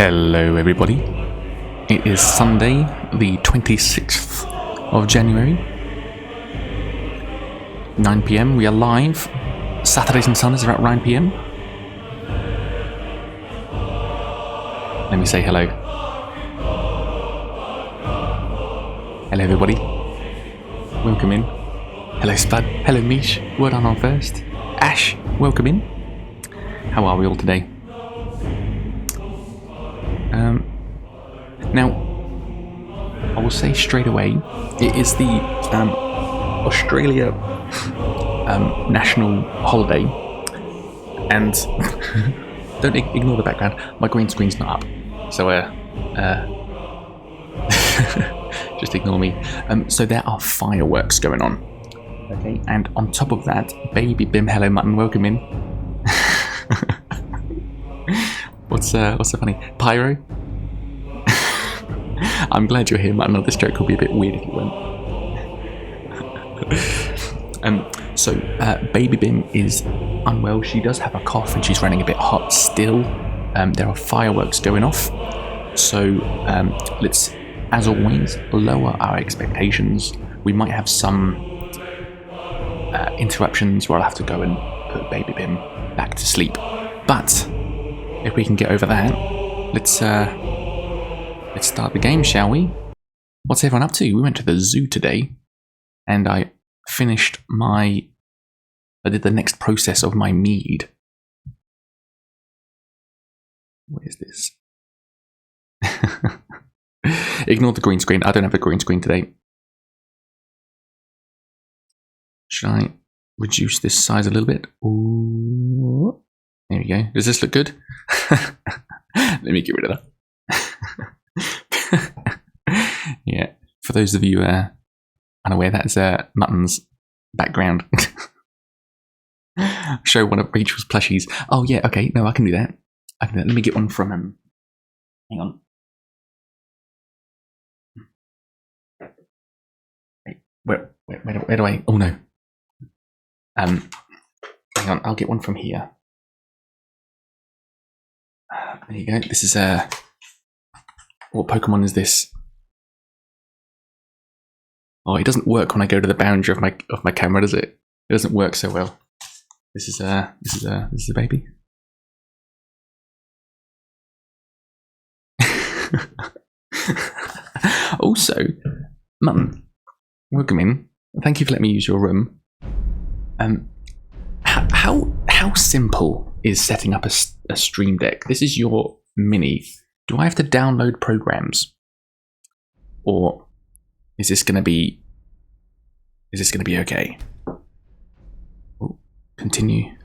Hello everybody, it is Sunday the 26th of January, 9 PM, we are live. Saturdays and Sundays are at 9 PM. Let me say hello. Hello everybody, welcome in. Hello Spud, hello Mish, word on first. Ash, welcome in. How are we all today? Now, I will say straight away, it is the Australia national holiday, and don't ignore the background. My green screen's not up, so just ignore me. So there are fireworks going on. Okay, and on top of that, baby Bim, hello mutton, welcome in. What's so funny? Pyro? I'm glad you're here, mutton. This joke will be a bit weird if you weren't. So baby Bim is unwell. She does have a cough and she's running a bit hot still. There are fireworks going off. So let's, as always, lower our expectations. We might have some interruptions where I'll have to go and put baby Bim back to sleep. But if we can get over that, let's start the game, shall we? What's everyone up to? We went to the zoo today, and I did the next process of my mead. What is this? Ignore the green screen. I don't have a green screen today. Should I reduce this size a little bit? Ooh. There we go. Does this look good? Let me get rid of that. Yeah, for those of you unaware, that's Mutton's background. Show one of Rachel's plushies. Oh yeah, okay, no, I can do that. Let me get one from him. Hang on. Where do I? Oh no. Hang on, I'll get one from here. There you go. This is what Pokemon is this? Oh, it doesn't work when I go to the boundary of my camera, does it? It doesn't work so well. This is a baby. Also, Mutton, welcome in. Thank you for letting me use your room. How simple is setting up a Stream Deck? This is your Mini. Do I have to download programs, or is this going to be okay? Oh, continue.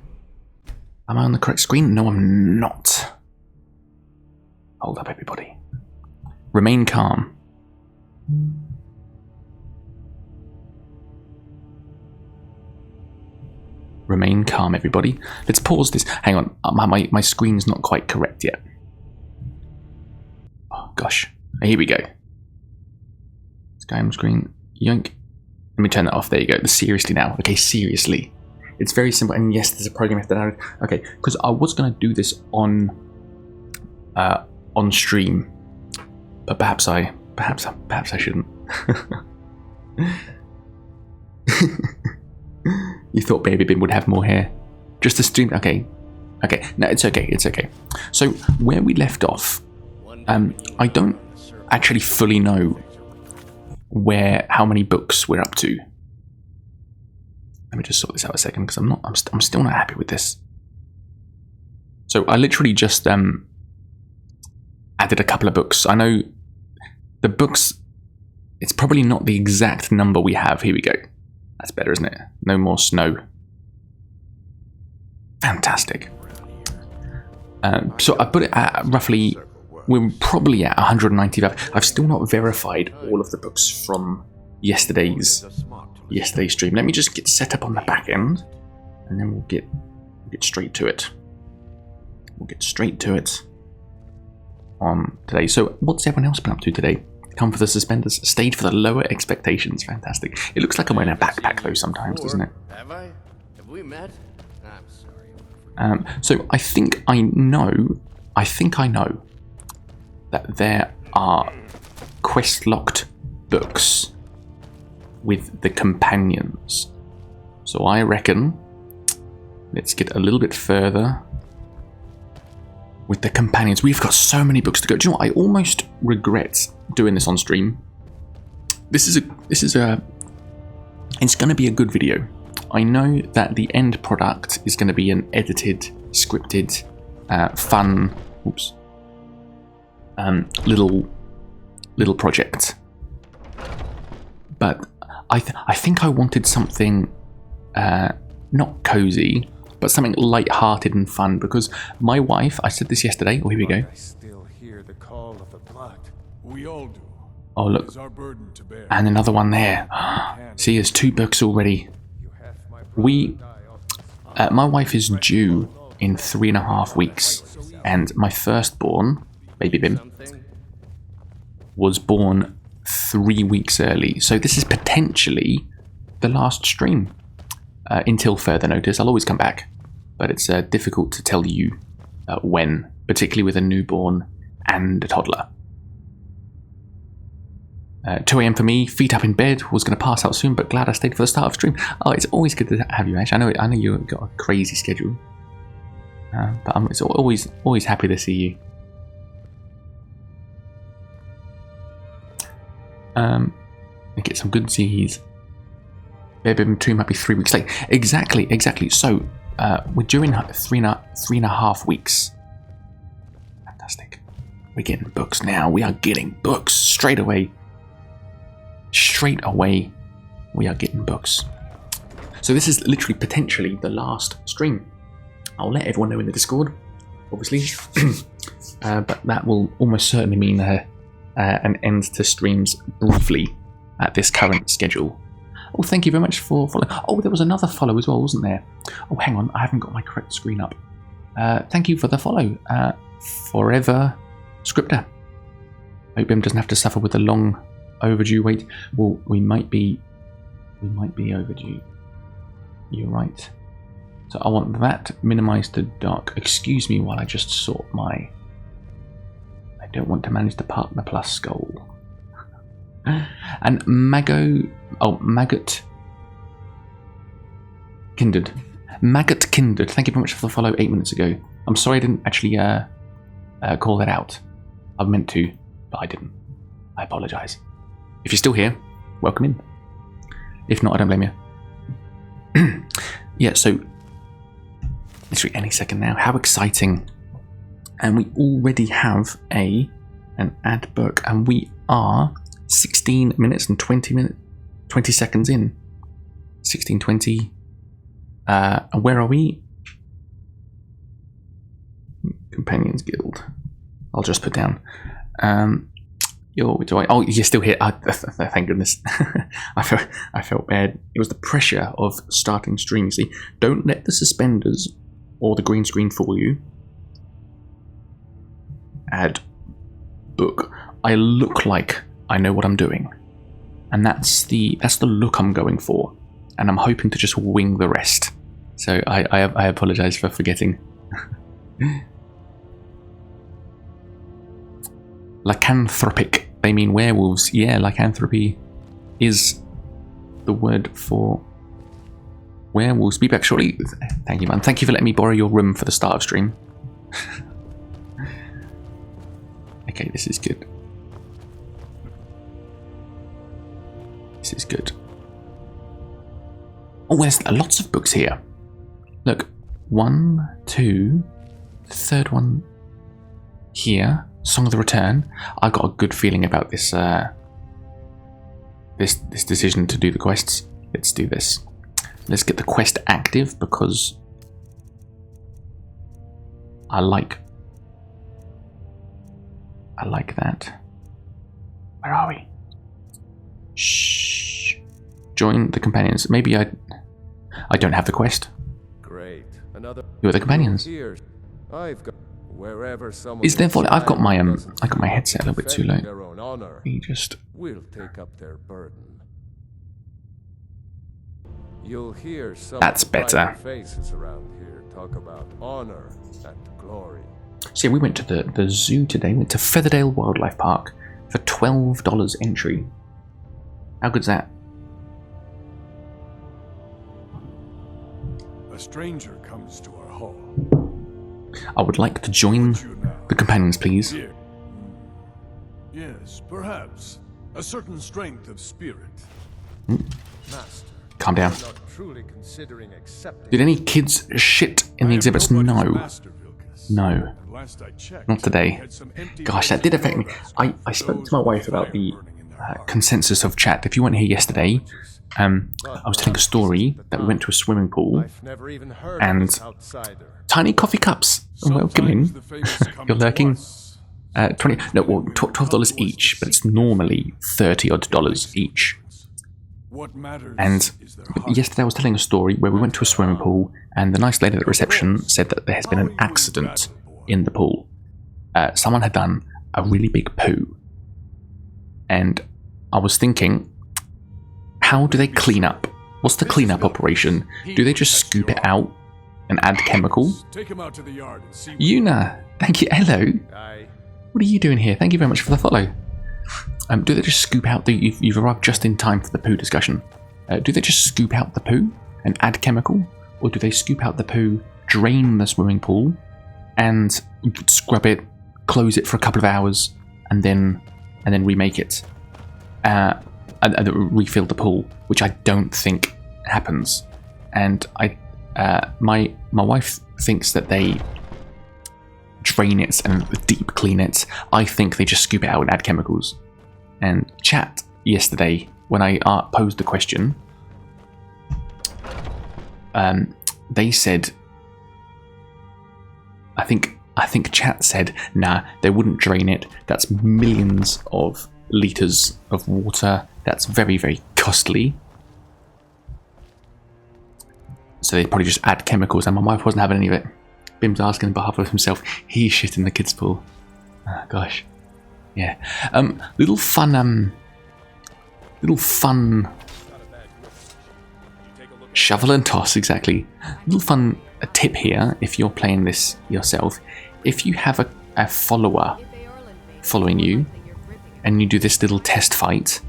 Am I on the correct screen? No, I'm not. Hold up, everybody. Remain calm. Remain calm, everybody. Let's pause this. Hang on, my screen's not quite correct yet. Oh gosh, here we go. Skyrim screen, yoink. Let me turn that off. There you go. Seriously now. Okay, seriously. It's very simple. And yes, there's a program you have to download. Okay, because I was going to do this on stream, but perhaps I shouldn't. You thought Baby Bim would have more hair? Just to stream? Okay. No, it's okay. So where we left off, I don't actually fully know how many books we're up to. Let me just sort this out a second, because I'm still not happy with this. So I literally just added a couple of books. I know the books, it's probably not the exact number we have. Here we go. That's better, isn't it? No more snow. Fantastic. So I put it at roughly, we're probably at 195. I've still not verified all of the books from yesterday's stream. Let me just get set up on the back end, and then we'll get straight to it. On today. So what's everyone else been up to today? Come for the suspenders, stayed for the lower expectations. Fantastic. It looks like I'm wearing a backpack though sometimes, doesn't it? Have we met? I'm sorry. So I think I know. I think I know. that there are quest-locked books with the companions. So I reckon let's get a little bit further with the companions. We've got so many books to go. Do you know what? I almost regret doing this on stream. It's going to be a good video. I know that the end product is going to be an edited, scripted, fun, little project. But I think I wanted something not cozy, but something light-hearted and fun, because my wife, I said this yesterday. Oh, here we go. I still hear the call of the blood. We all do. Oh, look. And another one there. See, there's 2 books already. My wife is due in 3.5 weeks, and my firstborn, baby Bim, was born 3 weeks early. So this is potentially the last stream until further notice. I'll always come back, but it's difficult to tell you when, particularly with a newborn and a toddler. 2 a.m. for me, feet up in bed, was going to pass out soon, but glad I stayed for the start of stream. Oh, it's always good to have you, Ash. I know you've got a crazy schedule, but it's always happy to see you. Get some good Z's. Baby 2 might be 3 weeks late. Exactly. So we're due in 3.5 weeks. Fantastic. We're getting books now. We are getting books straight away. We are getting books. So this is literally potentially the last stream. I'll let everyone know in the Discord, obviously. But that will almost certainly mean an end to streams briefly at this current schedule. Oh, thank you very much for following. Oh, there was another follow as well, wasn't there? Oh, hang on, I haven't got my correct screen up. Thank you for the follow, Forever Scripter. Hope Bim doesn't have to suffer with the long overdue wait. Well, we might be overdue. You're right. So I want that minimized to dark. Excuse me while I just sort my. I don't want to manage the partner plus goal. And Maggot Kindred. Maggot Kindred, thank you very much for the follow 8 minutes ago. I'm sorry I didn't actually call that out. I meant to, but I didn't. I apologise. If you're still here, welcome in. If not, I don't blame you. Yeah, so literally any second now. How exciting. And we already have an ad book, and we are 16 minutes and 20 seconds in. 16:20. And where are we? Companions Guild. I'll just put down. Oh, you're still here. Thank goodness. I felt bad. It was the pressure of starting stream. You see, don't let the suspenders or the green screen fool you. Add book. I look like I know what I'm doing, and that's the look I'm going for, and I'm hoping to just wing the rest. So I apologise for forgetting. Lycanthropic. They mean werewolves. Yeah, lycanthropy is the word for werewolves. Be back shortly. Thank you, man. Thank you for letting me borrow your room for the start of stream. Okay, this is good. This is good. Oh, there's lots of books here. Look, 1, 2, the third one here. Song of the Return. I got a good feeling about this. This decision to do the quests. Let's do this. Let's get the quest active because I like that. Where are we? Shh. Join the companions. Maybe I don't have the quest. Great. Another. Who are the companions? I've got wherever someone. Is there I've got my I got my headset a little bit too low. We just. We'll take up their burden. You'll hear some. That's better. Faces around here talk about honor and glory. So yeah, we went to the zoo today. We went to Featherdale Wildlife Park for $12 entry. How good's that? A stranger comes to our hall. I would like to join the companions, please. Here. Yes, perhaps. A certain strength of spirit. Master, Calm down. you're not truly considering accepting. Did any kids shit in the exhibits? No. No. Last I checked, Not today. we had some empty Gosh, that did affect me. photographs. I spoke to my wife about the consensus of chat. If you weren't here yesterday, I was telling a story that we went to a swimming pool I've never even heard and of this outsider. tiny coffee cups. Welcoming. Sometimes the famous come You're to lurking. us. $12 each, but it's normally $30 each. What matters And is their heart. yesterday I was telling a story where we went to a swimming pool and the nice lady at the reception said that there has been an accident in the pool. Someone had done a really big poo. And I was thinking, how do they clean up? What's the cleanup operation? Do they just scoop it out and add chemical? Take him out to the yard and see. Yuna, thank you. Hello. What are you doing here? Thank you very much for the follow. Do they just scoop out the... You've arrived just in time for the poo discussion. Do they just scoop out the poo and add chemical? Or do they scoop out the poo, drain the swimming pool, and scrub it, close it for a couple of hours, and then remake it? And refill the pool, which I don't think happens. And my wife thinks that they drain it and deep clean it. I think they just scoop it out and add chemicals. And chat yesterday, when I posed the question, they said, I think chat said, nah, they wouldn't drain it. That's millions of litres of water. That's very, very costly. So they probably just add chemicals, and my wife wasn't having any of it. Bim's asking on behalf of himself. He's shit in the kids' pool. Oh, gosh. Yeah. Little fun shovel and toss, exactly. Little fun tip here, if you're playing this yourself. If you have a follower following you, and you do this little test fight,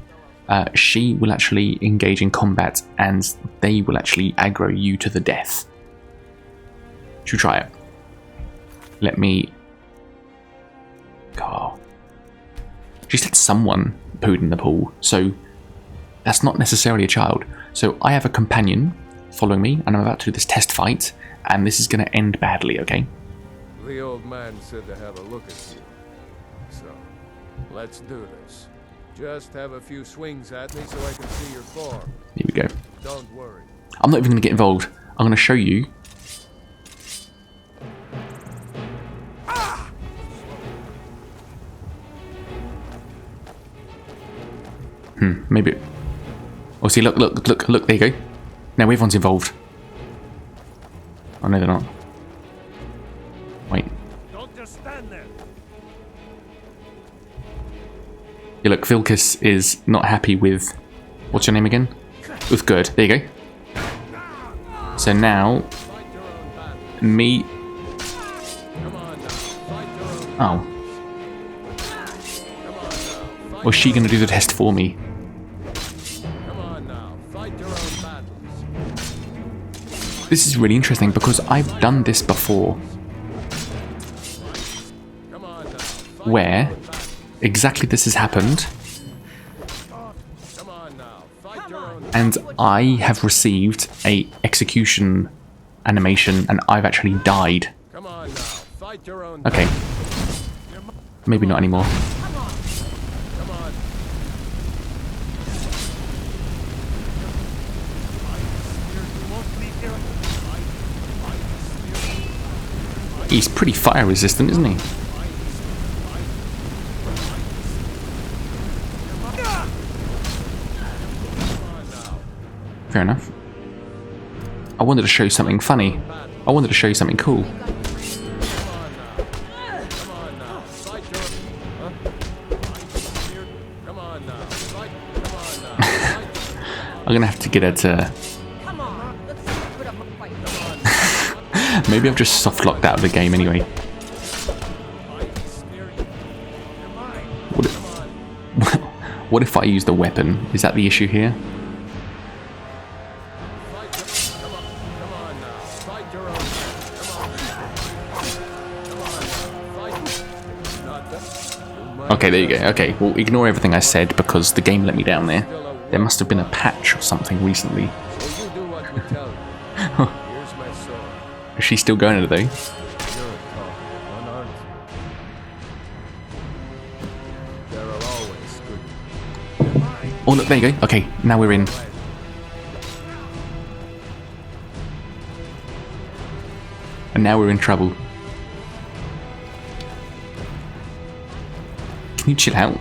she will actually engage in combat, and they will actually aggro you to the death. Should we try it? Let me... Oh. She said someone pooed in the pool, so that's not necessarily a child. So I have a companion following me, and I'm about to do this test fight, and this is going to end badly, okay? The old man said to have a look at you. So, let's do this. Just have a few swings at me so I can see your form. Here we go. Don't worry. I'm not even going to get involved. I'm going to show you. Maybe. Oh, see, look, there you go. Now everyone's involved. Oh, no, they're not. Wait. Don't just stand there. Yeah, look, Vilkas is not happy with... What's your name again? With good. There you go. So now... Me... Oh. Or is she going to do the test for me? This is really interesting because I've done this before. Where exactly this has happened. And I have received a execution animation and I've actually died. Okay. Maybe not anymore. He's pretty fire resistant, isn't he? Fair enough. I wanted to show you something funny. I wanted to show you something cool. I'm gonna have to get her to... Maybe I've just soft locked out of the game anyway. What if I use the weapon? Is that the issue here? Come on now. Fight your own. Come on. Fight. Not that. Okay, there you go. Okay, well, ignore everything I said because the game let me down there. There must have been a patch or something recently. So you do what we tell you. Here's my sword. Is she still going today? You're a talker, unarmed. There are always good. Oh, look, there you go. Okay, now we're in. And now we're in trouble. Can you chill out?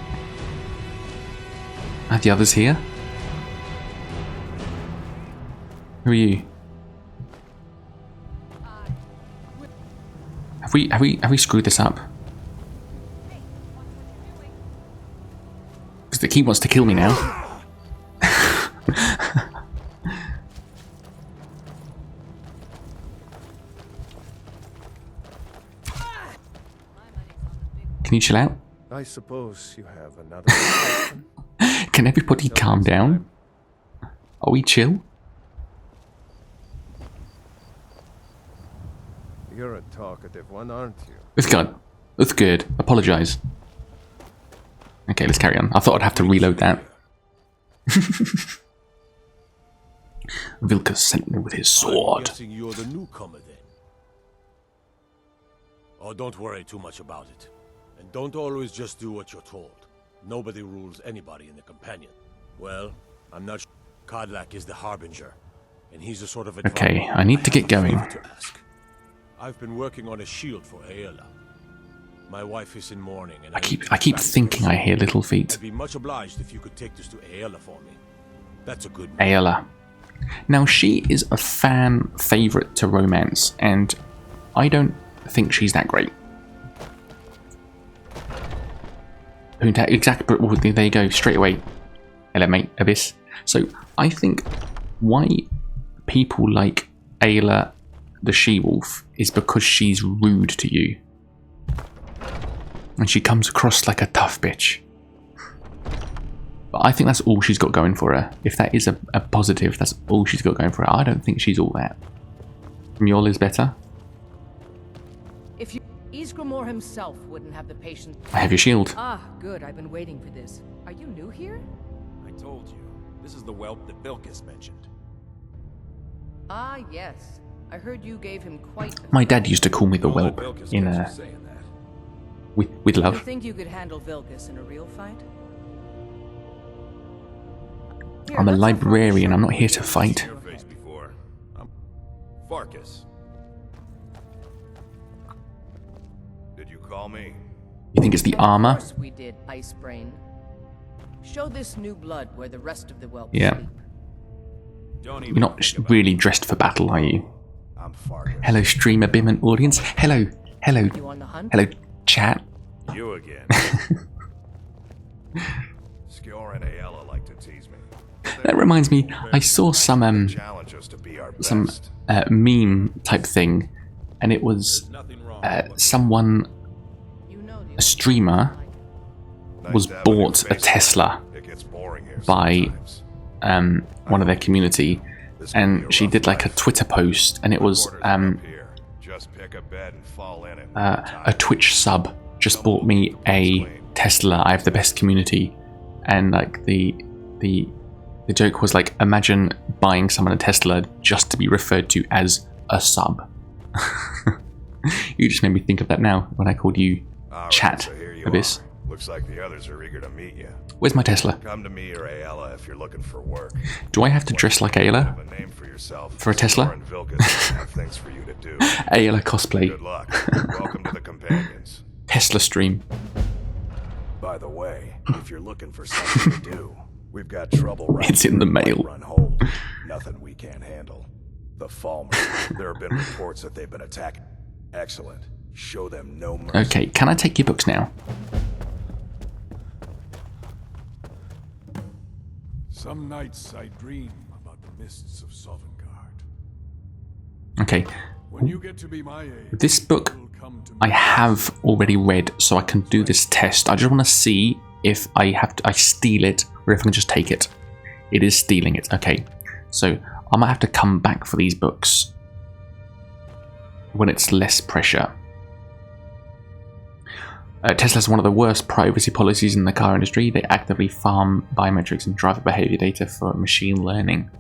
Are the others here? Who are you? Have we screwed this up? Because the key wants to kill me now. Can you chill out? I suppose you have another question? Can everybody calm down? Are we chill? You're a talkative one, aren't you? That's good. Apologise. Okay, let's carry on. I thought I'd have to reload that. Vilkas sent me with his I'm sword. guessing you're the newcomer then. Oh, don't worry too much about it. And don't always just do what you're told. Nobody rules anybody in the companion. Well, I'm not sure. Kodlak is the harbinger, and he's a sort of Okay, I need to get going. To ask. I've been working on a shield for Aela. My wife is in mourning, and I keep thinking I hear little feet. I'd be much obliged if you could take this to Aela for me. That's a good move. Aela. Now, she is a fan favourite to romance, and I don't think she's that great. Exactly, well, there you go, straight away. Hello, mate, Abyss. So, I think why people like Aela the she-wolf is because she's rude to you. And she comes across like a tough bitch. But I think that's all she's got going for her. If that is a positive, that's all she's got going for her. I don't think she's all that. Mjol is better. If you... Ysgramor himself wouldn't have the patience... I have your shield. Ah, good. I've been waiting for this. Are you new here? I told you. This is the whelp that Vilkas mentioned. Ah, yes. I heard you gave him quite the... My dad used to call me the whelp in with You love. think you could handle Vilkas in a real fight? Here, I'm a let's have librarian, fun. I'm not here to fight. Your face before. Farkas. Did you call me? You think it's the Of armor? course we did, Icebrain. Show this new blood where the rest of the whelps Yeah. sleep. Don't You're even not think about really dressed for battle, are you? I'm Farkas. Hello, streamer, Bim, and audience. Hello, hello, You on the hunt? hello, chat. You again. Skjor and Aela like to tease me. That reminds me, I saw some Challenge us to be our some best. meme type thing, and it was Nothing wrong with someone, You know the a streamer, was Nice to have bought new a faces. Tesla It gets boring here by sometimes. one of their community, This could be and a she rough did like a life. Twitter post, and it was Quarters are up here. Just pick a bed and fall in it. a Twitch sub just bought me a Tesla. I have the best community, and like the joke was like, imagine buying someone a Tesla just to be referred to as a sub. You just made me think of that now when I called you All chat, right, so here you Abyss. are. Looks like the others are eager to meet you. Where's my Tesla? Come to me or Aela if you're looking for work. Do I have to dress like Ayla? Have a name for yourself. For a Tesla? Skjor and Vilkas have things for you to do. Ayla cosplay. Good luck. Welcome to the companions. Tesla stream. By the way, if you're looking for something to do, we've got trouble right It's in the here at mail. Run Hold. Nothing we can't handle. The Falmer. There have been reports that they've been attacking. Excellent. Show them no mercy. Okay, can I take your books now? Some nights I dream about the mists of Sovngarde. Okay, When you get to be my age, this book you'll come to I me. have already read, so I can do this test. I just want to see if I steal it or if I can just take it. It is stealing it. Okay, so I might have to come back for these books when it's less pressure. Tesla has one of the worst privacy policies in the car industry. They actively farm biometrics and driver behavior data for machine learning.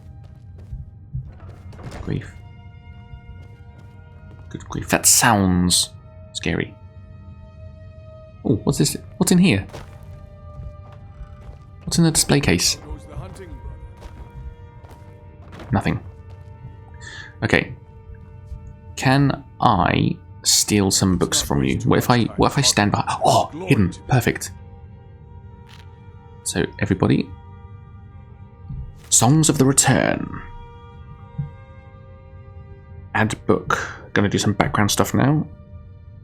Good grief. Good grief. That sounds scary. Oh, what's this? What's in here? What's in the display case? Nothing. Okay. Can I steal some books from you? What if I stand by? Oh, hidden. Perfect. So everybody, Songs of the Return. Add book. Gonna do some background stuff now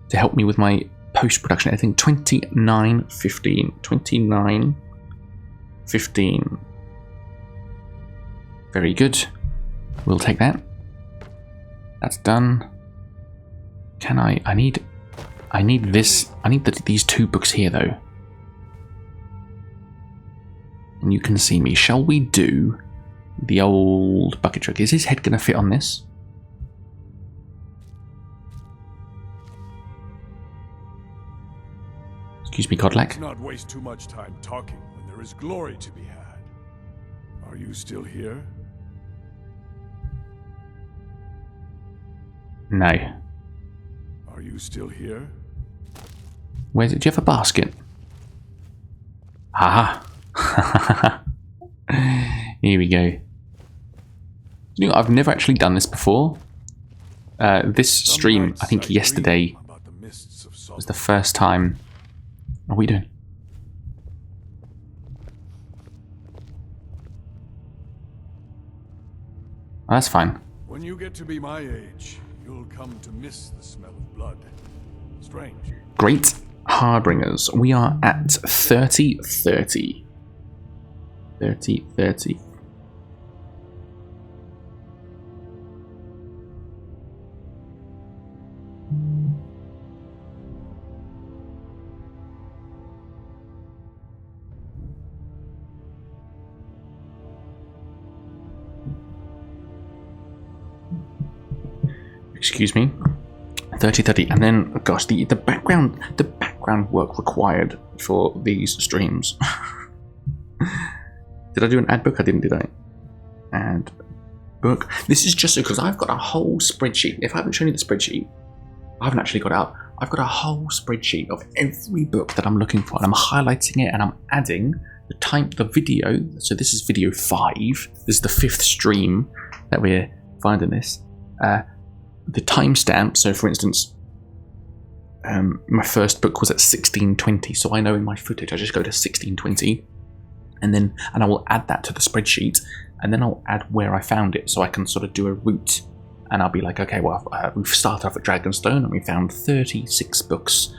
to help me with my post-production editing. 29:15. 29:15. Very good. We'll take that. That's done. Can I need this. I need these two books here though. And you can see me. Shall we do the old bucket truck? Is his head going to fit on this? Excuse me, Godlack. Let's not waste too much time talking when there is glory to be had. Are you still here? No. Are you still here? Where's it? Do you have a basket? Ah. Here we go. You know, I've never actually done this before. This stream, I think yesterday, was the first time. What are we doing? Oh, that's fine. When you get to be my age, you'll come to miss the smell of blood. Strange. Great Harbingers. We are at 30-30. 30-30. Excuse me. 30-30, and then gosh, the background work required for these streams. Did I do an ad book? I didn't, did I? Ad book. This is just because I've got a whole spreadsheet. If I haven't shown you the spreadsheet, I haven't actually got it up. I've got a whole spreadsheet of every book that I'm looking for, and I'm highlighting it, and I'm adding the video. So this is video 5. This is the 5th stream that we're finding this. The timestamp, so for instance, my first book was at 1620, so I know in my footage I just go to 1620, and I will add that to the spreadsheet, and then I'll add where I found it, so I can sort of do a route, and I'll be like, okay, well, we've started off at Dragonstone, and we found 36 books,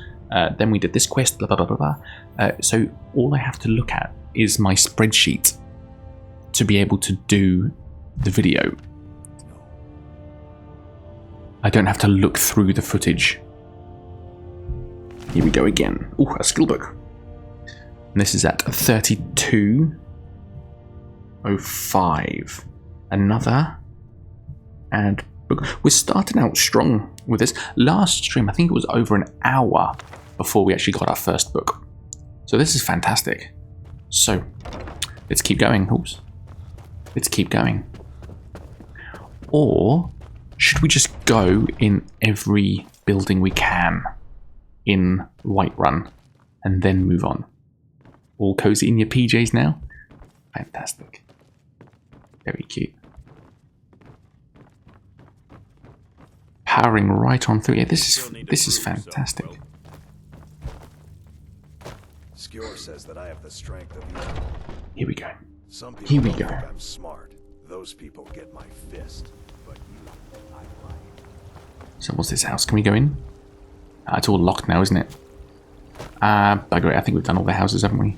then we did this quest, blah, blah, blah, blah, blah. So all I have to look at is my spreadsheet to be able to do the video. I don't have to look through the footage. Here we go again. Ooh, a skill book. And this is at 32:05. Another and book. We're starting out strong with this. Last stream, I think it was over an hour before we actually got our first book. So this is fantastic. So let's keep going. Oops. Let's keep going. Or should we just go in every building we can in Whiterun and then move on? All cozy in your PJs now? Fantastic. Very cute. Powering right on through. Yeah, this is fantastic. Skjor says that I have the strength of evil. Here we go. Some Here we people go. think I'm smart. Those people get my fist. But you, I like. So what's this house? Can we go in? It's all locked now, isn't it? Bugger it. I think we've done all the houses, haven't we?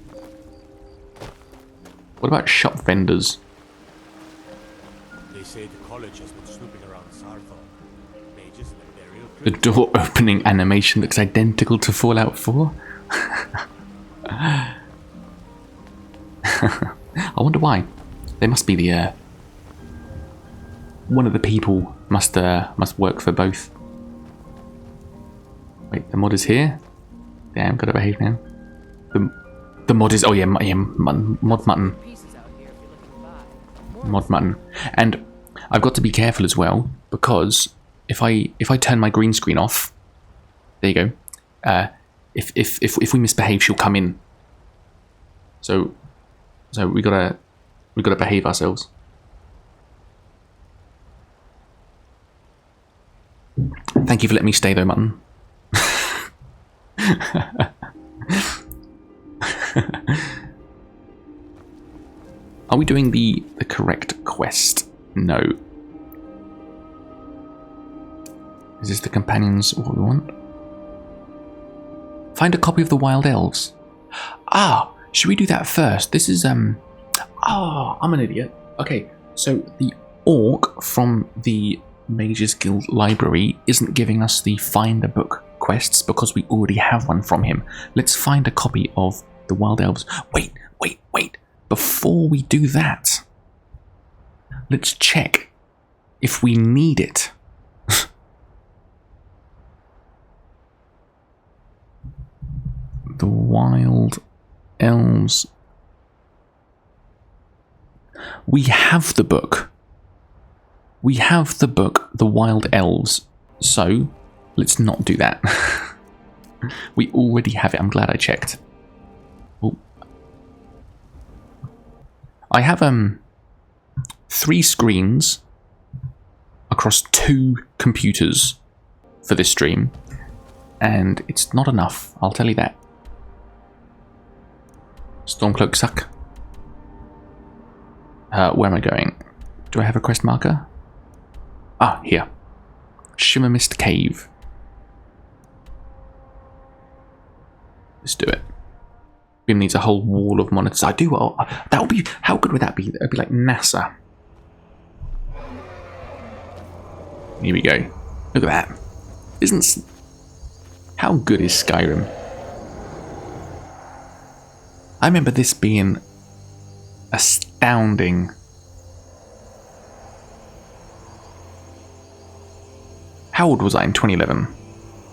What about shop vendors? They say the college has been snooping around Sarthon. Mages in the burial The door opening animation looks identical to Fallout 4. I wonder why. They must be the one of the people must work for both. Wait, the mod is here. Damn, gotta behave now. The mod is mod mutton. Pieces out here if you're looking to buy. Mod mutton. And I've got to be careful as well, because if I turn my green screen off, there you go. If we misbehave, she'll come in. So we gotta behave ourselves. Thank you for letting me stay though, mutton. Are we doing the correct quest? No. Is this the companions what we want? Find a copy of the Wild Elves. Ah, should we do that first? This is I'm an idiot. Okay, so the orc from the Mages Guild library isn't giving us the find a book quests because we already have one from him. Let's find a copy of the Wild Elves. Wait. Before we do that, let's check if we need it. The Wild Elves. We have the book. We have the book, The Wild Elves. So, let's not do that. We already have it. I'm glad I checked. Oh. I have 3 screens across 2 computers for this stream, and it's not enough, I'll tell you that. Stormcloak suck. Where am I going? Do I have a quest marker? Ah, here. Shimmer Mist Cave. Let's do it. Bim needs a whole wall of monitors. I do. Well, that would be. How good would that be? That would be like NASA. Here we go. Look at that. Isn't. How good is Skyrim? I remember this being astounding. How old was I in 2011?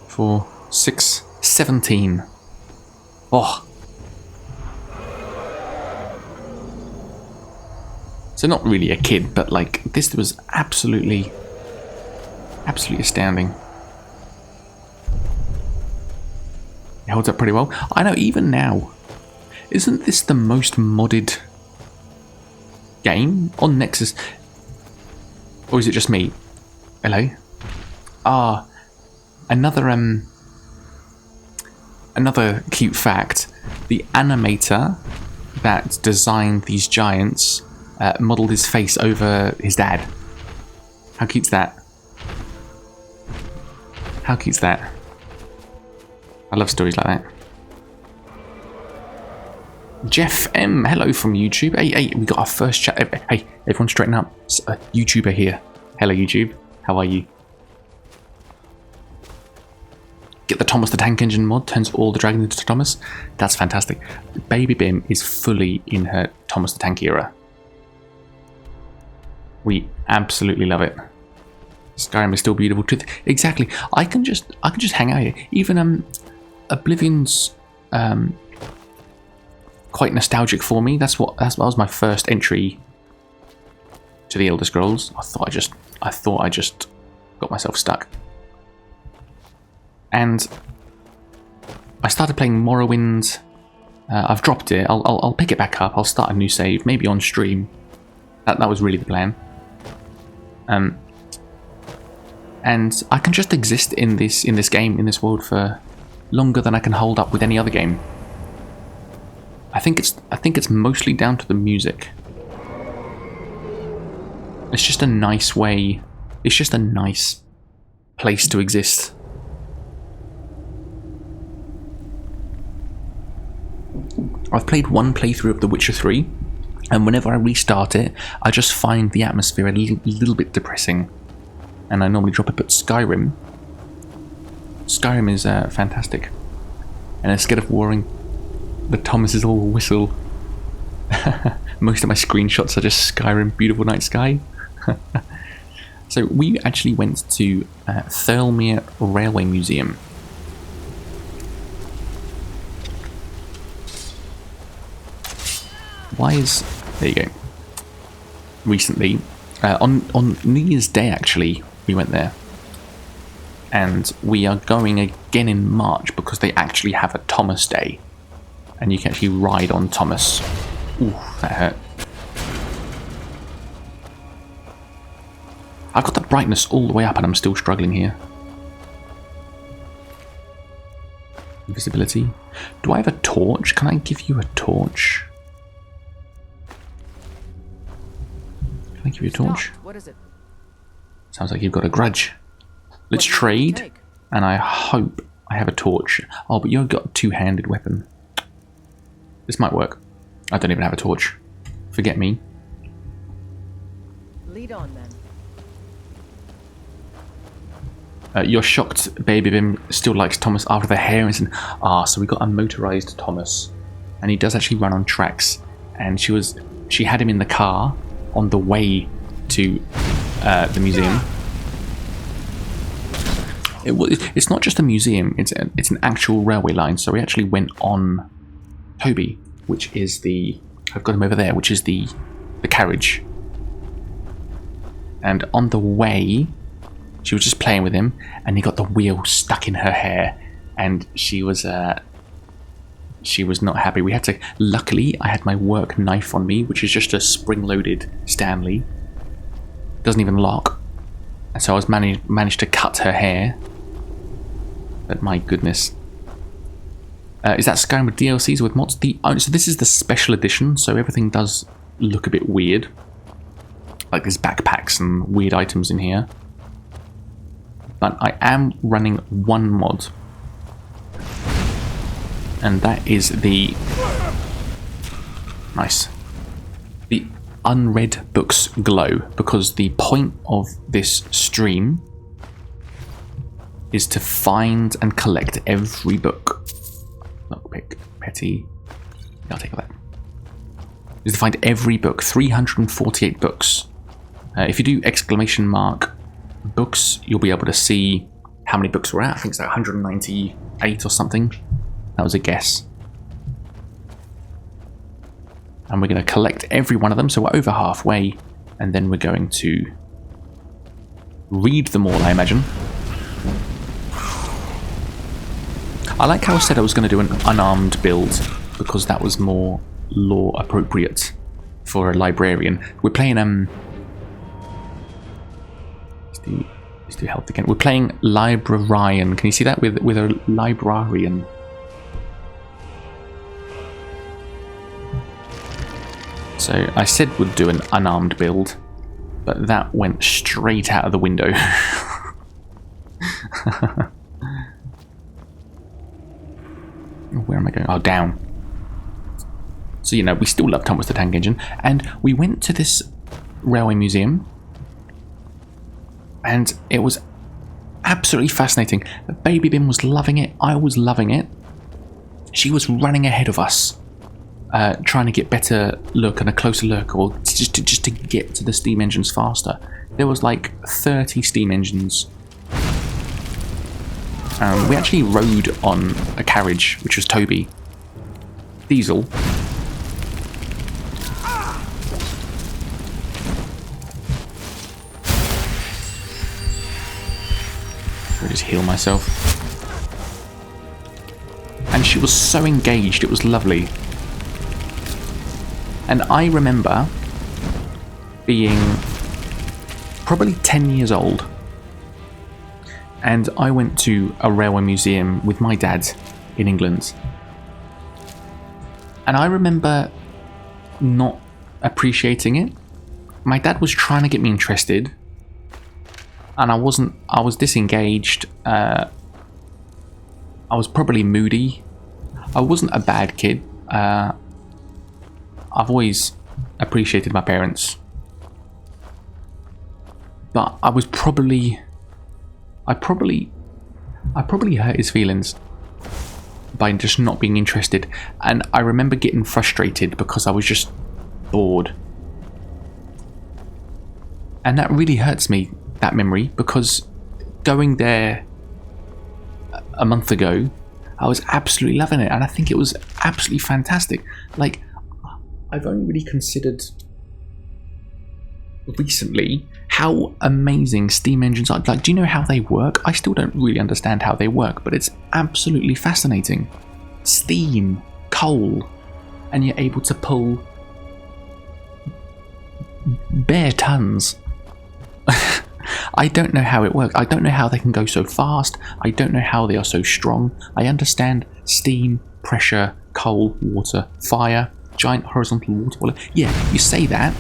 4, 6, 17. Oh. So not really a kid, but like this was absolutely astounding. It holds up pretty well. I know, even now. Isn't this the most modded game on Nexus? Or is it just me? Hello? Ah, another cute fact. The animator that designed these giants modelled his face over his dad. How cute's that? How cute's that? I love stories like that. Jeff M, hello from YouTube. Hey, we got our first chat. Hey, everyone straighten up. It's a YouTuber here. Hello, YouTube. How are you? Get the Thomas the Tank Engine mod, turns all the dragons into Thomas. That's fantastic. Baby Bim is fully in her Thomas the Tank era. We absolutely love it. Skyrim is still beautiful too. Exactly. I can just hang out here. Even Oblivion's quite nostalgic for me. That was my first entry to the Elder Scrolls. I thought I just got myself stuck. And I started playing Morrowind. I've dropped it. I'll pick it back up. I'll start a new save, maybe on stream. That was really the plan. And I can just exist in this game, in this world, for longer than I can hold up with any other game. I think it's mostly down to the music. It's just a nice way. It's just a nice place to exist. I've played one playthrough of The Witcher 3, and whenever I restart it, I just find the atmosphere a little bit depressing, and I normally drop it. But Skyrim is fantastic, and instead of warring, the Thomas is all whistle. Most of my screenshots are just Skyrim, beautiful night sky. So we actually went to Thirlmere Railway Museum. There you go. Recently, on New Year's Day actually, we went there. And we are going again in March because they actually have a Thomas Day. And you can actually ride on Thomas. Ooh, that hurt. I've got the brightness all the way up and I'm still struggling here. Invisibility. Do I have a torch? Can I give you a torch? Can I give you a torch? What is it? Sounds like you've got a grudge. Let's trade. And I hope I have a torch. Oh, but you've got a two-handed weapon. This might work. I don't even have a torch. Forget me. Lead on then. You're shocked Baby Bim still likes Thomas after the hair incident. So we got a motorized Thomas. And he does actually run on tracks. And she had him in the car on the way to the museum. It's not just a museum, it's an actual railway line. So we actually went on Toby, which is I've got him over there, which is the carriage. And on the way, she was just playing with him, and he got the wheel stuck in her hair, and she was not happy. We had to. Luckily, I had my work knife on me, which is just a spring-loaded Stanley. Doesn't even lock, and so I was managed to cut her hair. But my goodness. Is that Skyrim with DLCs with mods? So this is the special edition, so everything does look a bit weird. Like there's backpacks and weird items in here. But I am running one mod. And that is the... Nice. The unread books glow. Because the point of this stream is to find and collect every book. Lockpick, petty. I'll take that. Is to find every book. 348 books. If you do exclamation mark books, you'll be able to see how many books we're at. I think it's like 198 or something. That was a guess. And we're going to collect every one of them, so we're over halfway, and then we're going to read them all, I imagine. I like how I said I was going to do an unarmed build, because that was more law appropriate for a librarian. We're playing let's do health again. We're playing librarian. Can you see that with a librarian? So I said we'd do an unarmed build, but that went straight out of the window. Where am I going? Oh, down. So, we still love Thomas the Tank Engine. And we went to this railway museum. And it was absolutely fascinating. Baby Bim was loving it. I was loving it. She was running ahead of us. Trying to get better look and a closer look. Or just to get to the steam engines faster. There was like 30 steam engines. We actually rode on a carriage, which was Toby. Diesel. I'll just heal myself. And she was so engaged, it was lovely. And I remember being probably 10 years old. And I went to a railway museum with my dad in England. And I remember not appreciating it. My dad was trying to get me interested. And I was disengaged. I was probably moody. I wasn't a bad kid. I've always appreciated my parents. But I probably hurt his feelings by just not being interested. And I remember getting frustrated because I was just bored. And that really hurts me, that memory, because going there a month ago, I was absolutely loving it, and I think it was absolutely fantastic. Like, I've only really considered recently how amazing steam engines are. Like, do you know how they work? I still don't really understand how they work, but it's absolutely fascinating. Steam, coal, and you're able to pull bare tons. I don't know how it works. I don't know how they can go so fast. I don't know how they are so strong. I understand steam, pressure, coal, water, fire, giant horizontal water boiler. Yeah, you say that.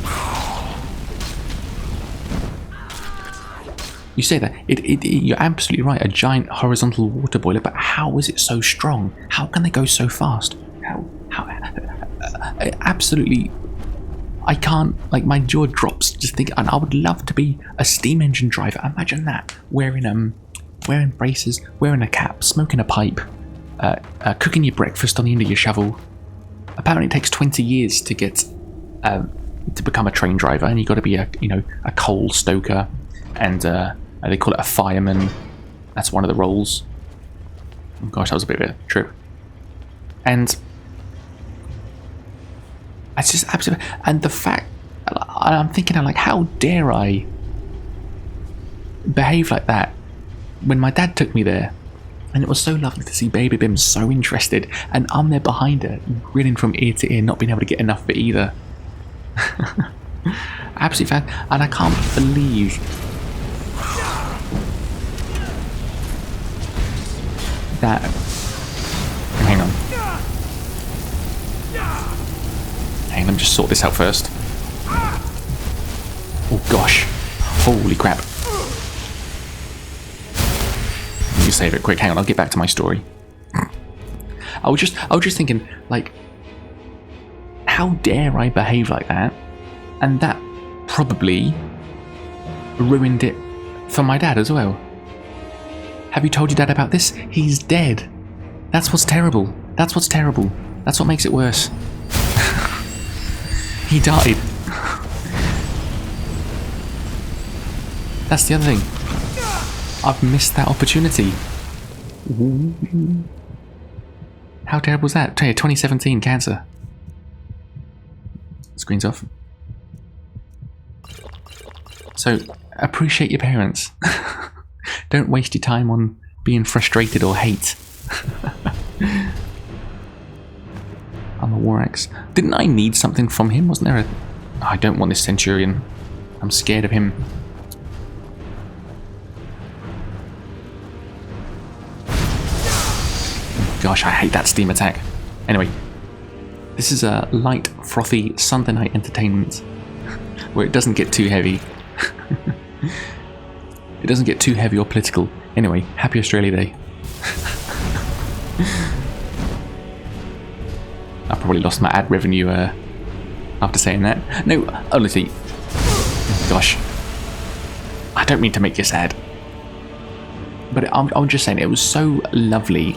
You say that. You're absolutely right. A giant horizontal water boiler. But how is it so strong? How can they go so fast? How absolutely. I can't, like, my jaw drops just thinking, and I would love to be a steam engine driver. Imagine that, wearing braces, wearing a cap, smoking a pipe, cooking your breakfast on the end of your shovel. Apparently it takes 20 years to get, to become a train driver, and you've got to be a coal stoker, and they call it a fireman. That's one of the roles. Oh gosh, that was a bit of a trip. And it's just absolutely, and the fact, I'm thinking, I'm like, how dare I behave like that when my dad took me there, and it was so lovely to see Baby Bim so interested, and I'm there behind her, grinning from ear to ear, not being able to get enough of it either. Absolutely fan, and I can't believe that. Hang on. Let me just sort this out first. Oh gosh. Holy crap. Let me save it quick. Hang on, I'll get back to my story. I was just thinking, like, how dare I behave like that? And that probably ruined it for my dad as well. Have you told your dad about this? He's dead. That's what's terrible. That's what's terrible. That's what makes it worse. He died. That's the other thing. I've missed that opportunity. Ooh. How terrible is that? 2017 cancer. Screen's off. So, appreciate your parents. Don't waste your time on being frustrated or hate. I'm a war axe. Didn't I need something from him? Wasn't there a... Oh, I don't want this centurion. I'm scared of him. Gosh, I hate that steam attack. Anyway, this is a light, frothy Sunday night entertainment where it doesn't get too heavy. It doesn't get too heavy or political. Anyway, happy Australia Day. I probably lost my ad revenue after saying that. No, honestly, gosh, I don't mean to make you sad, but I'm just saying it was so lovely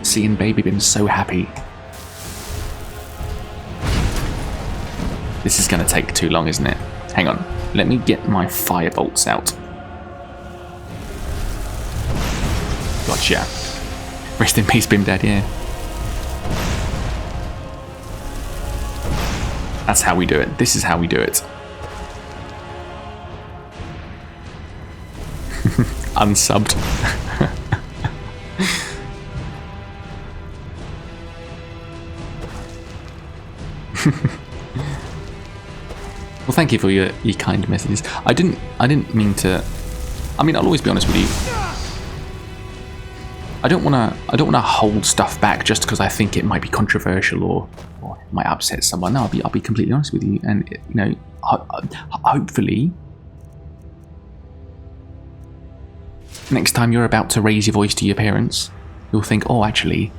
seeing Baby Bim so happy. This is going to take too long, isn't it? Hang on, let me get my fire bolts out. Gotcha. Rest in peace, Bim Dad, yeah. That's how we do it. This is how we do it. Unsubbed. Well, thank you for your kind messages. I didn't mean to. I mean, I'll always be honest with you. I don't wanna hold stuff back just because I think it might be controversial or it might upset someone. No, I'll be completely honest with you, and you know, hopefully, next time you're about to raise your voice to your parents, you'll think, oh, actually,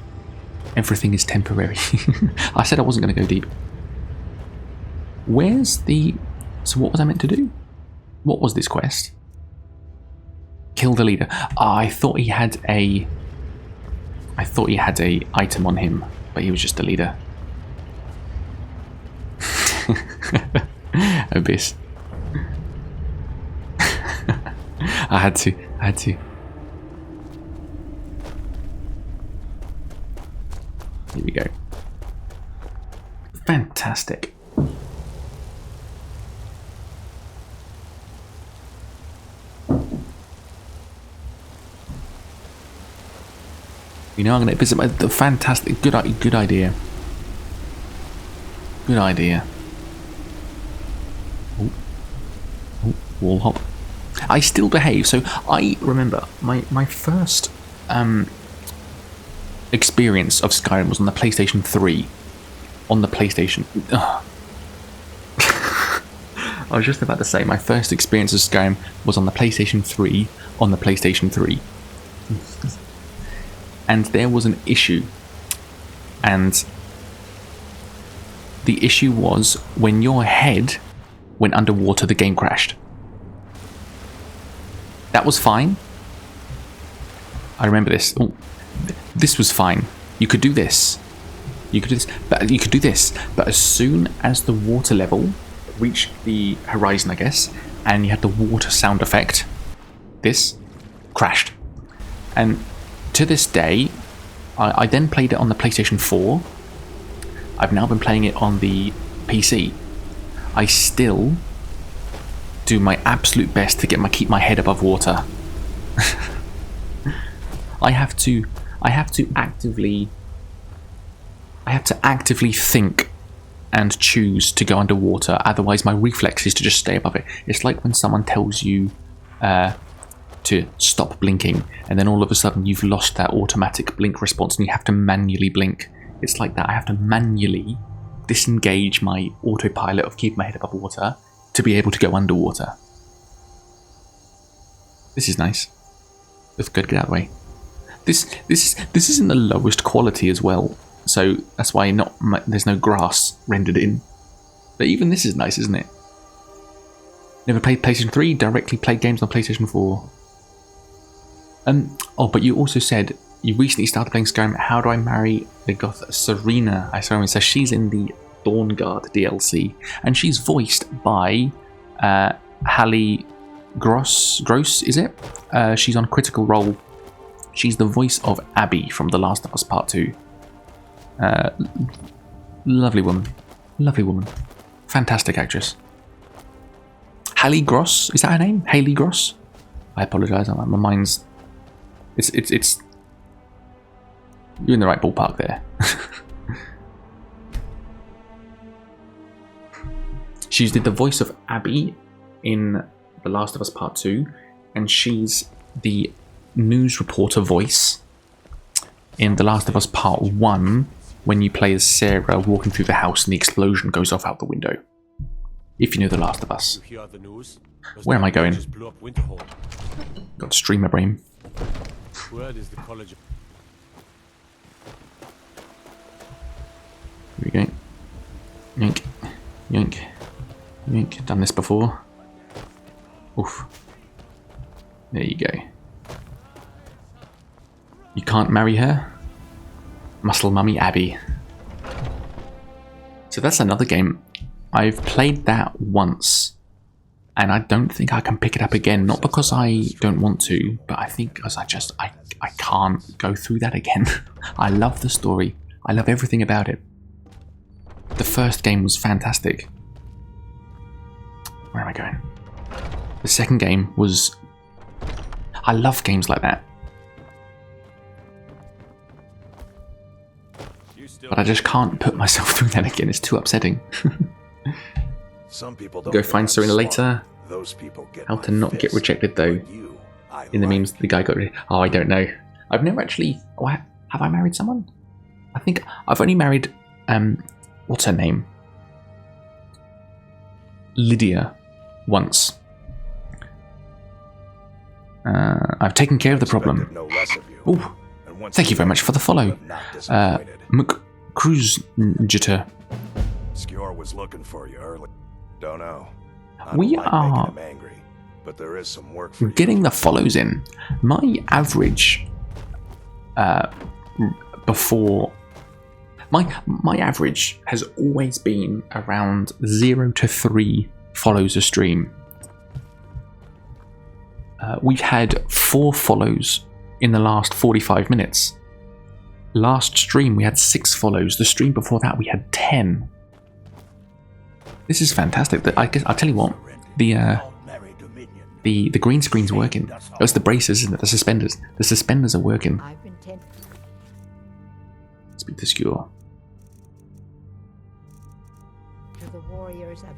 everything is temporary. I said I wasn't going to go deep. Where's the... So what was I meant to do? What was this quest? Kill the leader. I thought he had a item on him, but he was just a leader. Abyss. I had to. Here we go. Fantastic. You know, I'm going to visit the fantastic, good idea. Good idea. Oh, wall hop. I still behave. So I remember my first experience of Skyrim was on the PlayStation 3. On the PlayStation. I was just about to say my first experience of Skyrim was on the PlayStation 3. On the PlayStation 3. And there was an issue, and the issue was when your head went underwater, the game crashed. That was fine. I remember this. Oh, this was fine. You could do this. But as soon as the water level reached the horizon, I guess, and you had the water sound effect, this crashed. And to this day, I then played it on the PlayStation 4. I've now been playing it on the PC. I still do my absolute best to keep my head above water. I have to actively think and choose to go underwater. Otherwise, my reflex is to just stay above it. It's like when someone tells you to stop blinking, and then all of a sudden you've lost that automatic blink response and you have to manually blink. It's like that. I have to manually disengage my autopilot of keeping my head above water to be able to go underwater. This is nice. That's good. Get out of the way. This isn't the lowest quality as well, so that's why there's no grass rendered in. But even this is nice, isn't it? Never played PlayStation 3. Directly played games on PlayStation 4. Oh, but you also said you recently started playing Skyrim. How do I marry the goth Serena? I saw him. So she's in the Dawnguard DLC, and she's voiced by Hallie Gross, is it? She's on Critical Role. She's the voice of Abby from The Last of Us Part 2. Lovely woman. Fantastic actress. Hallie Gross, is that her name? Haley Gross? I apologise, my mind's... It's... You're in the right ballpark there. She did the voice of Abby in The Last of Us Part 2, and she's the news reporter voice in The Last of Us Part 1 when you play as Sarah walking through the house and the explosion goes off out the window. If you know The Last of Us. Where am I going? Got streamer brain. Word is the college. Here we go. Yank. Yank. Yank. Done this before. Oof. There you go. You can't marry her? Muscle Mummy Abby. So that's another game. I've played that once, and I don't think I can pick it up again. Not because I don't want to, but I think because I can't go through that again. I love the story. I love everything about it. The first game was fantastic. Where am I going? The second game was... I love games like that. But I just can't put myself through that again. It's too upsetting. Some people don't Go find Serena later. Those people get How to not get rejected though. In the memes, the guy got rid. Oh, I don't know. I've never actually... Oh, have I married someone? I think I've only married... what's her name? Lydia. Once. I've taken care of the problem. Oh, thank you very much for the follow. McCruiser. Skjor was looking for you early. Don't know. We are making him angry, but there is some work for getting the follows in. My average before My average has always been around 0 to 3 follows a stream. We've had 4 follows in the last 45 minutes. Last stream we had 6 follows. The stream before that we had 10. This is fantastic. I guess I'll tell you what. The green screen's working. Oh, it's the braces, isn't it? The suspenders. The suspenders are working. Speak to Skewer.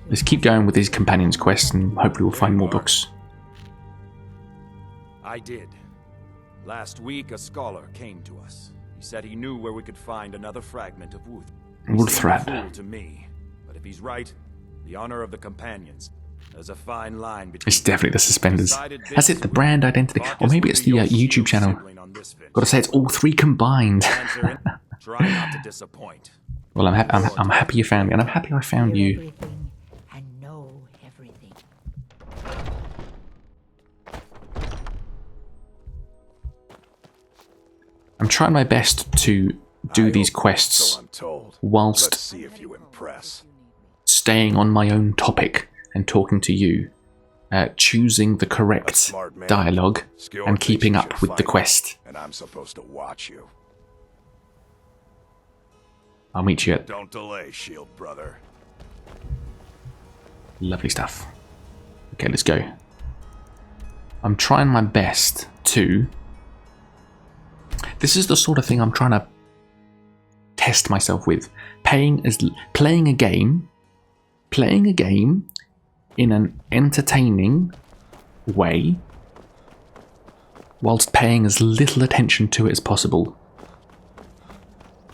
Let's keep going with these companions quests and hopefully we'll find more books. I did. Last week a scholar came to us. He said he knew where we could find another fragment of Wuth. Wuthrat. To me, but if he's right, the honor of the companions. There's a fine line between. It's definitely the suspenders. That's it, the brand identity. Or maybe it's the YouTube channel. Gotta say, it's all 3 combined. Try not to disappoint. Well, I'm happy you found me, and I'm happy I found you. And know everything. I'm trying my best to do these quests So I'm told. whilst Let's see if you impress. staying on my own topic and talking to you, choosing the correct Smart man. dialogue Skill and thinks keeping you up should with the fight, quest. and I'm supposed to watch you. I'll meet you at Don't delay, Shield brother. lovely stuff. Okay, let's go. I'm trying my best to... This is the sort of thing I'm trying to test myself with. Playing a game in an entertaining way whilst paying as little attention to it as possible.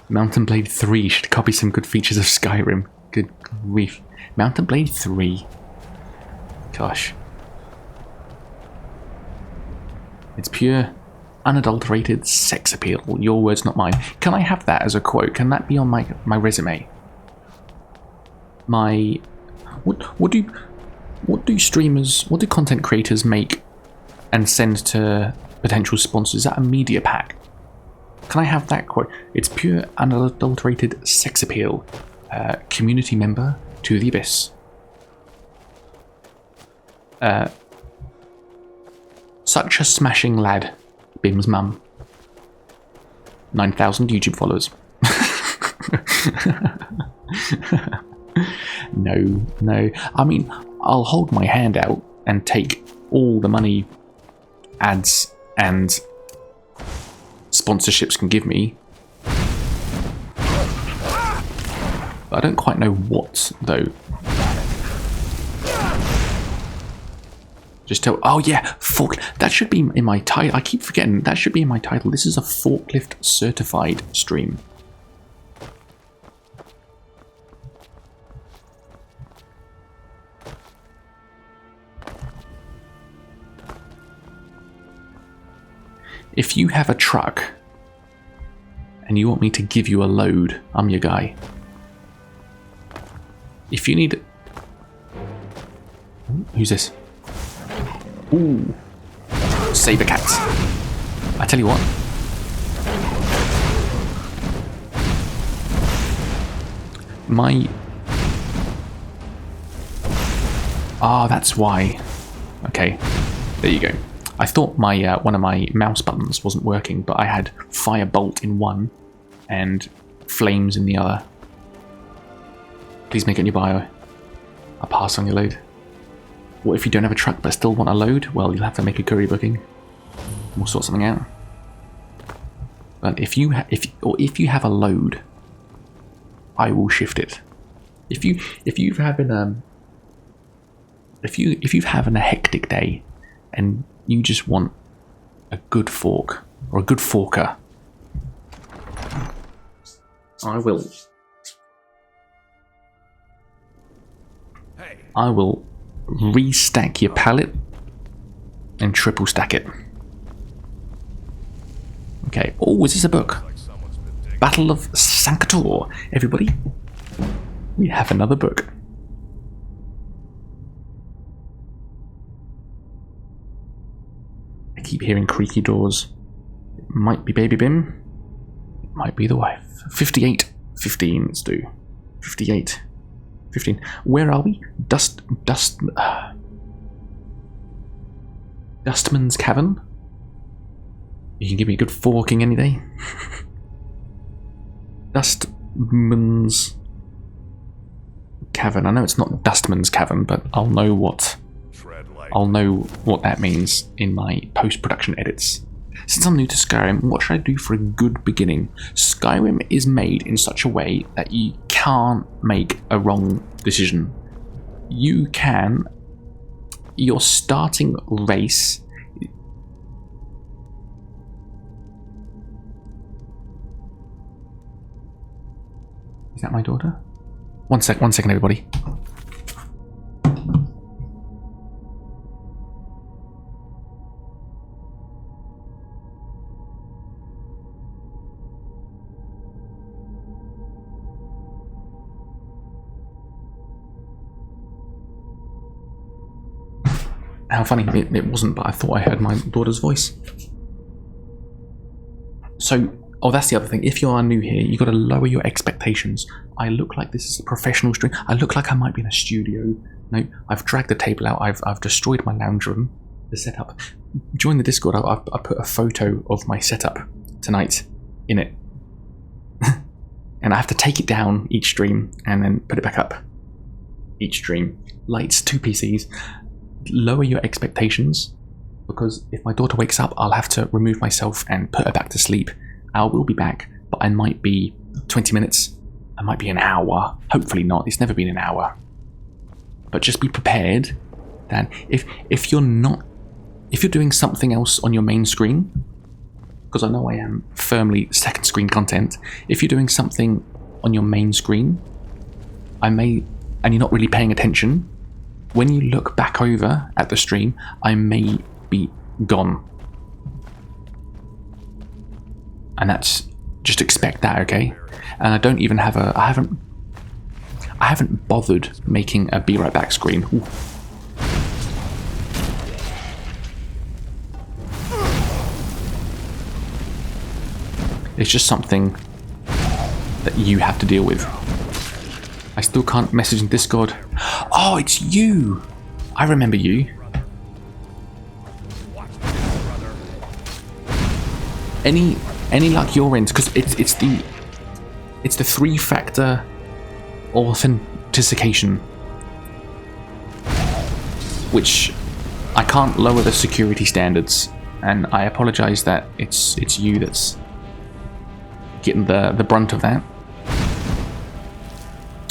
Mountain Blade 3 should copy some good features of Skyrim. Good grief. Mountain Blade 3. Gosh. It's pure, unadulterated sex appeal. Your words, not mine. Can I have that as a quote? Can that be on my resume? What do streamers, what do content creators make and send to potential sponsors? Is that a media pack? Can I have that quote? It's pure, unadulterated sex appeal. Community member to the abyss. Such a smashing lad. Bim's mum. 9,000 YouTube followers. No. I mean, I'll hold my hand out and take all the money ads and sponsorships can give me. But I don't quite know what, though. Just tell... Oh, yeah, fork... That should be in my title. I keep forgetting. That should be in my title. This is a forklift certified stream. If you have a truck and you want me to give you a load, I'm your guy. If you need... Who's this? Ooh. Saber cats. I tell you what. Ah, that's why. Okay, there you go. I thought my one of my mouse buttons wasn't working, but I had firebolt in one and flames in the other. Please make it in your bio. I'll pass on your load. What if you don't have a truck but still want a load? Well, you'll have to make a curry booking. We'll sort something out. But if you have a load, I will shift it. If you've having a hectic day and you just want a good fork or a good forker, I will restack your pallet and triple stack it. Okay. Oh, is this a book? Battle of Sanctor. Everybody, we have another book. I keep hearing creaky doors. It might be Baby Bim. It might be the wife. 58 15, let's do 58. 15. Where are we? Dustman's Cavern? You can give me a good forking any day. Dustman's Cavern. I know it's not Dustman's Cavern, but I'll know what that means in my post-production edits. Since I'm new to Skyrim, what should I do for a good beginning? Skyrim is made in such a way that you can't make a wrong decision. Your starting race... Is that my daughter? One second, everybody. How funny, it wasn't, but I thought I heard my daughter's voice. So, that's the other thing. If you are new here, you've got to lower your expectations. I look like this is a professional stream. I look like I might be in a studio. No, I've dragged the table out. I've destroyed my lounge room, the setup. Join the Discord. I put a photo of my setup tonight in it. And I have to take it down each stream and then put it back up each stream. Lights, 2 PCs. Lower your expectations, because if my daughter wakes up, I'll have to remove myself and put her back to sleep. I will be back, but I might be 20 minutes. I might be an hour. Hopefully not. It's never been an hour. But just be prepared that if you're doing something else on your main screen, because I know I am firmly second screen content. If you're doing something on your main screen, and you're not really paying attention, when you look back over at the stream, I may be gone. And that's, just expect that, okay? And I don't even have I haven't bothered making a be right back screen. Ooh. It's just something that you have to deal with. I still can't message in Discord. Oh, it's you! I remember you. Any luck your end? Because it's the 3-factor authentication, which I can't lower the security standards, and I apologize that it's you that's getting the brunt of that.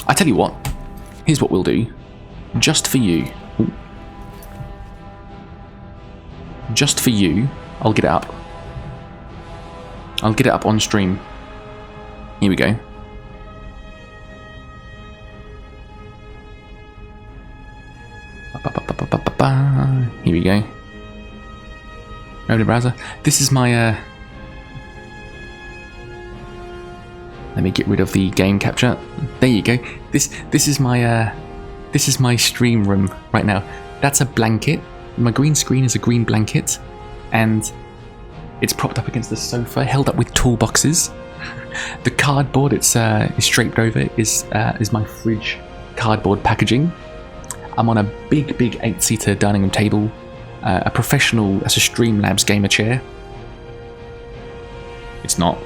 I tell you what, here's what we'll do. Just for you. Ooh. Just for you, I'll get it up. I'll get it up on stream. Here we go. Here we go. Open the browser. This is my let me get rid of the game capture. There you go. This is my stream room right now. That's a blanket. My green screen is a green blanket, and it's propped up against the sofa, held up with toolboxes. The cardboard it's draped over is my fridge cardboard packaging. I'm on a big 8-seater dining room table. A professional, that's a Streamlabs gamer chair. It's not.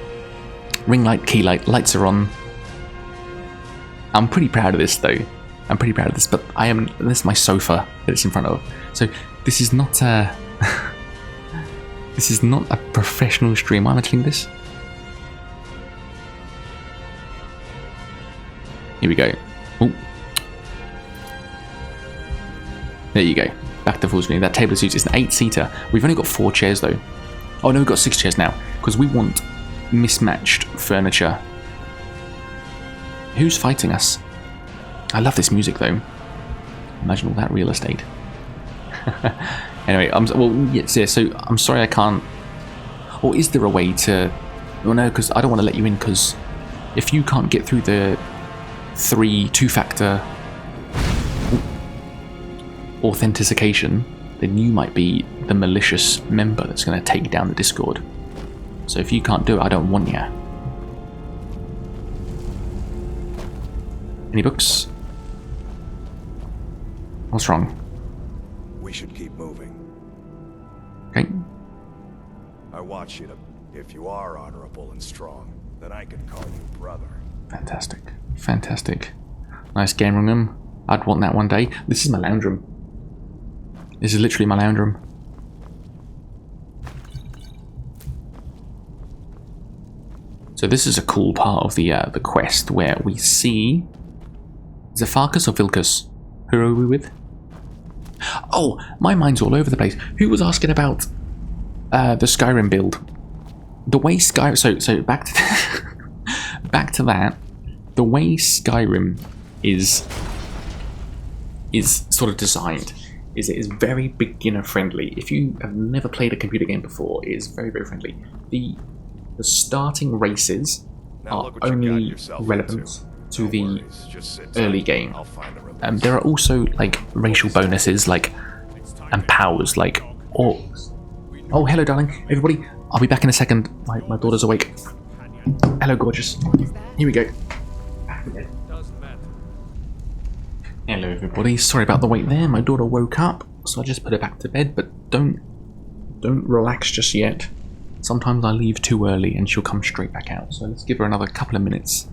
Ring light, key light, lights are on. I'm pretty proud of this though. I'm pretty proud of this, but this is my sofa that it's in front of. So this is not this is not a professional stream. I'm entering this. Here we go. Ooh. There you go. Back to full screen. That table of seats is an 8-seater. We've only got 4 chairs though. Oh no, we've got 6 chairs now because we want mismatched furniture. Who's fighting us? I love this music though. Imagine all that real estate. Anyway, so I'm sorry I can't. Or is there a way to? Well, no, because I don't want to let you in. Because if you can't get through the 2-factor authentication, then you might be the malicious member that's going to take down the Discord. So if you can't do it, I don't want you. Any books? What's wrong? We should keep moving. Okay. I want you to... If you are honorable and strong, then I can call you brother. Fantastic. Fantastic. Nice game room. I'd want that one day. This is my lounge room. This is literally my lounge room. So this is a cool part of the quest where we see... Is it Farkas or Vilkas? Who are we with? Oh, my mind's all over the place. Who was asking about the Skyrim build? The way Skyrim... So back to back to that. The way Skyrim is sort of designed is it is very beginner friendly. If you have never played a computer game before, it is very, very friendly. The starting races are only relevant to the early game. There are also like racial bonuses like and powers like orcs. Oh, hello darling, everybody. I'll be back in a second. My daughter's awake. Hello gorgeous. Here we go. Hello everybody, sorry about the wait there. My daughter woke up, so I just put her back to bed, but don't relax just yet. Sometimes I leave too early and she'll come straight back out, so let's give her another couple of minutes.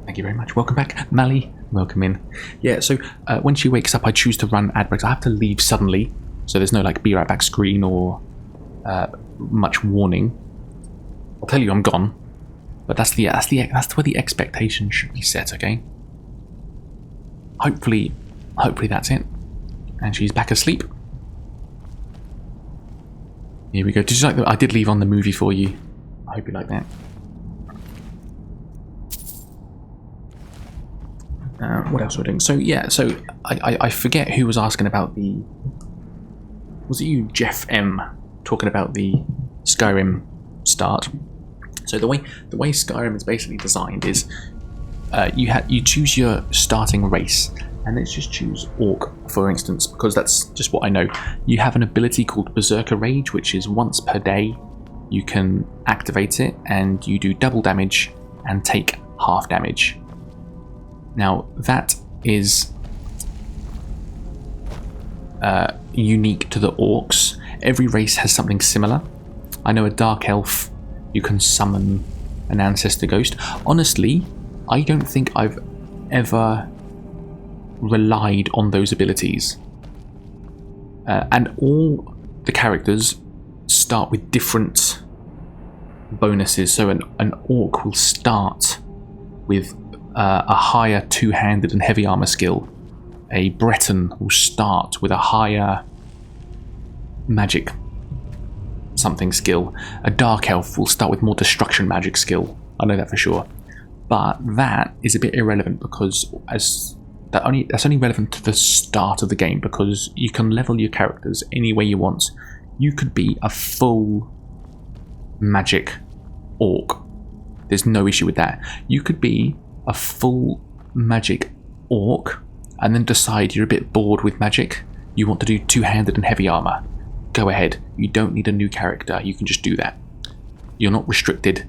Thank you very much. Welcome back, Mally. Welcome in. Yeah, so when she wakes up I choose to run ad breaks. I have to leave suddenly, so there's no like be right back screen or much warning. I'll tell you I'm gone, but that's where the expectation should be set, okay? Hopefully that's it. And she's back asleep. Here we go. Did you like that? I did leave on the movie for you. I hope you like that. What else we're doing? So yeah, so I forget who was asking about the... Was it you, Jeff M, talking about the Skyrim start? So the way Skyrim is basically designed is you choose your starting race, and let's just choose Orc for instance, because that's just what I know. You have an ability called Berserker Rage, which is once per day you can activate it, and you do double damage and take half damage. Now that is unique to the Orcs. Every race has something similar. I know a Dark Elf, you can summon an Ancestor Ghost. Honestly, I don't think I've ever relied on those abilities. And all the characters start with different bonuses. So an Orc will start with a higher two-handed and heavy armor skill. A Breton will start with a higher magic something skill. A Dark Elf will start with more destruction magic skill. I know that for sure. But that is a bit irrelevant because that's only relevant to the start of the game, because you can level your characters any way you want. You could be a full magic orc. There's no issue with that. You could be a full magic orc and then decide you're a bit bored with magic. You want to do two-handed and heavy armor. Go ahead. You don't need a new character. You can just do that. You're not restricted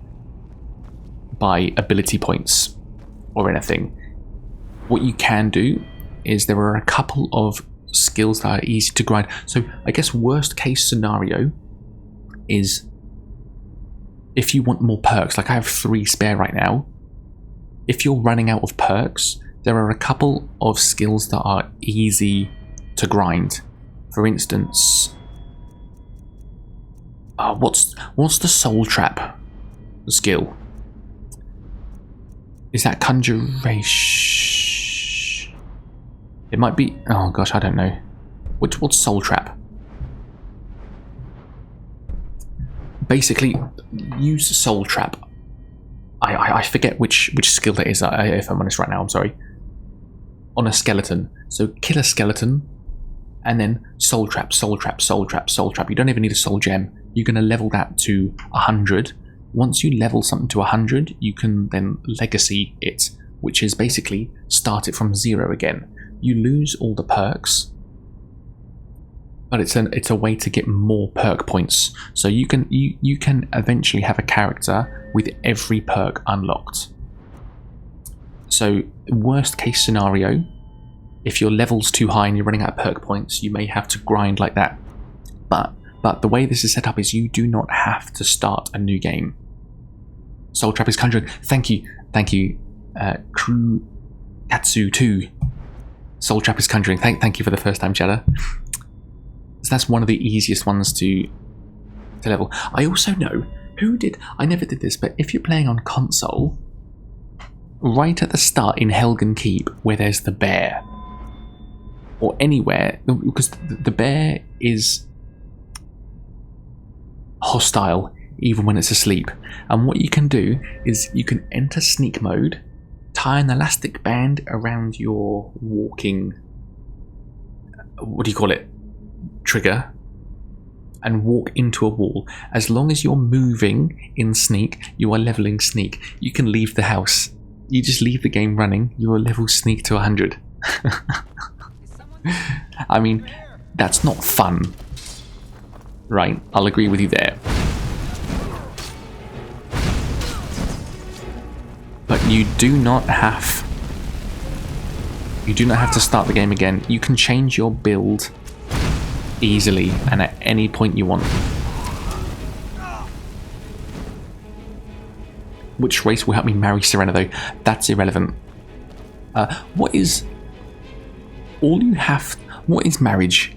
by ability points or anything. What you can do is there are a couple of skills that are easy to grind. So I guess worst case scenario is if you want more perks, like I have 3 spare right now. If you're running out of perks, there are a couple of skills that are easy to grind. For instance, what's the soul trap skill? Is that conjuration? It might be. Oh gosh, I don't know. What's soul trap? Basically, use soul trap. I forget which skill that is. If I'm honest right now, I'm sorry. On a skeleton, so kill a skeleton, and then soul trap, soul trap, soul trap, soul trap. You don't even need a soul gem. You're going to level that to 100. Once you level something to 100, you can then legacy it, which is basically start it from 0 again. You lose all the perks, but it's a way to get more perk points. So you can eventually have a character with every perk unlocked. So, worst case scenario, if your level's too high and you're running out of perk points, you may have to grind like that. But the way this is set up is you do not have to start a new game. Soul Trap is Conjuring. Thank you, Crew Katsu 2. Soul Trap is Conjuring. Thank you for the first time chatter. So that's one of the easiest ones to level. I also know I never did this, but if you're playing on console, right at the start in Helgen Keep, where there's the bear, or anywhere, because the bear is hostile even when it's asleep, and what you can do is you can enter sneak mode, tie an elastic band around your walking, what do you call it, trigger, and walk into a wall. As long as you're moving in sneak, you are leveling sneak. You can leave the house, you just leave the game running, you are level sneak to 100. I mean, that's not fun, right? I'll agree with you there. But you do not have to start the game again. You can change your build easily and at any point you want. Which race will help me marry Serena though? That's irrelevant. What is marriage?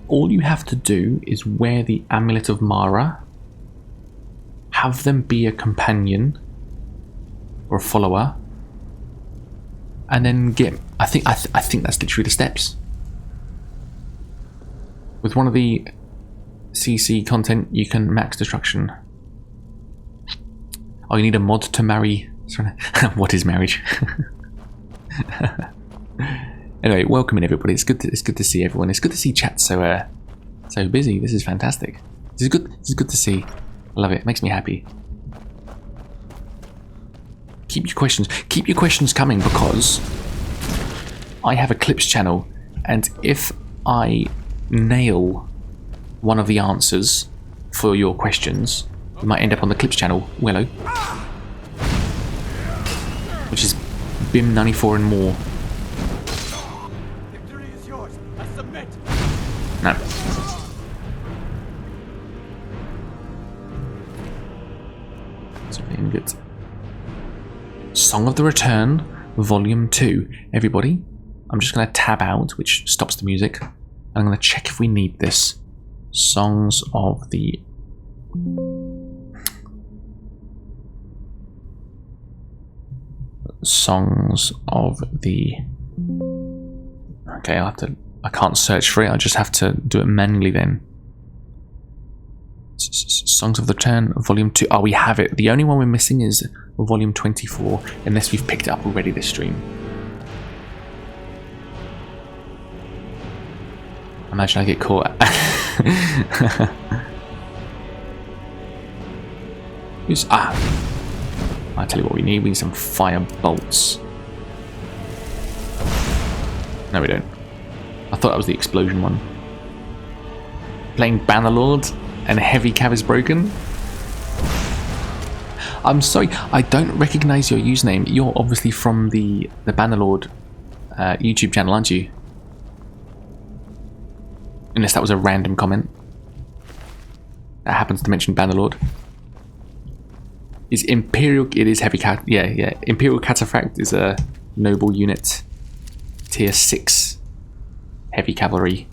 All you have to do is wear the Amulet of Mara, have them be a companion or a follower, and then get. I think that's literally the steps. With one of the CC content, you can max destruction. Oh, you need a mod to marry. What is marriage? Anyway, welcome in everybody. It's good to see everyone. It's good to see chat so busy. This is fantastic. This is good to see. I love it. It makes me happy. Keep your questions coming, because I have a clips channel, and if I nail one of the answers for your questions, you might end up on the clips channel, Wello, which is BIM94 and more. Victory is yours. I submit. No. So good. Song of the Return, Volume 2. Everybody, I'm just going to tab out, which stops the music. And I'm going to check if we need this. Songs of the... Okay, I can't search for it, I just have to do it manually then. Songs of the Return, Volume 2. Oh, we have it. The only one we're missing is Volume 24, unless we've picked it up already this stream. Imagine I get caught. I tell you what we need some fire bolts. No, we don't. I thought that was the explosion one. Playing Bannerlord and Heavy Cav is broken. I'm sorry, I don't recognise your username. You're obviously from the Bannerlord YouTube channel, aren't you? Unless that was a random comment that happens to mention Bannerlord. Is Imperial? It is Heavy Cat. Yeah. Imperial Cataphract is a noble unit, tier 6 heavy cavalry.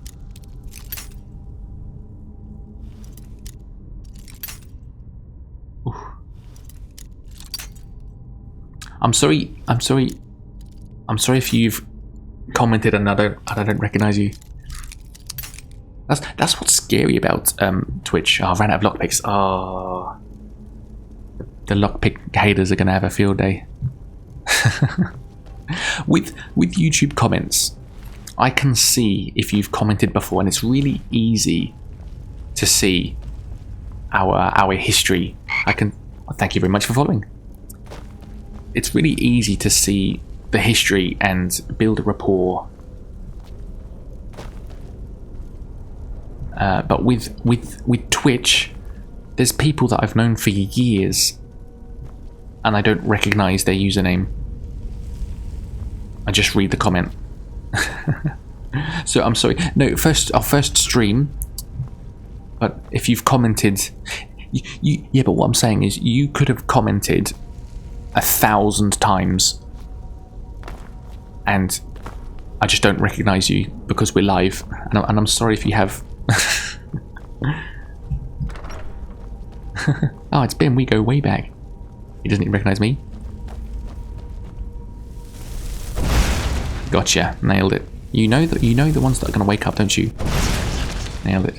Oof. I'm sorry if you've commented and I don't recognize you. That's what's scary about Twitch. Oh, I ran out of lockpicks. Oh, the lockpick haters are gonna have a field day. with YouTube comments, I can see if you've commented before, and it's really easy to see our history. Thank you very much for following. It's really easy to see the history and build a rapport. But with Twitch, there's people that I've known for years, and I don't recognise their username. I just read the comment. So I'm sorry. No, our first stream. But if you've commented, yeah. But what I'm saying is, you could have commented 1,000 times, and I just don't recognise you because we're live, and I'm sorry if you have. Oh, it's Ben. We go way back. He doesn't even recognise me. Gotcha. Nailed it. You know the ones that are going to wake up, don't you? Nailed it.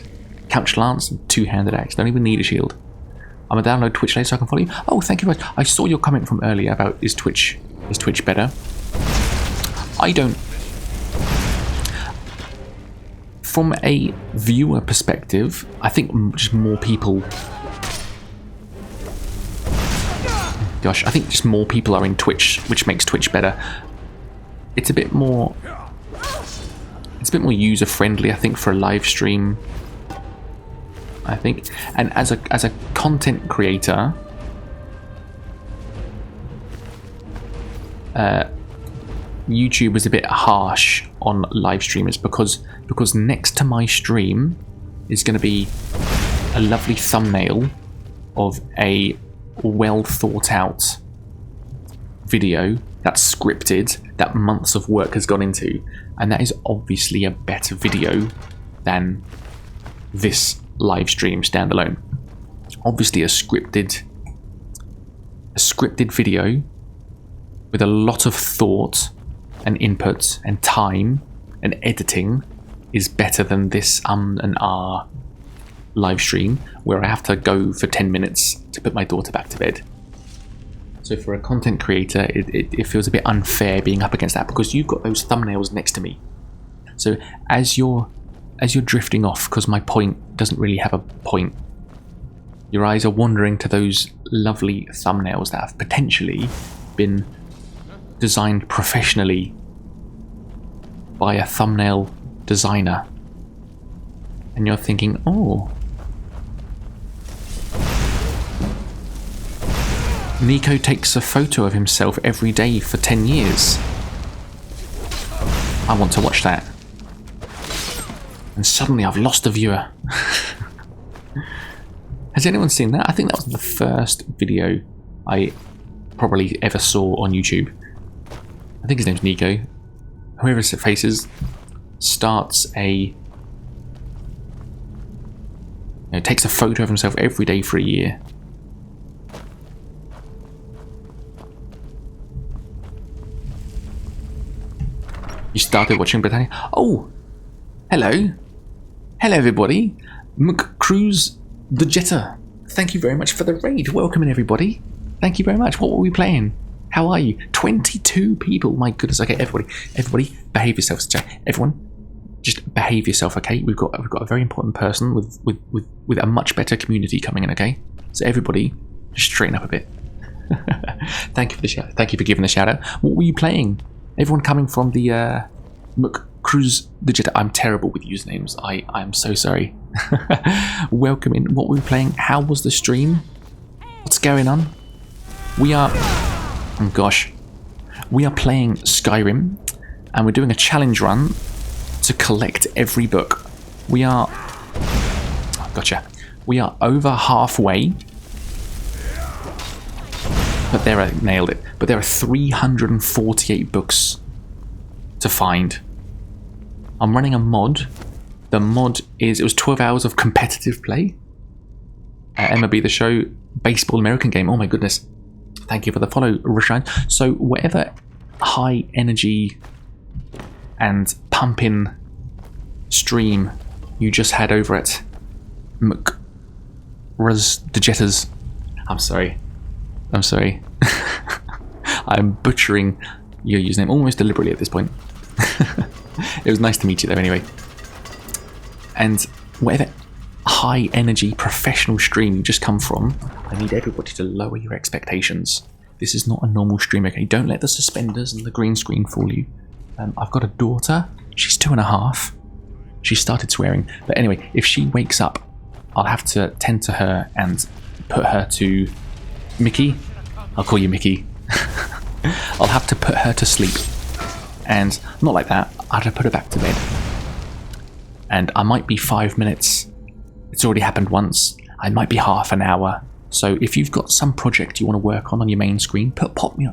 Couch lance and two-handed axe. Don't even need a shield. I'm gonna download Twitch later so I can follow you. Oh, thank you very much. I saw your comment from earlier about is Twitch better? I don't. From a viewer perspective, I think just more people. Gosh, I think just more people are in Twitch, which makes Twitch better. It's a bit more. It's a bit more user friendly, I think, for a live stream. I think, and as a content creator, YouTube was a bit harsh on live streamers because next to my stream is going to be a lovely thumbnail of a well thought out video that's scripted, that months of work has gone into, and that is obviously a better video than this live stream standalone. Obviously a scripted video with a lot of thought and input and time and editing is better than this and live stream where I have to go for 10 minutes to put my daughter back to bed. So for a content creator, it feels a bit unfair being up against that because you've got those thumbnails next to me. So as you're drifting off, because my point doesn't really have a point, your eyes are wandering to those lovely thumbnails that have potentially been designed professionally by a thumbnail designer. And you're thinking, oh, Nico takes a photo of himself every day for 10 years. I want to watch that. And suddenly I've lost a viewer. Has anyone seen that? I think that was the first video I probably ever saw on YouTube. I think his name's Nico. Whoever his face is starts takes a photo of himself every day for a year. You started watching Britannia? Oh! Hello. Hello everybody. McCruise the Jetter. Thank you very much for the raid. Welcome in everybody. Thank you very much. What were we playing? How are you? 22 people. My goodness. Okay, everybody behave yourselves. Everyone, just behave yourself, okay? We've got a very important person with a much better community coming in, okay? So everybody, just straighten up a bit. Thank you for the shout. Thank you for giving the shout out. What were you playing? Everyone coming from the McCruise the Jetter. I'm terrible with usernames. I'm so sorry. Welcome in. What were we playing? How was the stream? What's going on? We are... Oh gosh. We are playing Skyrim, and we're doing a challenge run to collect every book. We are... Gotcha. We are over halfway. But nailed it. But there are 348 books to find. I'm running a mod. The mod is, it was 12 hours of competitive play. MLB The Show, baseball American game. Oh my goodness. Thank you for the follow, Rashan. So whatever high energy and pumping stream you just had over at McRuz the Jetters. I'm sorry. I'm butchering your username almost deliberately at this point. It was nice to meet you though anyway. And whatever high energy professional stream you just come from, I need everybody to lower your expectations. This is not a normal stream, okay? Don't let the suspenders and the green screen fool you. I've got a daughter. She's 2.5. She started swearing. But anyway, if she wakes up, I'll have to tend to her and put her to... Mickey? I'll call you Mickey. I'll have to put her to sleep. And not like that, I had to put her back to bed. And I might be 5 minutes. It's already happened once. I might be half an hour. So if you've got some project you want to work on your main screen, pop me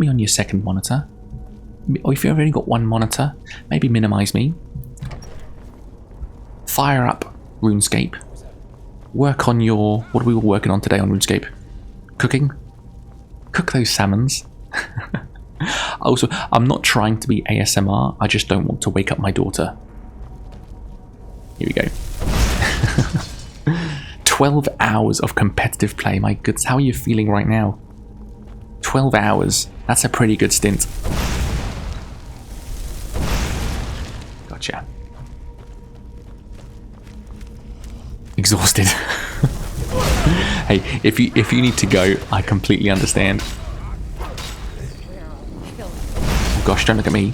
on your second monitor. Or if you've only got one monitor, maybe minimize me. Fire up RuneScape. Work on your... What are we all working on today on RuneScape? Cooking? Cook those salmons. Also, I'm not trying to be ASMR, I just don't want to wake up my daughter. Here we go. 12 hours of competitive play, my goodness, how are you feeling right now? 12 hours, that's a pretty good stint. Gotcha. Exhausted. Hey, if you need to go, I completely understand. Oh gosh, don't look at me.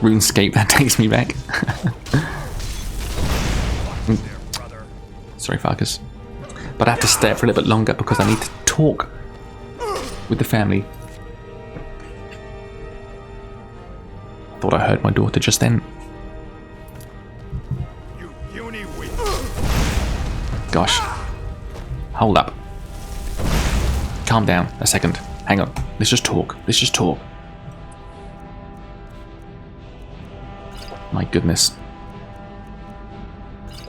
RuneScape, that takes me back. Sorry, Farkas. But I have to stay up for a little bit longer because I need to talk with the family. I thought I heard my daughter just then. Gosh. Hold up. Calm down a second. Hang on. Let's just talk. Let's just talk. My goodness.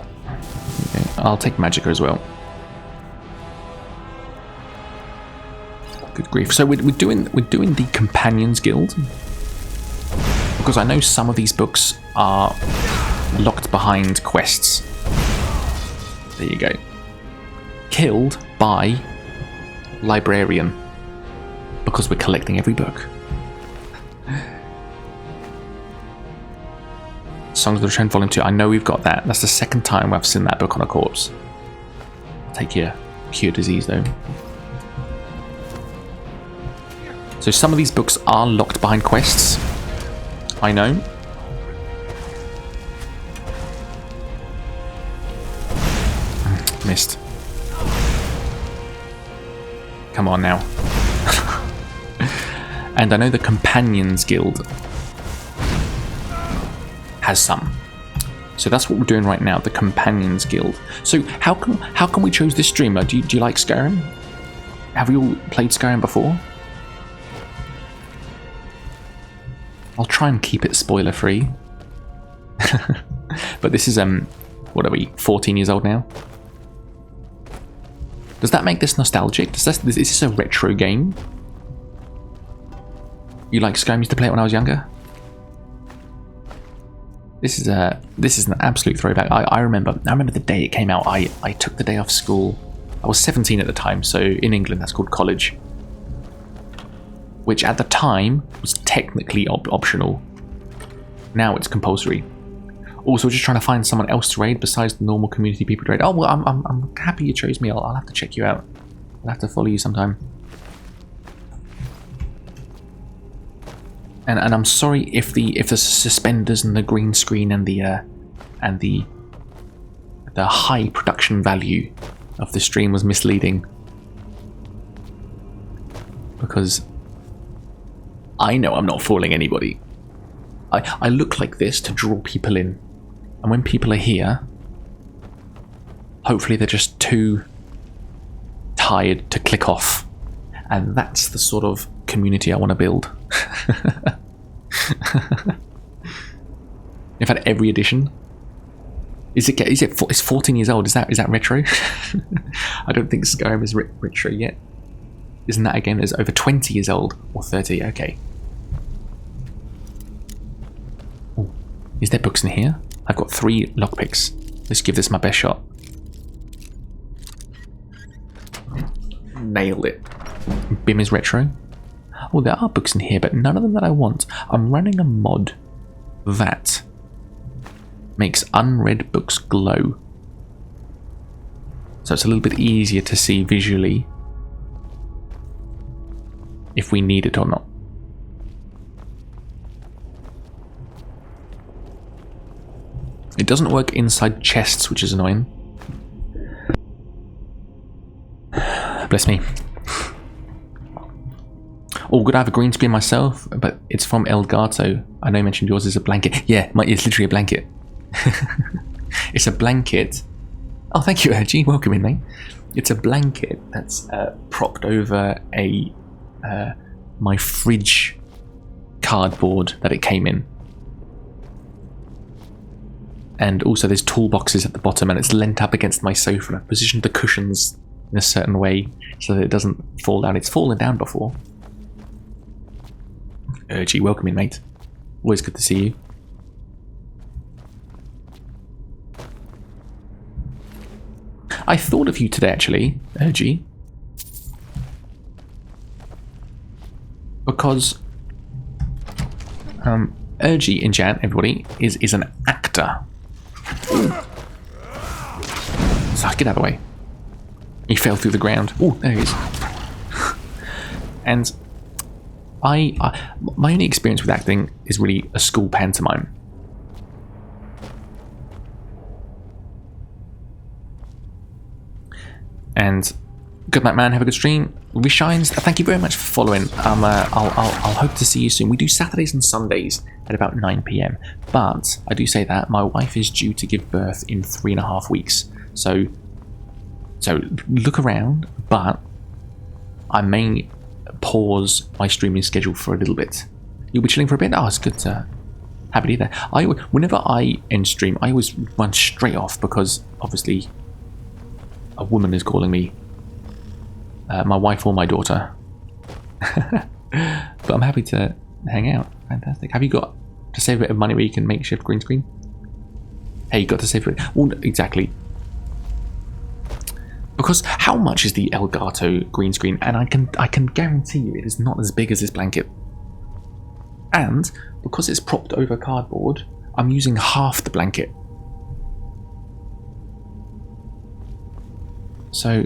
Okay, I'll take Magicka as well. Good grief. So we're doing the Companions Guild. Because I know some of these books are locked behind quests. There you go. Killed by Librarian. Because we're collecting every book. Songs of the Trend Volume 2. I know we've got that. That's the second time I've seen that book on a corpse. I'll take your Cure Disease though. So some of these books are locked behind quests. I know. Missed. Come on now. And I know the Companions Guild has some. So that's what we're doing right now, the Companions Guild. So how can we choose this stream? Do you like Skyrim? Have we all played Skyrim before? I'll try and keep it spoiler free. But this is what are we, 14 years old now? Does that make this nostalgic? Is this a retro game? You like Skyrim? Used to play it when I was younger? This is an absolute throwback. I remember the day it came out. I took the day off school. I was 17 at the time, so in England that's called college, which at the time was technically optional. Now it's compulsory. Also, just trying to find someone else to raid besides the normal community people to raid. Oh well, I'm happy you chose me. I'll have to check you out. I'll have to follow you sometime. And I'm sorry if the suspenders and the green screen and the high production value of the stream was misleading, because I know I'm not fooling anybody. I look like this to draw people in, and when people are here, hopefully they're just too tired to click off, and that's the sort of community I want to build. In fact, every edition. It's 14 years old. Is that retro? I don't think Skyrim is retro yet. Isn't that again? Is over 20 years old or 30? Okay. Ooh. Is there books in here? I've got 3 lockpicks. Let's give this my best shot. Nailed it. BIM is retro. Oh, there are books in here, but none of them that I want. I'm running a mod that makes unread books glow. So it's a little bit easier to see visually if we need it or not. It doesn't work inside chests, which is annoying. Bless me. Oh, good, I have a green screen myself, but it's from Elgato. I know you mentioned yours is a blanket. Yeah, it's literally a blanket. It's a blanket. Oh, thank you, Ergie. Welcome in, mate. It's a blanket that's propped over my fridge cardboard that it came in. And also there's toolboxes at the bottom, and it's leant up against my sofa, and I've positioned the cushions in a certain way so that it doesn't fall down. It's fallen down before. Ergie, welcome in, mate. Always good to see you. I thought of you today, actually, Ergie, because Ergie in chat, everybody, is an actor. Ooh. So get out of the way. He fell through the ground. Oh, there he is. And my only experience with acting is really a school pantomime. And good night, man. Have a good stream. Reshines, thank you very much for following. I'll hope to see you soon. We do Saturdays and Sundays at about 9 PM. But I do say that my wife is due to give birth in 3.5 weeks. So look around, but I may pause my streaming schedule for a little bit. You'll be chilling for a bit? Oh, it's good to have you there. Whenever I end stream, I always run straight off because obviously a woman is calling me, my wife or my daughter. But I'm happy to hang out. Fantastic. Have you got to save a bit of money where you can makeshift green screen? Hey, you got to save it. Well, exactly. Because how much is the Elgato green screen? And I can guarantee you it is not as big as this blanket. And because it's propped over cardboard, I'm using half the blanket. So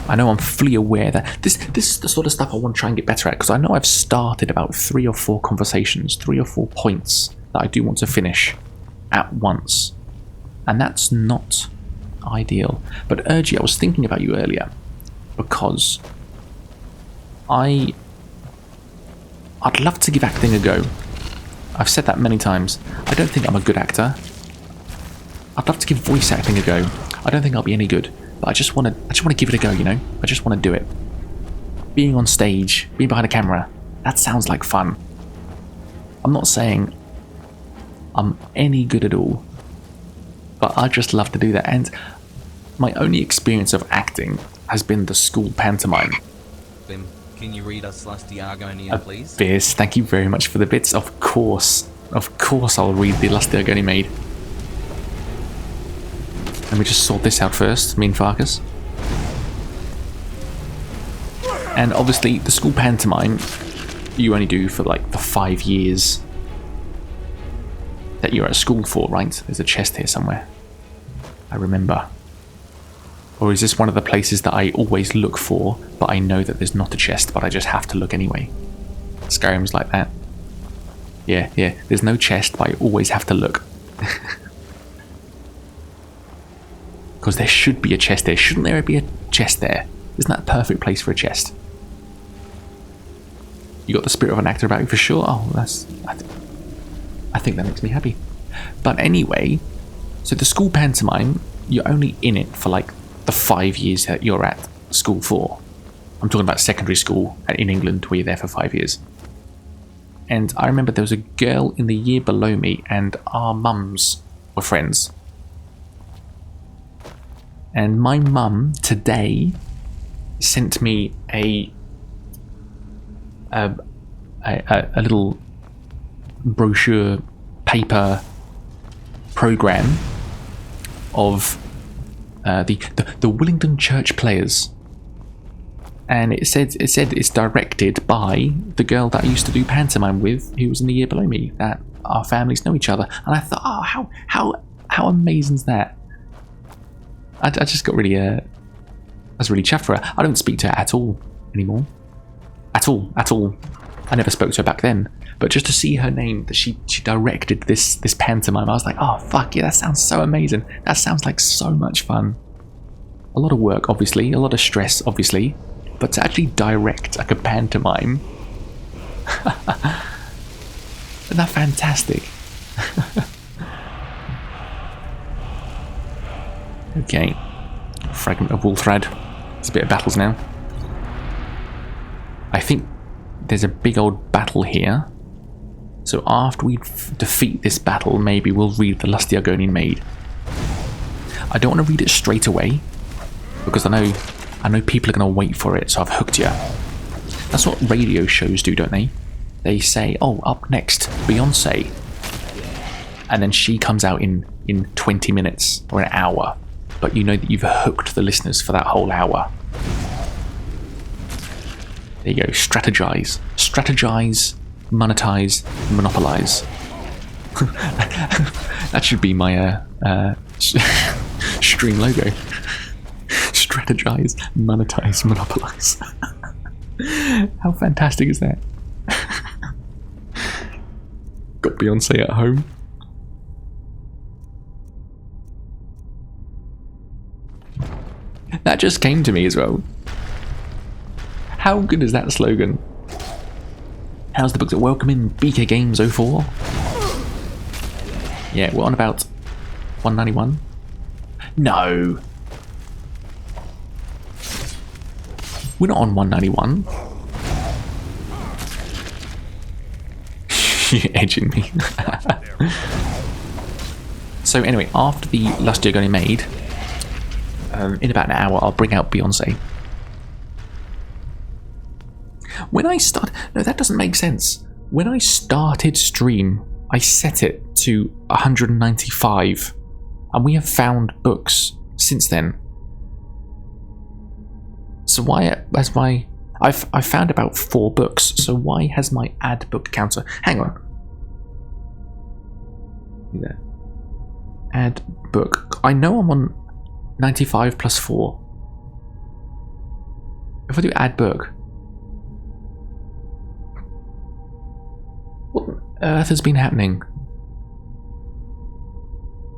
I know I'm fully aware that this is the sort of stuff I want to try and get better at, because I know I've started about 3 or 4 conversations, 3 or 4 points that I do want to finish at once. And that's not ideal. But Ergie, I was thinking about you earlier because I'd love to give acting a go. I've said that many times. I don't think I'm a good actor. I'd love to give voice acting a go. I don't think I'll be any good, but I just want to give it a go, you know? I just want to do it. Being on stage, being behind a camera, that sounds like fun. I'm not saying I'm any good at all, but I just love to do that. And my only experience of acting has been the school pantomime. Can you read us Lusty Argonian, please? Fierce, thank you very much for the bits. Of course I'll read the Lusty Argonian made. Let me just sort this out first, me and Farkas. And obviously the school pantomime you only do for like the 5 years that you're at school for, right? There's a chest here somewhere, I remember. Or is this one of the places that I always look for, but I know that there's not a chest, but I just have to look anyway? Skyrim's like that. Yeah, there's no chest, but I always have to look. Because there should be a chest there. Shouldn't there be a chest there? Isn't that a perfect place for a chest? You got the spirit of an actor about you for sure. Oh, I think that makes me happy. But anyway, so the school pantomime, you're only in it for like the 5 years that you're at school for. I'm talking about secondary school in England where you're there for 5 years. And I remember there was a girl in the year below me and our mums were friends. And my mum today sent me a little brochure paper program of the Willingdon Church Players, and it said it's directed by the girl that I used to do pantomime with, who was in the year below me. That our families know each other, and I thought, oh, how amazing is that? I just got really I was really chuffed for her. I don't speak to her at all anymore. At all. I never spoke to her back then. But just to see her name, that she directed this pantomime, I was like, oh fuck yeah, that sounds so amazing. That sounds like so much fun. A lot of work, obviously, a lot of stress, obviously, but to actually direct like a pantomime. Isn't that fantastic? Okay. Fragment of wool thread. There's a bit of battles now. I think there's a big old battle here. So after we defeat this battle, maybe we'll read the Lusty Argonian Maid. I don't want to read it straight away, because I know people are going to wait for it, so I've hooked you. That's what radio shows do, don't they? They say, oh, up next, Beyonce. And then she comes out in 20 minutes or an hour. But you know that you've hooked the listeners for that whole hour. There you go, strategize. Strategize, monetize, monopolize. That should be my stream logo. Strategize, monetize, monopolize. How fantastic is that? Got Beyonce at home. That just came to me as well. How good is that slogan? How's the books at welcome in BK Games 04? Yeah, we're on about 191. No. We're not on 191. You're edging me. So anyway, after the Lusty Argonian Maid, in about an hour, I'll bring out Beyonce. When I start... No, that doesn't make sense. When I started stream, I set it to 195. And we have found books since then. So why has my... I've found about 4 books, so why has my add book counter... Hang on. Yeah. Add book. I know I'm on 95 plus 4. If I do add book... What on earth has been happening?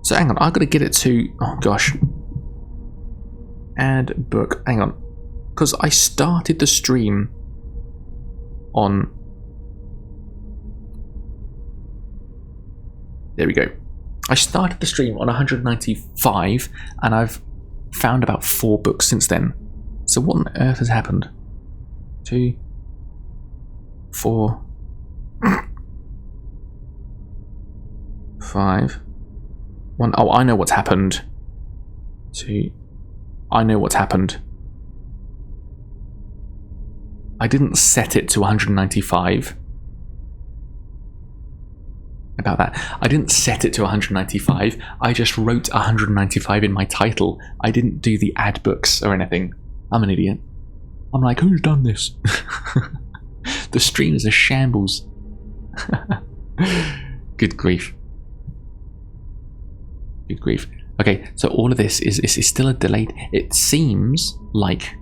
So hang on, I've got to get it to... Oh gosh. Add book. Hang on. Because I started the stream on... There we go. I started the stream on 195 and I've found about 4 books since then. So what on earth has happened? 2, 4, 5, 1. Oh, I know what's happened. 2. I know what's happened. I didn't set it to 195. About that. I didn't set it to 195. I just wrote 195 in my title. I didn't do the add books or anything. I'm an idiot. I'm like, who's done this? The stream is a shambles. Good grief. Good grief. Okay, so all of this is still a delayed. It seems like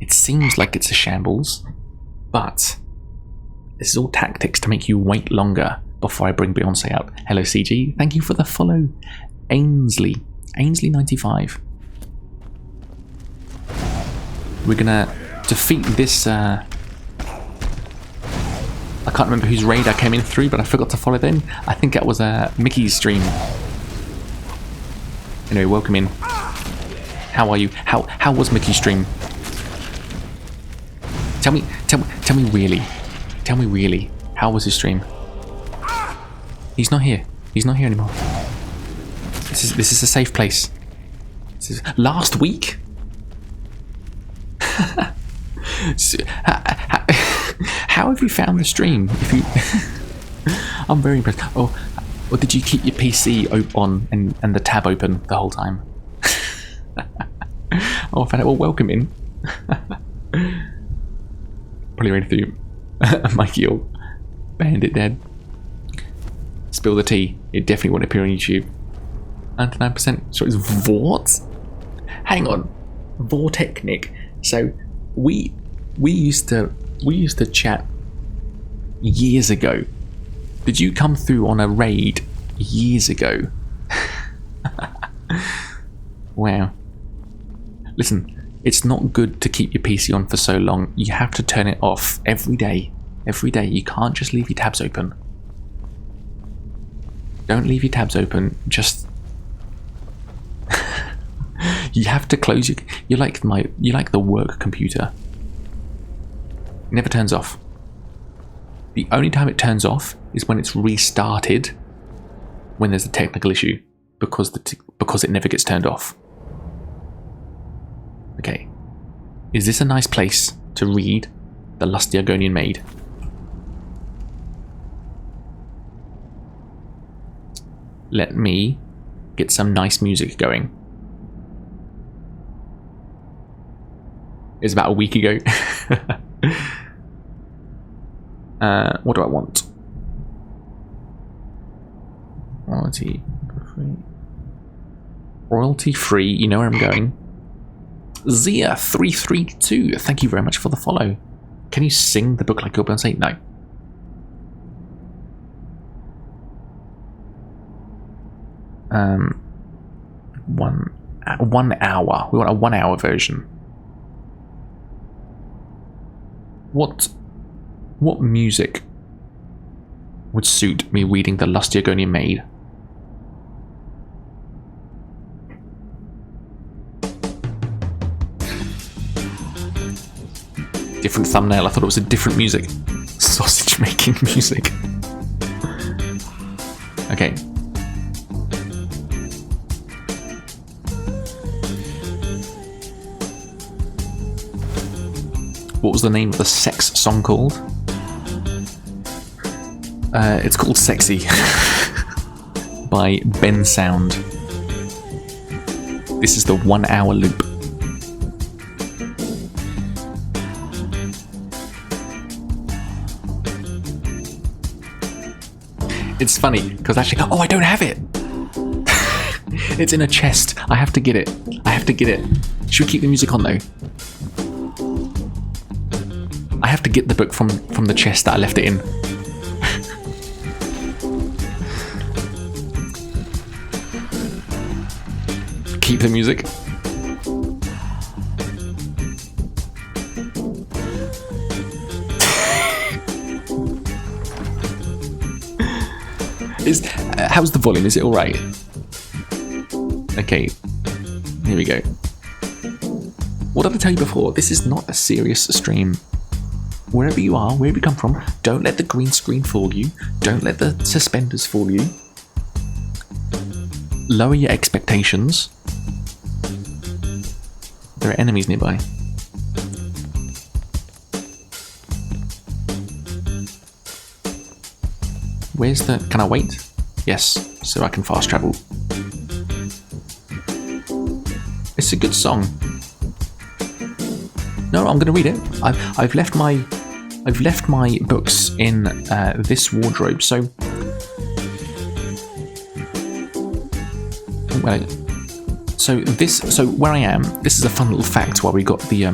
it's a shambles, but this is all tactics to make you wait longer before I bring Beyonce out. Hello CG, thank you for the follow. Ainsley95. We're gonna defeat this I can't remember whose raid I came in through, but I forgot to follow them. I think that was Mickey's stream. Anyway, welcome in. How are you? How was Mickey's stream? Tell me really. Tell me really. How was his stream? He's not here. He's not here anymore. This is a safe place. This is last week. So, how have you found the stream? If you, I'm very impressed. Oh, or did you keep your PC on and the tab open the whole time? Oh, I found it. Well, welcome in. Probably ready through Mikey or Bandit Dead. Spill the tea. It definitely won't appear on YouTube. 99%. So it's Vort? Hang on. Vortechnic. So we used to chat years ago. Did you come through on a raid years ago? Wow. Listen, It's not good to keep your PC on for so long. You have to turn it off every day. Every day. You can't just leave your tabs open. Don't leave your tabs open. Just you have to close your. You're like the work computer. It never turns off. The only time it turns off is when it's restarted. When there's a technical issue, because it never gets turned off. Okay, is this a nice place to read The Lusty Argonian Maid? Let me get some nice music going. It's about a week ago. What do I want? Royalty free. You know where I'm going. Zia332, thank you very much for the follow. Can you sing the book like you're Beyonce? No. One hour. We want a 1 hour version. What music would suit me reading The Lusty Argonian Maid? Different thumbnail. I thought it was a different music. Sausage making music. Okay. What was the name of the sex song called? It's called Sexy by Ben Sound. This is the 1 hour loop. It's funny, because actually... Oh, I don't have it! It's in a chest. I have to get it. I have to get it. Should we keep the music on, though? I have to get the book from the chest that I left it in. Keep the music. How's the volume? Is it alright? Okay, here we go. What did I tell you before? This is not a serious stream. Wherever you are, wherever you come from, don't let the green screen fool you. Don't let the suspenders fool you. Lower your expectations. There are enemies nearby. Where's the... Can I wait? Yes, so I can fast travel. It's a good song. No, I'm going to read it. I've left my books in this wardrobe. So, so where I am, this is a fun little fact while we got the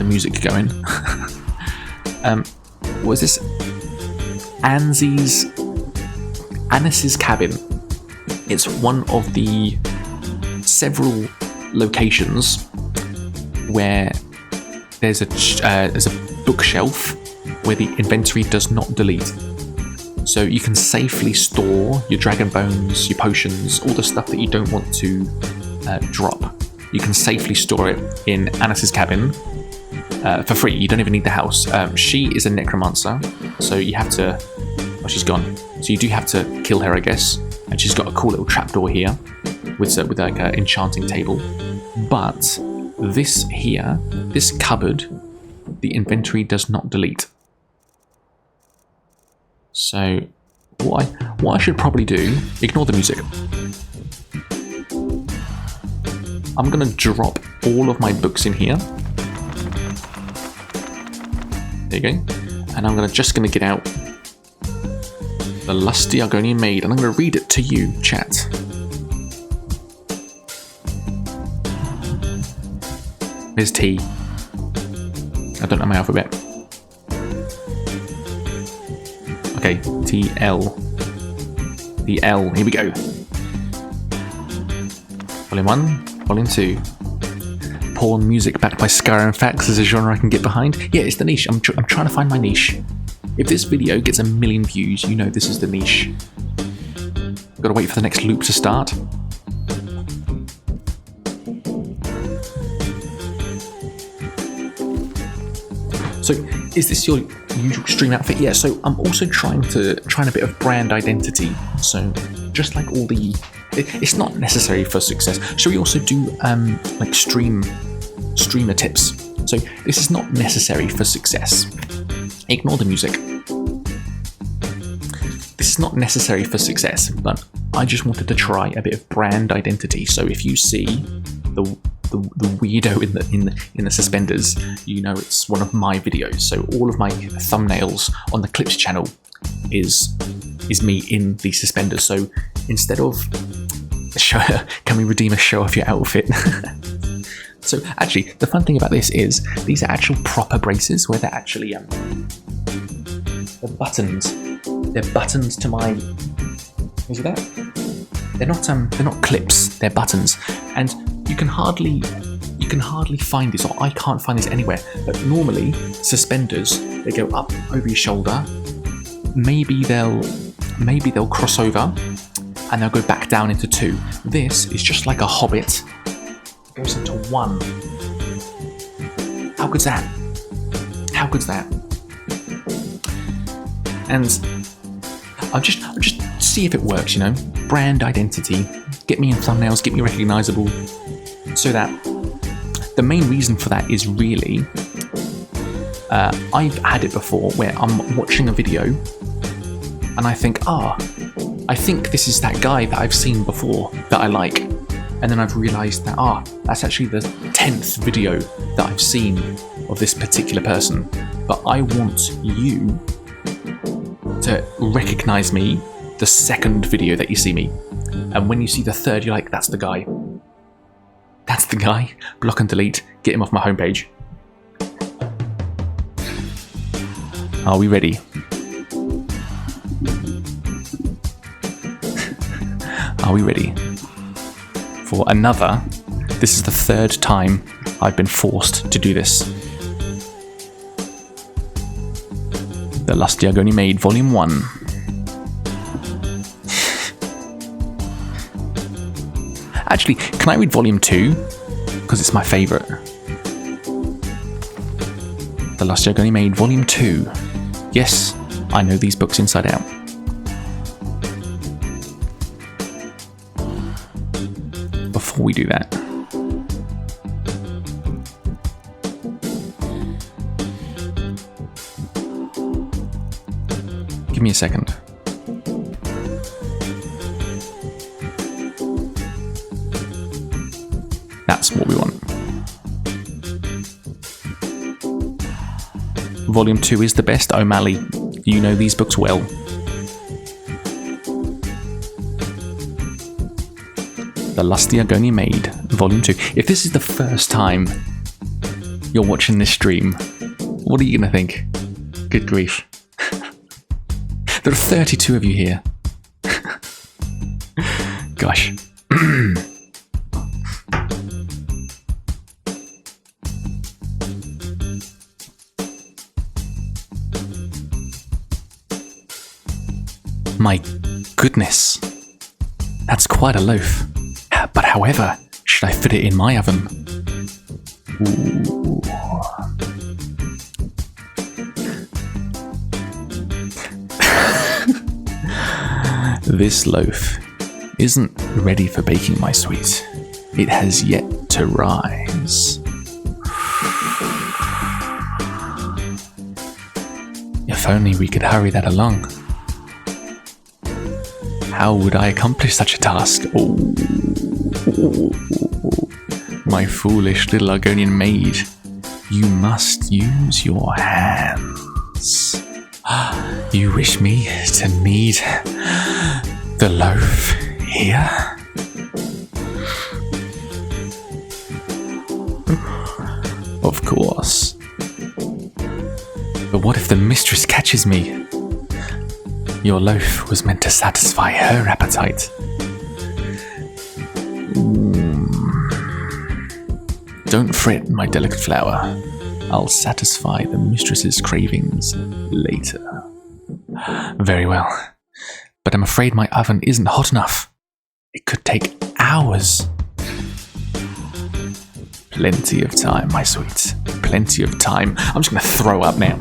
music going. What is this? Annis's cabin. It's one of the several locations where there's a bookshelf where the inventory does not delete. So you can safely store your dragon bones, your potions, all the stuff that you don't want to drop. You can safely store it in Annis's cabin for free. You don't even need the house. She is a necromancer, so you have to... Oh, she's gone. So you do have to kill her, I guess. And she's got a cool little trapdoor here with like an enchanting table. But this here, this cupboard, the inventory does not delete. So what I should probably do, ignore the music. I'm gonna drop all of my books in here. There you go. And I'm just gonna get out The Lusty Argonian Maid, and I'm going to read it to you, chat. There's T. I don't know my alphabet. Okay, T, L. The L, here we go. Volume 1, Volume 2. porn music backed by Skyrim facts is a genre I can get behind. Yeah, it's the niche. I'm trying to find my niche. If this video gets 1 million views, you know this is the niche. Gotta wait for the next loop to start. So, is this your usual stream outfit? Yeah, so I'm also trying a bit of brand identity. So, just like all the... It's not necessary for success. Shall we also do like streamer tips? So this is not necessary for success. Ignore the music. This is not necessary for success, but I just wanted to try a bit of brand identity. So if you see the weirdo in the suspenders, you know it's one of my videos. So all of my thumbnails on the Clips channel is me in the suspenders. So instead of can we redeem a show off your outfit? So actually, the fun thing about this is these are actual proper braces where they're actually they're buttons. They're buttons to my. Is it that? They're not clips. They're buttons, and you can hardly find this, or I can't find this anywhere. But normally suspenders, they go up over your shoulder. Maybe they'll cross over, and they'll go back down into 2. This is just like a Hobbit. It goes into 1. How good's that? How good's that? And I'll just see if it works, you know? Brand identity. Get me in thumbnails, get me recognisable. So that the main reason for that is really I've had it before where I'm watching a video and I think, I think this is that guy that I've seen before that I like. And then I've realised that, that's actually the 10th video that I've seen of this particular person. But I want you to recognise me the 2nd video that you see me. And when you see the 3rd, you're like, that's the guy. That's the guy. Block and delete. Get him off my homepage. Are we ready? Are we ready for another? This is the 3rd time I've been forced to do this. The Lust Diagoni Made Volume 1. Actually, can I read Volume 2? Because it's my favourite. The Lust Diagoni Made Volume 2. Yes, I know these books inside out. Before we do that, give me a second. That's what we want. Volume 2 is the best. O'Malley, you know these books well. The Lust Diagoni Made, Volume 2. If this is the first time you're watching this stream, what are you going to think? Good grief. There are 32 of you here. Gosh. My goodness. That's quite a loaf. But however, should I fit it in my oven? Ooh. This loaf isn't ready for baking, my sweet. It has yet to rise. If only we could hurry that along. How would I accomplish such a task? Oh, my foolish little Argonian maid. You must use your hands. You wish me to knead the loaf here? Of course. But what if the mistress catches me? Your loaf was meant to satisfy her appetite. Don't fret, my delicate flower. I'll satisfy the mistress's cravings later. Very well. But I'm afraid my oven isn't hot enough. It could take hours. Plenty of time, my sweet. Plenty of time. I'm just going to throw up now.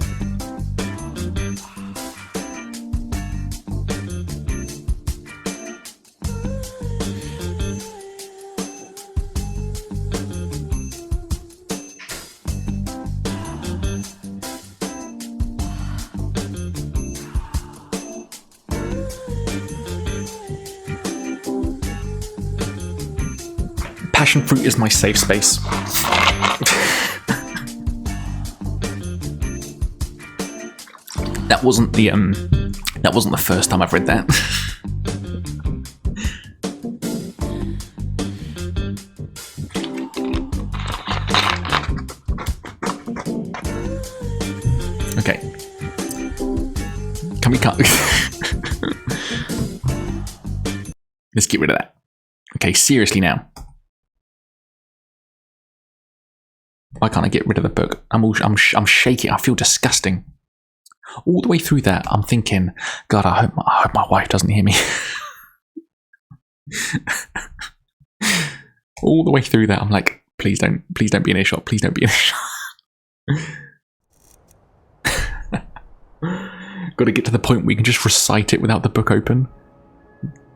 Passion fruit is my safe space. That wasn't the first time I've read that. Okay. Can we cut? Let's get rid of that. Okay, seriously now. Why can't I get rid of the book? I'm shaking. I feel disgusting. All the way through that, I'm thinking, God, I hope my wife doesn't hear me. All the way through that, I'm like, please don't be in earshot. Please don't be in earshot. Got to get to the point where you can just recite it without the book open.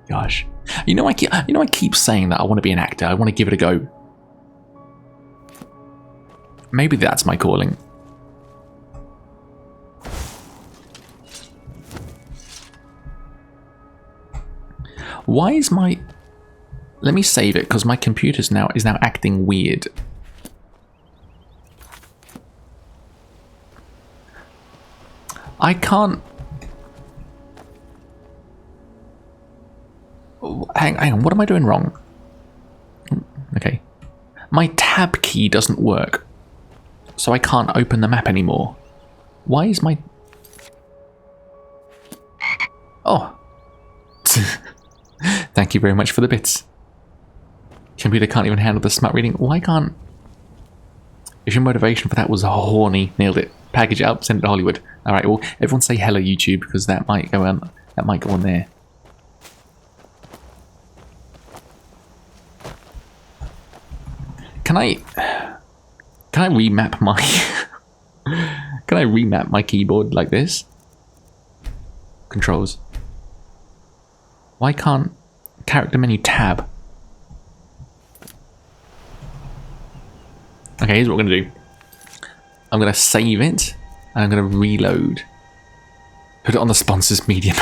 Gosh, I keep saying that I want to be an actor. I want to give it a go. Maybe that's my calling. Why is my... Let me save it, because my computer is now acting weird. I can't... Hang on, what am I doing wrong? Okay. My tab key doesn't work. So I can't open the map anymore. Why is my... Oh. Thank you very much for the bits. Computer can't even handle the smart reading. Why can't... If your motivation for that was horny, nailed it. Package it up, send it to Hollywood. Alright, well, everyone say hello YouTube, because that might go on there. Can I remap my Can I remap my keyboard like this? Controls. Why can't character menu tab? Okay, here's what we're gonna do. I'm gonna save it and I'm gonna reload. Put it on the sponsors medium.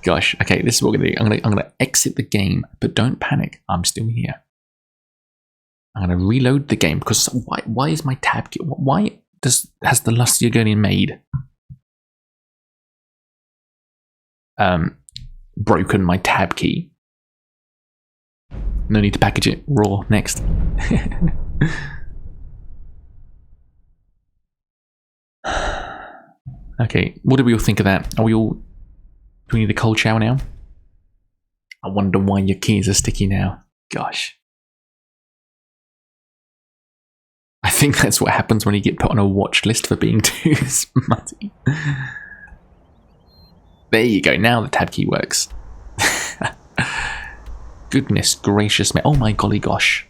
Gosh, okay, this is what we're gonna do. I'm gonna exit the game, but don't panic. I'm still here. I'm gonna reload the game because why is my tab key? Why has the Lusty Argonian maid broken my tab key? No need to package it. Raw next. Okay, what do we all think of that? Are we all? Do we need a cold shower now? I wonder why your keys are sticky now. Gosh. I think that's what happens when you get put on a watch list for being too smutty. There you go, now the tab key works. Goodness gracious me. Oh my golly gosh.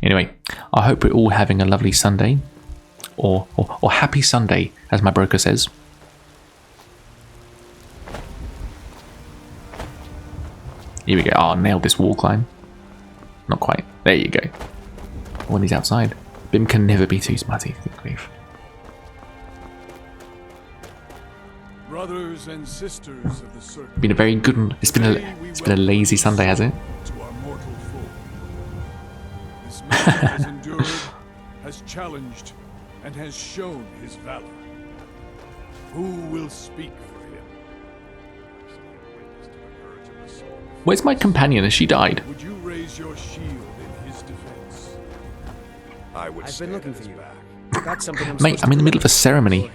Anyway, I hope we're all having a lovely Sunday. Or happy Sunday, as my broker says. Here we go. Oh, nailed this wall climb. Not quite. There you go. When he's outside. Bim can never be too smutty. Good grief. Brothers and sisters of the circle. Been a very good one. It's been a lazy Sunday, has it? To our mortal foe. This man has endured, has challenged, and has shown his valor. Who will speak for him? Where's my companion? Has she died? Would you raise your shield in his defense? I would. I've been looking for you. Got something Mate, I'm in the middle of a ceremony.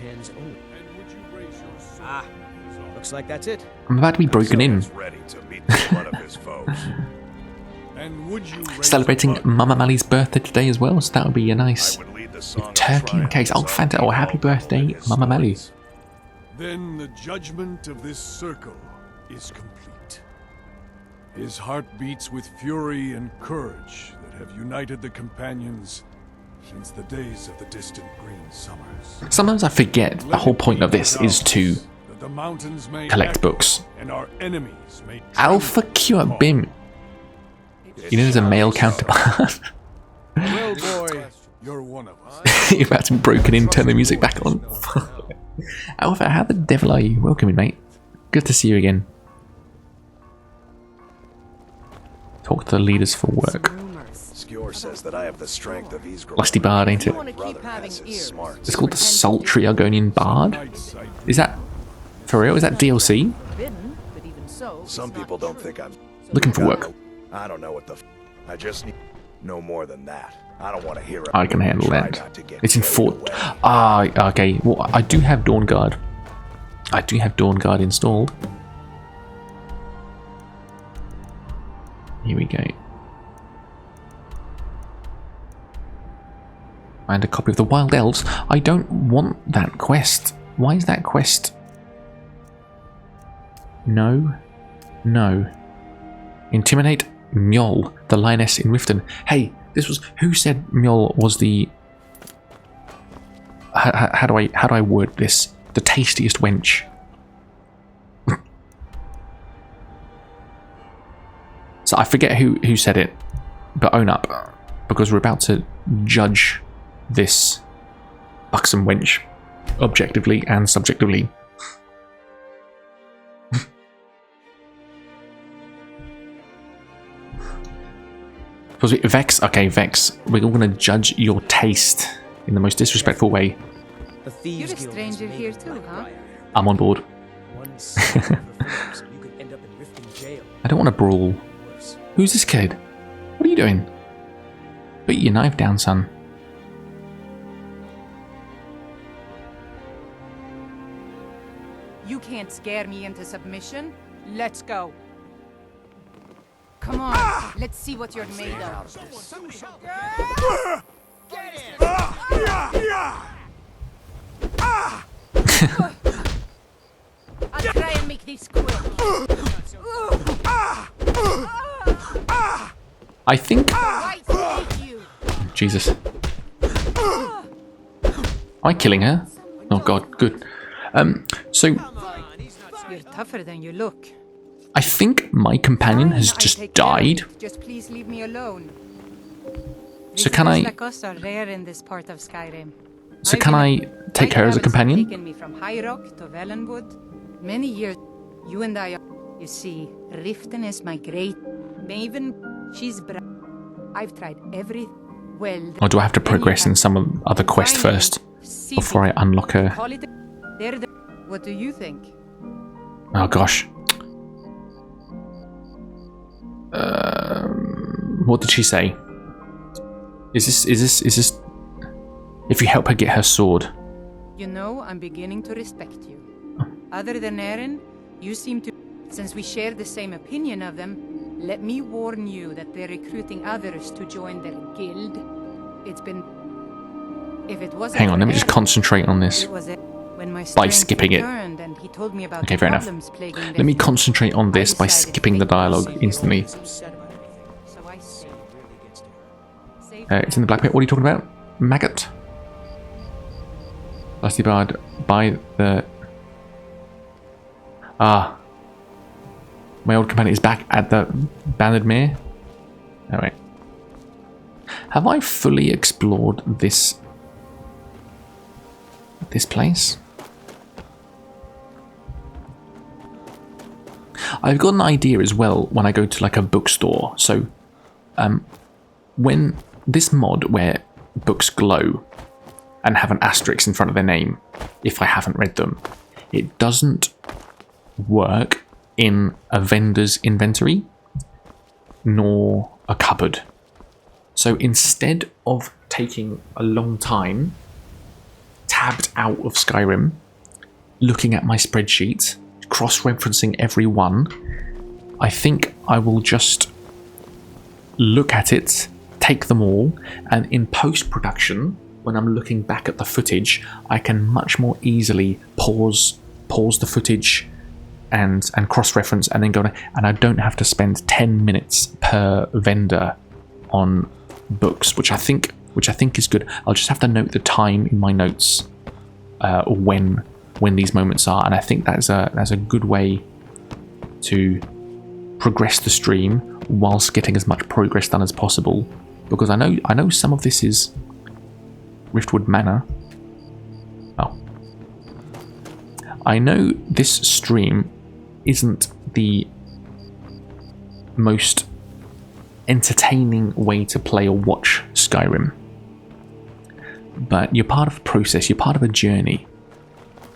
Looks Looks like that's it. I'm about to be broken in. Ready to meet the one of his foes. And would you raise Celebrating a blood Mama Mallie's birthday today as well, so that would be a nice I would lead the song of turkey and triumph cakes. Oh, as fantastic. Oh, happy birthday, Mama Mallie. Then the judgment of this circle is complete. His heart beats with fury and courage that have united the companions since the days of the distant green summers. Sometimes I forget the whole point of this is to That the mountains may collect echo books. and our enemies may Alpha Cure Bim. You know there's a male counterpart. Well, boy, you're one of us. You're about to be broken in, turn the music back on. Alpha, how the devil are you? Welcome in, mate. Good to see you again. Talk to the leaders for work. Skjor says that I have the strength of Ysgrim. Lusty Bard, ain't it? Want to keep having ears. It's called the Sultry Argonian Bard. Is that for real? Is that DLC? Forbidden, but even so, Some it's not people don't true. think I'm Looking for work. I don't know what the I just need no more than that. I don't want to hear it. I can handle Try that. not to get It's in carried Fort. away. Ah, okay. Well, I do have Dawn Guard. I do have Dawn Guard installed. Here we go. And a copy of the Wild Elves. I don't want that quest. Why is that quest? No. No. Intimidate Mjol, the lioness in Riften. Hey, this was who said Mjol was the how do I word this? The tastiest wench. So I forget who said it, but own up, because we're about to judge this buxom wench objectively and subjectively. Vex, okay, Vex, we're all gonna judge your taste in the most disrespectful way. The Thieves You're a Guild stranger has here made too, huh? Blackbriar. I'm on board. One slip of the fingers, you could end up in Riften jail. I don't want to brawl. Worse. Who's this kid? What are you doing? Put your knife down, son. You can't scare me into submission. Let's go. Come on, let's see what you're made of. I'll try and make this quick. I think. Right, thank you. Jesus. Am I killing her? Oh god, good. So You're tougher than you look. I think my companion has Fine, I just take care of died. it. Just please leave me alone. So can I- Visitors like us are rare in this part of Skyrim. So I've can been I take her as a Night Rabbits have companion? Taken me from High Rock to Valenwood. Many years. You and I. You see, Riften is my great maven. She's. I've tried every. Well. Or do I have to then you progress in have some other quest finally first see before I people. unlock her? Call it. They're the. What do you think? Oh gosh. What did she say? Is this? If you help her get her sword. You know, I'm beginning to respect you. Other than Eren, you seem to. Since we share the same opinion of them, let me warn you that they're recruiting others to join their guild. It's been. If it wasn't. Hang on, for let me just Eren, concentrate on this. it was when my By strength skipping it. returned and he told me about Okay, the fair enough. problems plaguing Let me them. concentrate on this by decided skipping the fate dialogue was instantly. Upset about everything. So I say, Really gets to her. say It's in the black pit. What are you talking about? Maggot? Lusty Bard by the... Ah. My old companion is back at the Banded Mere. Oh wait. Have I fully explored this place? I've got an idea as well when I go to like a bookstore. So when this mod where books glow and have an asterisk in front of their name, if I haven't read them, it doesn't work in a vendor's inventory nor a cupboard. So instead of taking a long time tabbed out of Skyrim looking at my spreadsheet cross-referencing every one. I think I will just look at it, take them all, and in post-production, when I'm looking back at the footage, I can much more easily pause the footage and cross-reference and then go, and I don't have to spend 10 minutes per vendor on books, which I think is good. I'll just have to note the time in my notes when these moments are, and I think that's a good way to progress the stream whilst getting as much progress done as possible, because I know some of this is Riftwood Manor. Oh, I know this stream isn't the most entertaining way to play or watch Skyrim, but you're part of the process, you're part of a journey.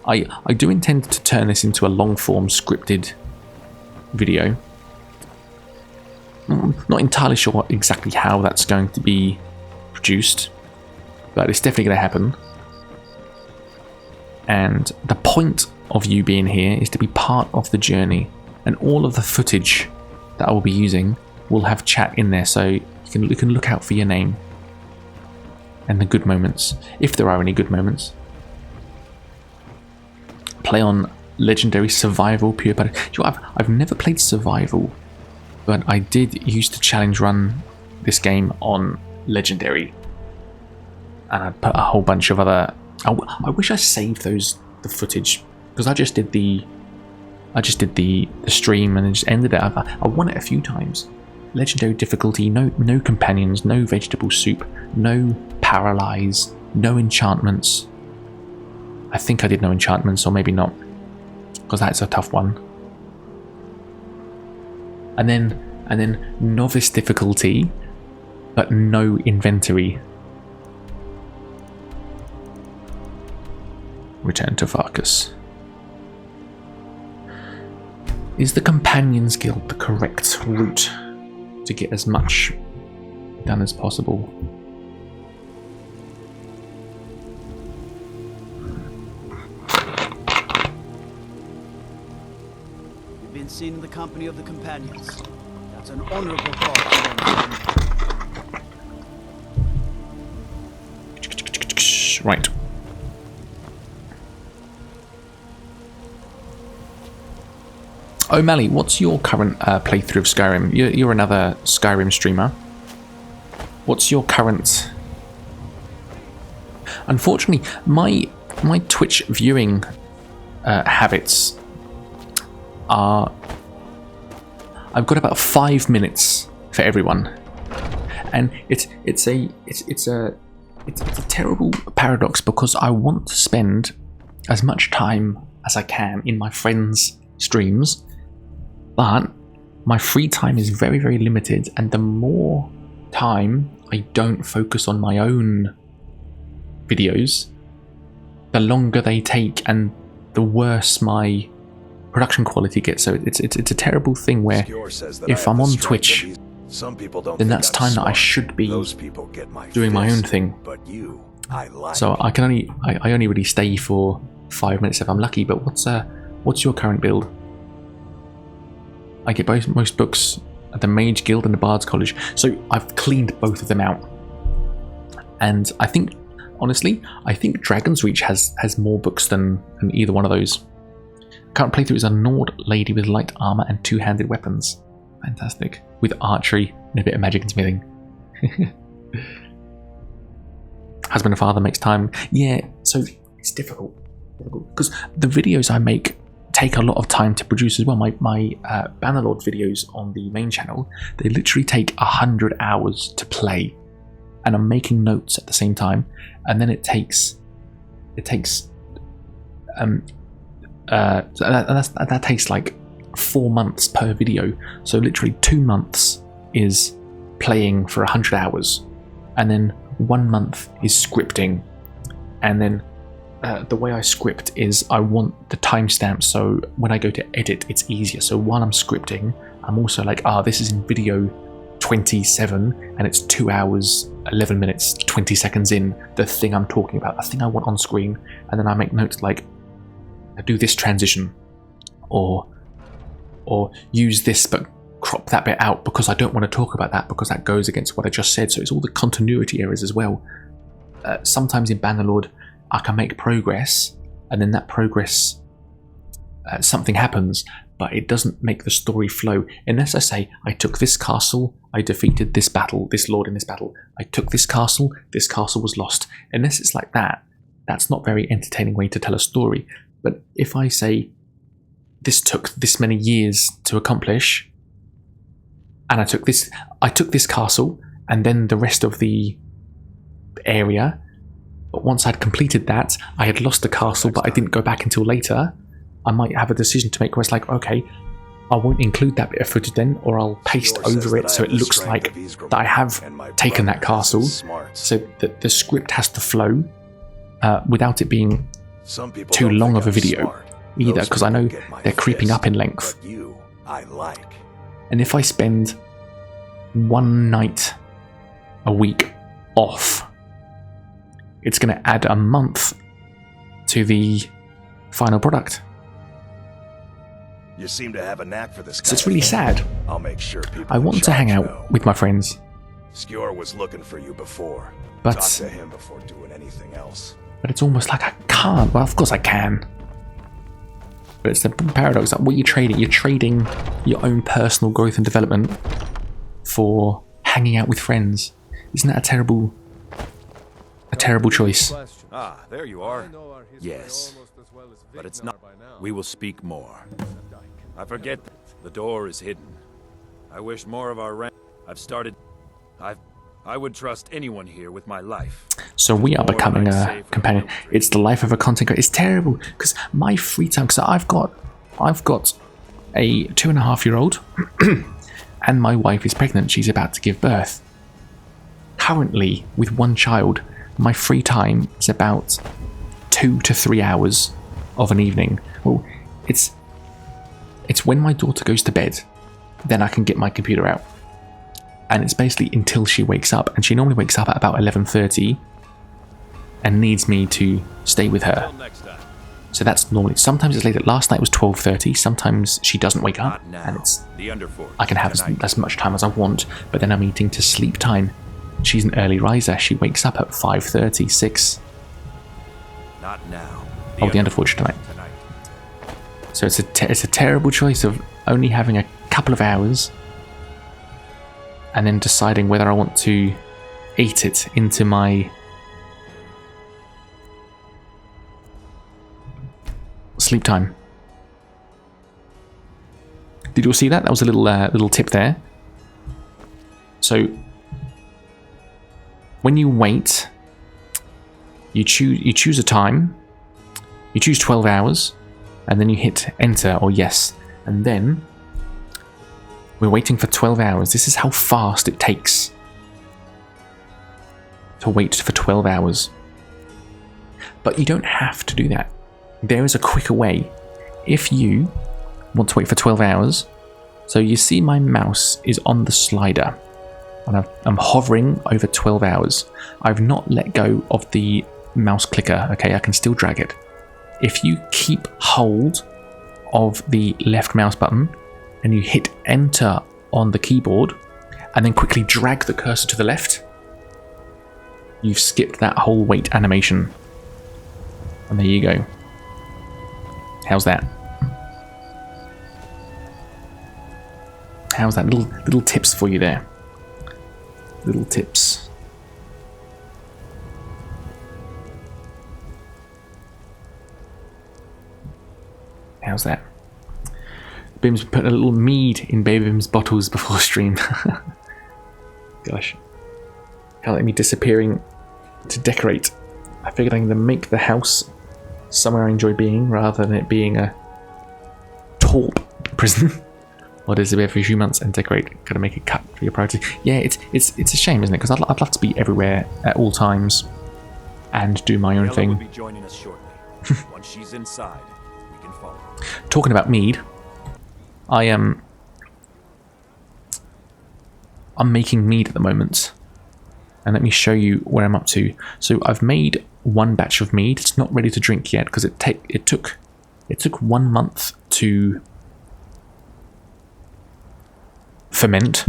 I do intend to turn this into a long-form scripted video. Not entirely sure exactly how that's going to be produced, but it's definitely going to happen. And the point of you being here is to be part of the journey, and all of the footage that I will be using will have chat in there, so you can look out for your name and the good moments, if there are any good moments. Play on Legendary Survival Pure Battle. You know, I've never played Survival, but I did used to challenge run this game on Legendary, and I put a whole bunch of other. I wish I saved the footage, because I just did the stream and it just ended it. I won it a few times. Legendary difficulty, no companions, no vegetable soup, no paralyze, no enchantments. I think I did no enchantments, or maybe not, because that's a tough one. And then novice difficulty, but no inventory. Return to Farkas. Is the Companions Guild the correct route to get as much done as possible? You've been seen in the company of the Companions. That's an honorable thought. Right. O'Malley, what's your current playthrough of Skyrim? You're another Skyrim streamer. What's your current... Unfortunately, my Twitch viewing habits are... I've got about 5 minutes for everyone, and it's a terrible paradox, because I want to spend as much time as I can in my friends' streams, but my free time is very, very limited, and the more time I don't focus on my own videos, the longer they take and the worse my production quality gets. So it's a terrible thing where if I'm on Twitch, then that's time that I should be doing my own thing. So I only really stay for 5 minutes if I'm lucky. But what's your current build? I get most books at the Mage Guild and the Bard's College, so I've cleaned both of them out. And I think, honestly, Dragon's Reach has more books than either one of those. Current playthrough is a Nord lady with light armor and two-handed weapons. Fantastic. With archery and a bit of magic and smithing. Husband and father makes time. Yeah, so it's difficult. Because the videos I make take a lot of time to produce as well. My Bannerlord videos on the main channel, they literally take 100 hours to play, and I'm making notes at the same time, and then it takes that takes like 4 months per video. So literally 2 months is playing for 100 hours, and then 1 month is scripting, and then the way I script is I want the timestamp, so when I go to edit it's easier. So while I'm scripting, I'm also like, this is in video 27 and it's 2 hours 11 minutes 20 seconds in, the thing I'm talking about, the thing I want on screen, and then I make notes like, I do this transition, or use this but crop that bit out because I don't want to talk about that because that goes against what I just said. So it's all the continuity errors as well. Sometimes in Bannerlord I can make progress, and then that progress, something happens, but it doesn't make the story flow. Unless I say, I took this castle, I defeated this battle, this lord in this battle, I took this castle was lost. Unless it's like that, that's not a very entertaining way to tell a story. But if I say, this took this many years to accomplish, and I took this castle, and then the rest of the area, but once I'd completed that, I had lost the castle, but I didn't go back until later, I might have a decision to make where it's like, okay, I won't include that bit of footage then, or I'll paste over it so it looks like that I have taken that castle, so that the script has to flow without it being too long of a video either, because I know they're creeping up in length. And if I spend one night a week off, it's going to add a month to the final product. You seem to have a knack for this. So it's really sad. I'll make sure people I want to hang out with my friends. Skjor was looking for you before. But talk to him before doing anything else. But it's almost like I can't. Well, of course I can. But it's the paradox that what you're trading your own personal growth and development for hanging out with friends. Isn't that a terrible choice? Ah, there you are. Yes. But it's not. We will speak more. I forget the door is hidden. I wish more of our rank. I would trust anyone here with my life. So we are becoming a companion. It's the life of a content creator. It's terrible because my free time. So I've got a 2.5-year-old, and my wife is pregnant. She's about to give birth. Currently, with one child, my free time is about 2 to 3 hours of an evening. Well, it's when my daughter goes to bed, then I can get my computer out. And it's basically until she wakes up, and she normally wakes up at about 11:30 and needs me to stay with her. So that's normally, sometimes it's later. Last night was 12:30. Sometimes she doesn't wake up, and I can have as much time as I want, but then I'm eating to sleep time. She's an early riser. She wakes up at 5:30, 6. Not now. Oh, the underforge tonight. So it's a terrible choice of only having a couple of hours and then deciding whether I want to eat it into my sleep time. Did you all see that? That was a little tip there. So when you wait, you choose a time. You choose 12 hours, and then you hit enter or yes, and then we're waiting for 12 hours. This is how fast it takes to wait for 12 hours. But you don't have to do that. There is a quicker way. If you want to wait for 12 hours, so you see my mouse is on the slider, and I'm hovering over 12 hours. I've not let go of the mouse clicker, okay? I can still drag it. If you keep hold of the left mouse button and you hit enter on the keyboard and then quickly drag the cursor to the left, you've skipped that whole wait animation. And there you go. How's that? How's that? Little tips for you there. Little tips. How's that? Bim's putting a little mead in Baby Bim's bottles before stream. Gosh. Can't let me disappearing to decorate. I figured I'm going to make the house somewhere I enjoy being rather than it being a torp prison. Or does it every few months and decorate? Gotta make it cut for your priority. Yeah, it's a shame, isn't it? Because I'd love to be everywhere at all times and do my own thing. Will be joining us shortly. Once she's inside, we can follow. Talking about mead, I'm making mead at the moment, and let me show you where I'm up to. So I've made one batch of mead. It's not ready to drink yet because it took 1 month to ferment,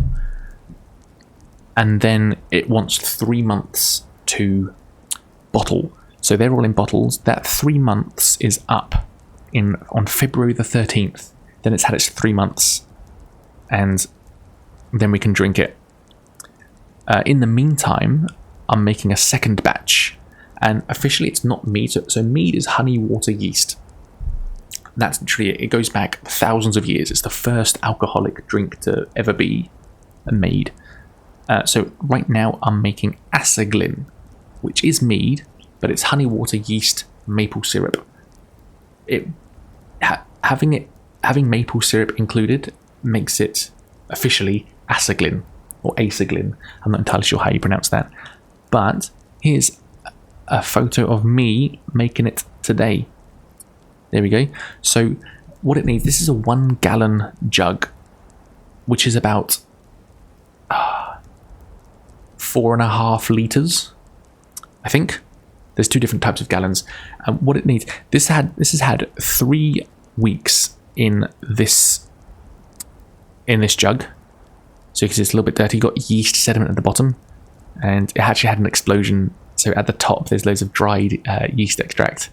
and then it wants 3 months to bottle. So they're all in bottles. That 3 months is up on February the 13th. Then it's had its 3 months, and then we can drink it. In the meantime, I'm making a second batch, and officially it's not mead. So mead is honey, water, yeast. That's literally it. It goes back thousands of years. It's the first alcoholic drink to ever be made. So right now I'm making aceglin, which is mead, but it's honey, water, yeast, maple syrup. Having maple syrup included makes it officially aceglin or aceglin. I'm not entirely sure how you pronounce that, but here's a photo of me making it today. There we go. So what it needs, this is a 1 gallon jug, which is about 4.5 litres, I think. There's 2 different types of gallons. And what it needs, this has had 3 weeks in this jug. So you can see it's a little bit dirty. You've got yeast sediment at the bottom, and it actually had an explosion. So at the top there's loads of dried yeast extract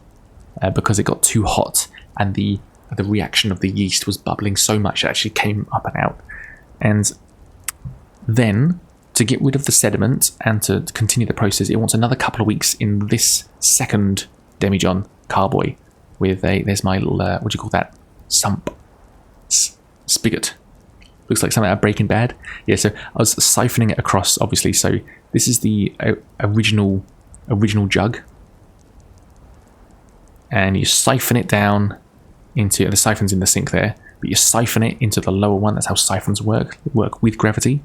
because it got too hot, and the reaction of the yeast was bubbling so much it actually came up and out. And then to get rid of the sediment and to continue the process, it wants another couple of weeks in this second demijohn carboy with there's my little what do you call that, spigot. Looks like something out of Breaking Bad. Yeah, so I was siphoning it across, obviously. So this is the original jug, and you siphon it down into the siphon's in the sink there, but you siphon it into the lower one. That's how siphons work with gravity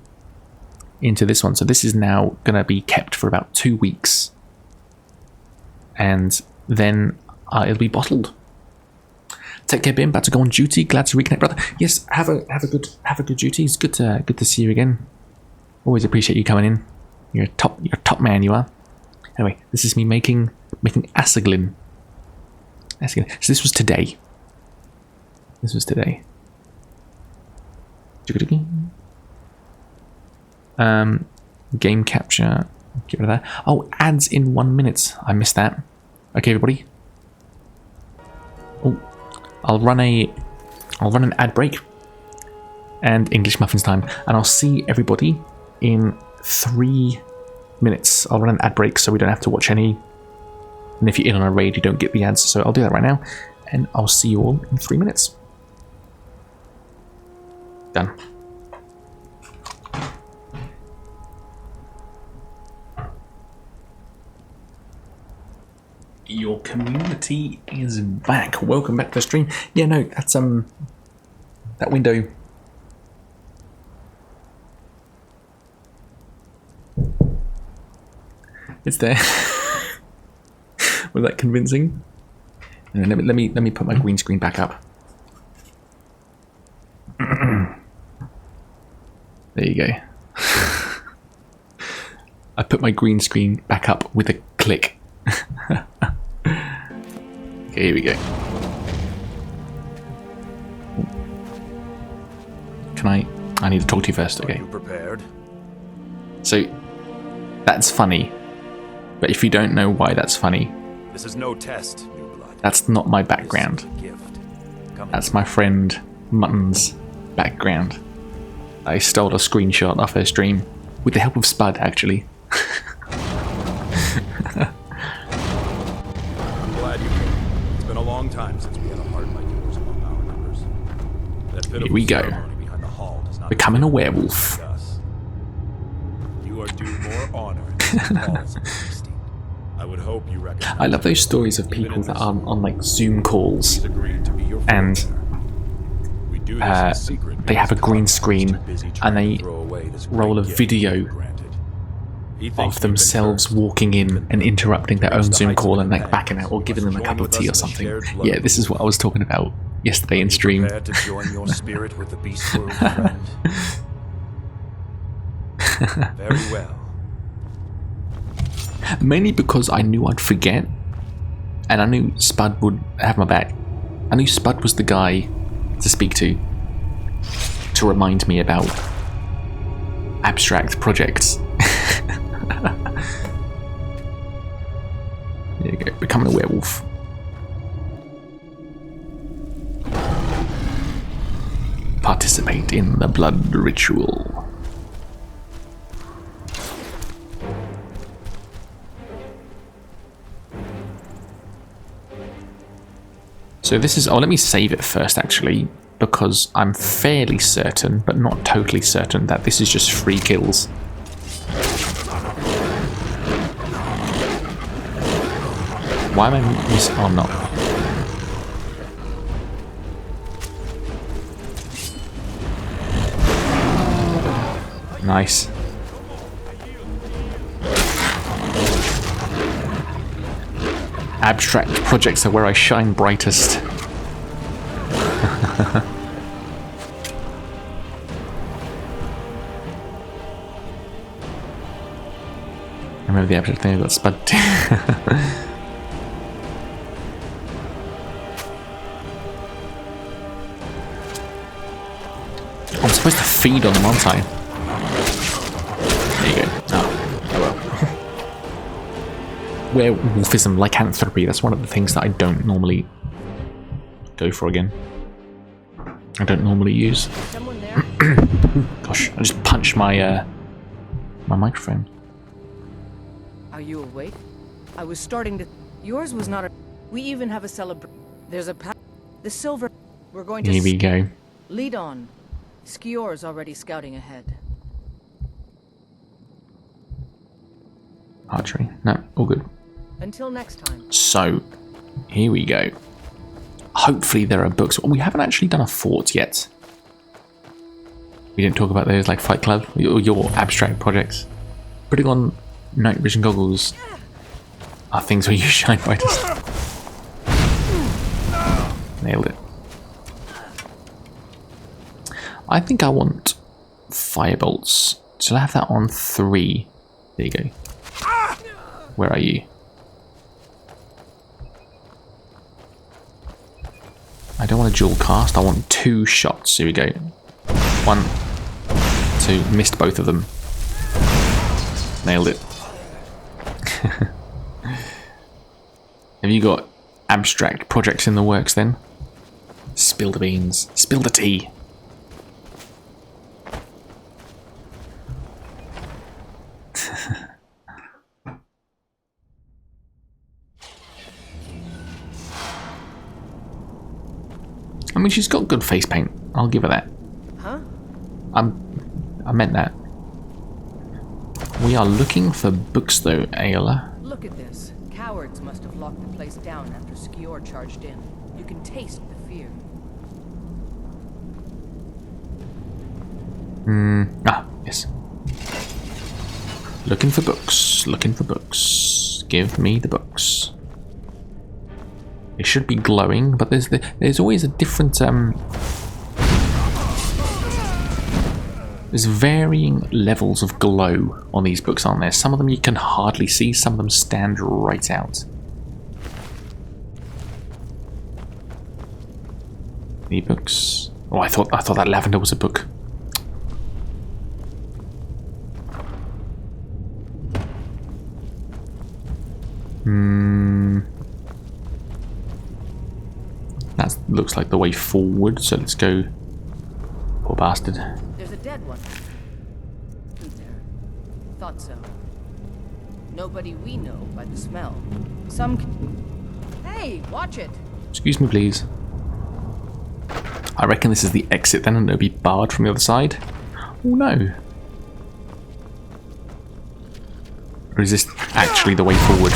into this one. So this is now going to be kept for about 2 weeks, and then it'll be bottled. Take care, Ben. About to go on duty. Glad to reconnect, brother. Yes, have a good duty. It's good to see you again. Always appreciate you coming in. You're a top man, you are. Anyway, this is me making aceglin. So this was today. Game capture. Get rid of that. Oh, ads in 1 minute. I missed that. Okay, everybody. Oh. I'll run an ad break and English muffins time, and I'll see everybody in 3 minutes. I'll run an ad break so we don't have to watch any, and if you're in on a raid you don't get the ads, so I'll do that right now, and I'll see you all in 3 minutes. Done. Your community is back. Welcome back to the stream. Yeah, no, that's that window. It's there. Was that convincing? And let me put my green screen back up. There you go. I put my green screen back up with a click. Okay, here we go. I need to talk to you first, okay. Are you prepared? So, that's funny. But if you don't know why that's funny, this is no test, new blood. That's not my background. That's my friend Mutton's background. I stole a screenshot off her stream with the help of Spud, actually. Long time since we had a heart like yours among our numbers. Here we go. Becoming a werewolf. You are due more honor than I would hope you recognize. I love those stories of people that are on like Zoom calls and they have a green screen and they roll a video of themselves walking in and interrupting their own Zoom call and like backing out or giving them a cup of tea or something. Yeah, this is what I was talking about yesterday in stream. To join your spirit with the beast world, friend? Very well. Mainly because I knew I'd forget, and I knew Spud would have my back. I knew Spud was the guy to speak to remind me about abstract projects. There you go, becoming a werewolf. Participate in the blood ritual. So this is, oh, let me save it first actually, because I'm fairly certain, but not totally certain, that this is just free kills. Why am I missing? Oh, I'm not. Nice. Abstract projects are where I shine brightest. I remember the abstract thing I got spud. I'm supposed to feed on them, aren't I? There you go. Oh well. Werewolfism, lycanthropy, that's one of the things that I don't normally go for again. I don't normally use. Someone there? Gosh, I just punched my my microphone. Are you awake? I was starting to... Yours was not a... We even have a celebration. There's a... The silver... We're going to... Here we go. Lead on. Skior's already scouting ahead. Archery. No, all good. Until next time. So, here we go. Hopefully there are books. We haven't actually done a fort yet. We didn't talk about those like Fight Club or your abstract projects. Putting on night vision goggles are things where you shine brightest. Nailed it. I think I want firebolts. Shall I have that on 3? There you go. Where are you? I don't want a dual cast, I want 2 shots. Here we go. 1, 2, missed both of them. Nailed it. Have you got abstract projects in the works then? Spill the beans. Spill the tea. I mean, she's got good face paint. I'll give her that. Huh? I meant that. We are looking for books, though, Ayla. Look at this. Cowards must have locked the place down after Skior charged in. You can taste the fear. Ah, yes. Looking for books. Looking for books. Give me the books. It should be glowing, but there's always a different there's varying levels of glow on these books, aren't there? Some of them you can hardly see, some of them stand right out. Any books? Oh, I thought that lavender was a book. That looks like the way forward, so let's go. Poor bastard. There's a dead one. There. Thought so. Nobody we know by the smell. Hey, watch it! Excuse me, please. I reckon this is the exit then, and it'll be barred from the other side. Oh no. Or is this actually the way forward?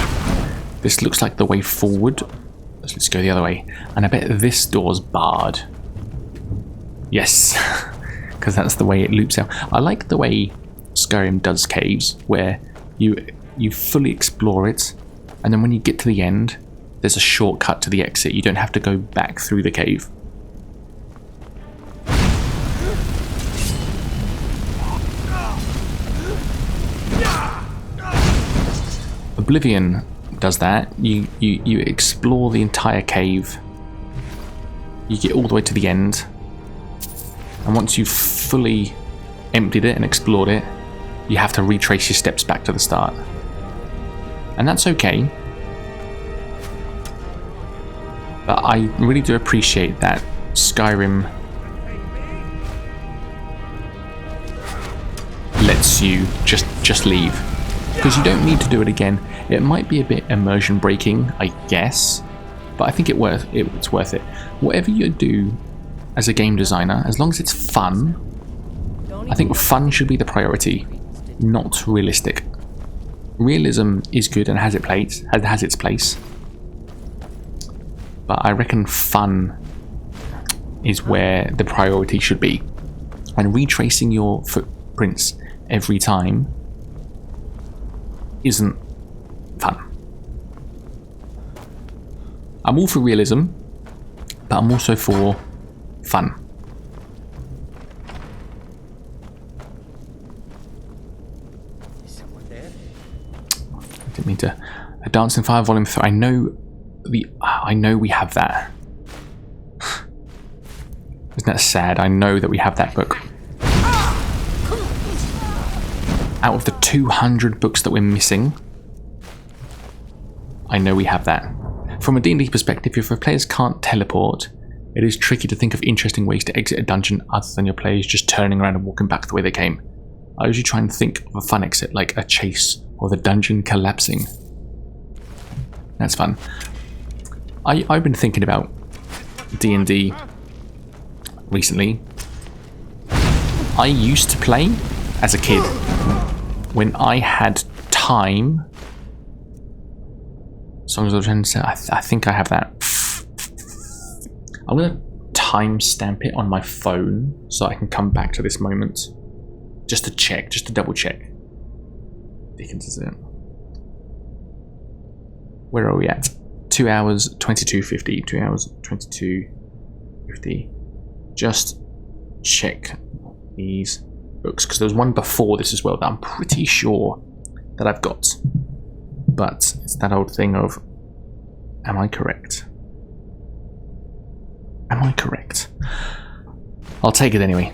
This looks like the way forward. Let's go the other way. And I bet this door's barred. Yes. Because that's the way it loops out. I like the way Skyrim does caves, where you fully explore it, and then when you get to the end, there's a shortcut to the exit. You don't have to go back through the cave. Oblivion does that. You explore the entire cave. You get all the way to the end, And once you've fully emptied it and explored it, you have to retrace your steps back to the start. And that's okay. But I really do appreciate that Skyrim lets you just leave. Because you don't need to do it again. It might be a bit immersion breaking, I guess. But I think it's worth it. Whatever you do as a game designer, as long as it's fun, I think fun should be the priority, not realistic. Realism is good and has its place, but I reckon fun is where the priority should be. And retracing your footprints every time isn't fun. I'm all for realism, but I'm also for fun. I didn't mean to. A Dancing Fire Volume 3. I know we have that. Isn't that sad? I know that we have that book. Out of the 200 books that we're missing, I know we have that. From a D&D perspective, if your players can't teleport, it is tricky to think of interesting ways to exit a dungeon other than your players just turning around and walking back the way they came. I usually try and think of a fun exit, like a chase or the dungeon collapsing. That's fun. I've been thinking about D&D recently. I used to play as a kid when I had time. Songs of Adventure, I think I have that. I'm going to timestamp it on my phone so I can come back to this moment. Just to check, just to double check. Dickens is it? Where are we at? 2 hours 22:50. 2 hours 22:50. Just check these books, because there was one before this as well that I'm pretty sure that I've got. But it's that old thing of, am I correct? Am I correct? I'll take it anyway,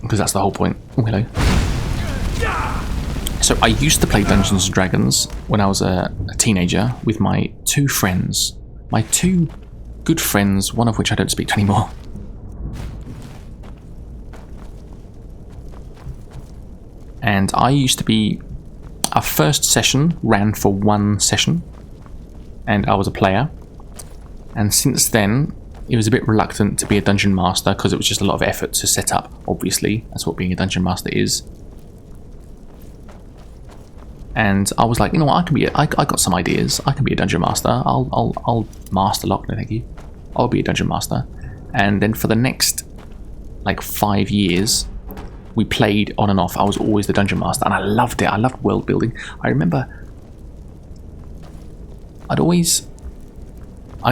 because that's the whole point. Oh, hello. So I used to play Dungeons & Dragons when I was a teenager with my two friends. My two good friends, one of which I don't speak to anymore. And I used to be... Our first session ran for 1 session, and I was a player. And since then, it was a bit reluctant to be a dungeon master because it was just a lot of effort to set up. Obviously, that's what being a dungeon master is. And I was like, you know what, I got some ideas. I can be a dungeon master. I'll master lock. No, thank you. I'll be a dungeon master. And then for the next like 5 years, we played on and off. I was always the dungeon master, and I loved it. I loved world building. I remember I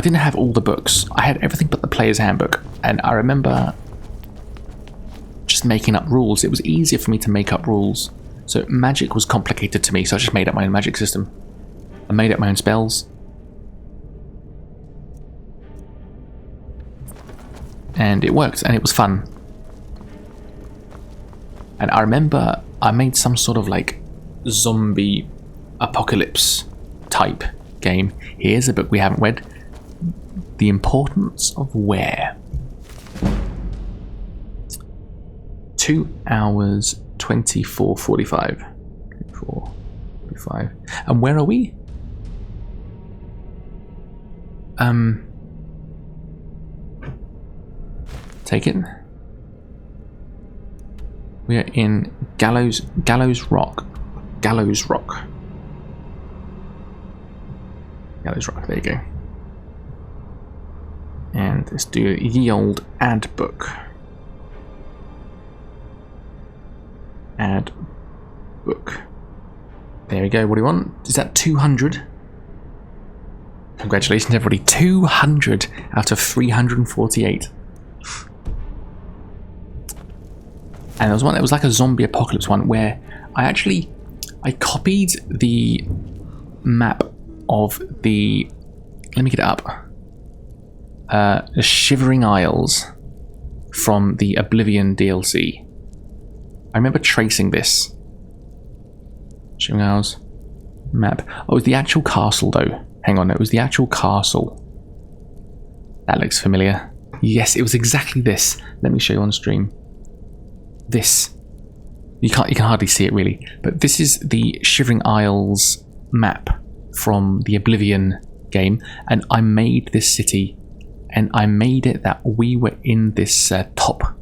didn't have all the books. I had everything but the player's handbook, and I remember just making up rules. It was easier for me to make up rules. So magic was complicated to me, so I just made up my own magic system. I made up my own spells. And it worked, and it was fun. And I remember I made some sort of like zombie apocalypse type game. Here's a book we haven't read. The Importance of Where. 2 hours 24:45. 24:45. And where are we? Take it. We are in Gallows Rock. Gallows Rock, there you go. And let's do ye old ad book. Ad book. There we go. What do you want? Is that 200? Congratulations, everybody. 200 out of 348. And there was one that was like a zombie apocalypse one where I copied the map of the, let me get it up, the Shivering Isles from the Oblivion DLC. I remember tracing this. Showing ours. Map. Oh, it was the actual castle though. Hang on, it was the actual castle. That looks familiar. Yes, it was exactly this. Let me show you on stream. This. You can hardly see it really, but this is the Shivering Isles map from the Oblivion game, and I made this city, and I made it that we were in this top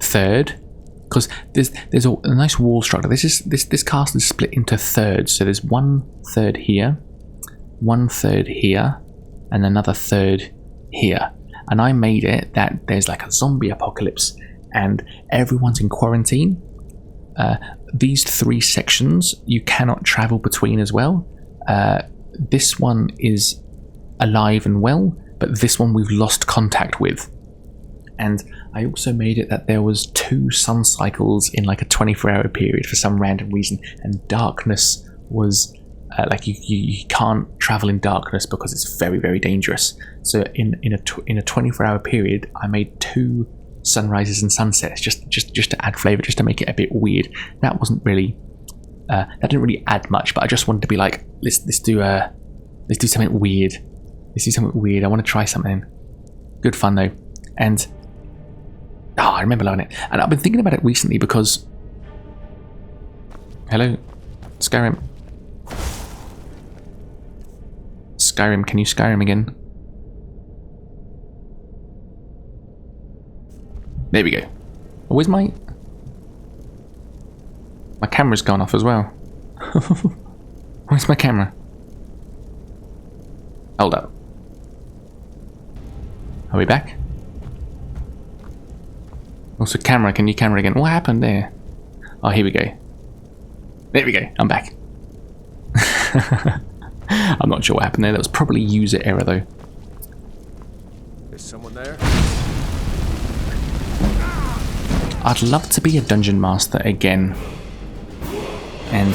third, because there's a nice wall structure. This castle is split into thirds, so there's 1/3 here, 1/3 here, and another third here. And I made it that there's like a zombie apocalypse, and everyone's in quarantine. These 3 sections you cannot travel between as well. This one is alive and well, but this one we've lost contact with. And I also made it that there was 2 sun cycles in like a 24-hour period for some random reason, and darkness was like you can't travel in darkness because it's very, very dangerous. So in a 24-hour period, I made 2 sunrises and sunsets just to add flavor, just to make it a bit weird. That wasn't really that didn't really add much, but I just wanted to be like, let's do something weird. Let's do something weird. I want to try something. Good fun though. And I remember loving it. And I've been thinking about it recently because hello, Skyrim. Skyrim, can you Skyrim again? There we go. Where's my camera's gone off as well. Where's my camera? Hold up. Are we back? Also, camera, can you camera again? What happened there? Oh, here we go. There we go, I'm back. I'm not sure what happened there. That was probably user error though. Is someone there? I'd love to be a dungeon master again and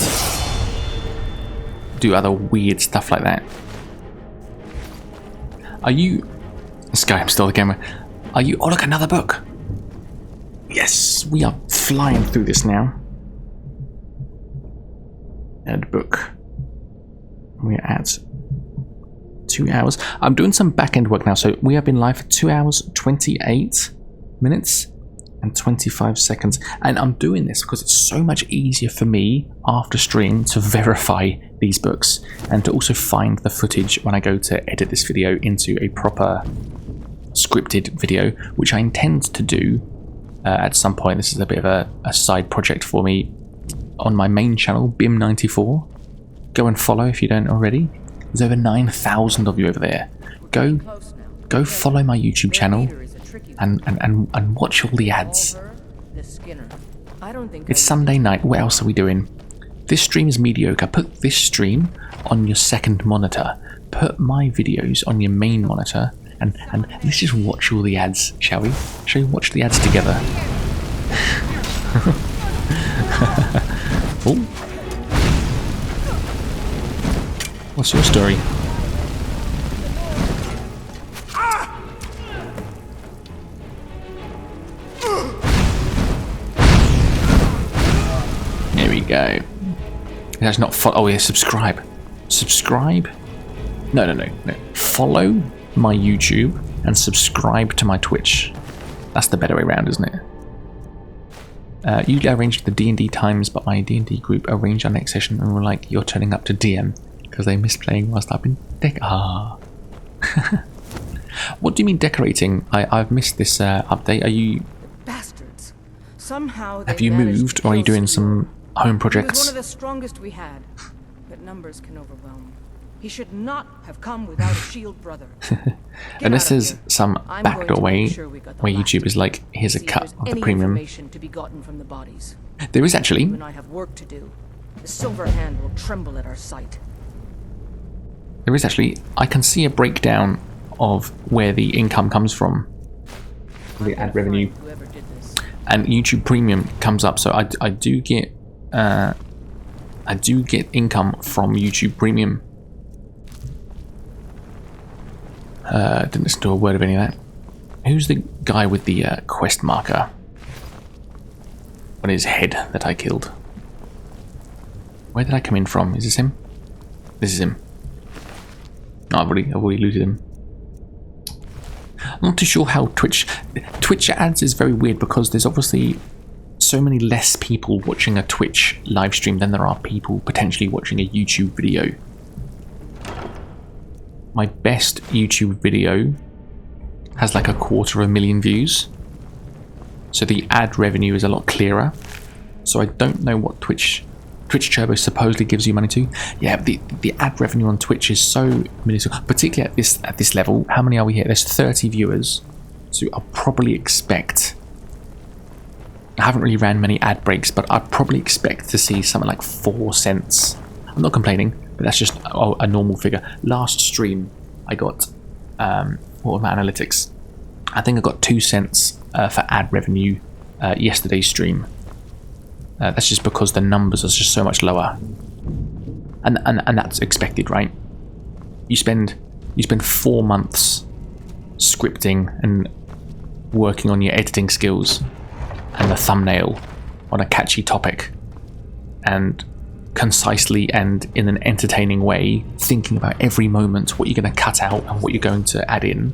do other weird stuff like that. Are you... Skyrim, still the camera. Are you... Oh look, another book. Yes, we are flying through this now. Add book. We're at 2 hours. I'm doing some back-end work now, so we have been live for 2 hours, 28 minutes and 25 seconds. And I'm doing this because it's so much easier for me after stream to verify these books and to also find the footage when I go to edit this video into a proper scripted video, which I intend to do at some point. This is a bit of a side project for me on my main channel, BIM94. Go and follow if you don't already. There's over 9,000 of you over there. Go follow my YouTube channel and watch all the ads. It's Sunday night. What else are we doing? This stream is mediocre. Put this stream on your second monitor. Put my videos on your main monitor. And let's just watch all the ads, shall we? Shall we watch the ads together? Oh. What's your story? There we go. That's not follow. Oh yeah, subscribe. Subscribe? No. Follow my YouTube and subscribe to my Twitch. That's the better way around, isn't it? Usually I arrange the D&D times, but my D&D group arranged our next session and were like, you're turning up to DM because they miss playing whilst I've been What do you mean decorating? I've missed this update. Are you... Bastards. Somehow have you moved, or are you doing some home projects? He was one of the strongest we had, but numbers can overwhelm. He should not have come without a shield brother. Unless there's some backdoor way where YouTube is like, here's a cut of the premium. To be gotten from the bodies. There is actually. You and I have work to do. The silver hand will tremble at our sight. There is actually. I can see a breakdown of where the income comes from. The ad revenue. And YouTube Premium comes up, so I do get income from YouTube Premium. Didn't listen to a word of any of that. Who's the guy with the quest marker on his head that I killed? Where did I come in from? Is this him? This is him. No, I've already looted him. I'm not too sure how Twitch ads is very weird because there's obviously so many less people watching a Twitch live stream than there are people potentially watching a YouTube video. My best YouTube video has like 250,000 views, so the ad revenue is a lot clearer. So I don't know what Twitch Turbo supposedly gives you money to. Yeah, the ad revenue on Twitch is so minuscule, particularly at this level. How many are we here? There's 30 viewers, so I'll probably expect. I haven't really ran many ad breaks, but I'd probably expect to see something like 4 cents. I'm not complaining, but that's just a normal figure. Last stream, I got what were my analytics? I think I got 2 cents for ad revenue yesterday's stream. That's just because the numbers are just so much lower, and that's expected, right? You spend 4 months scripting and working on your editing skills and the thumbnail on a catchy topic, and concisely and in an entertaining way thinking about every moment what you're going to cut out and what you're going to add in.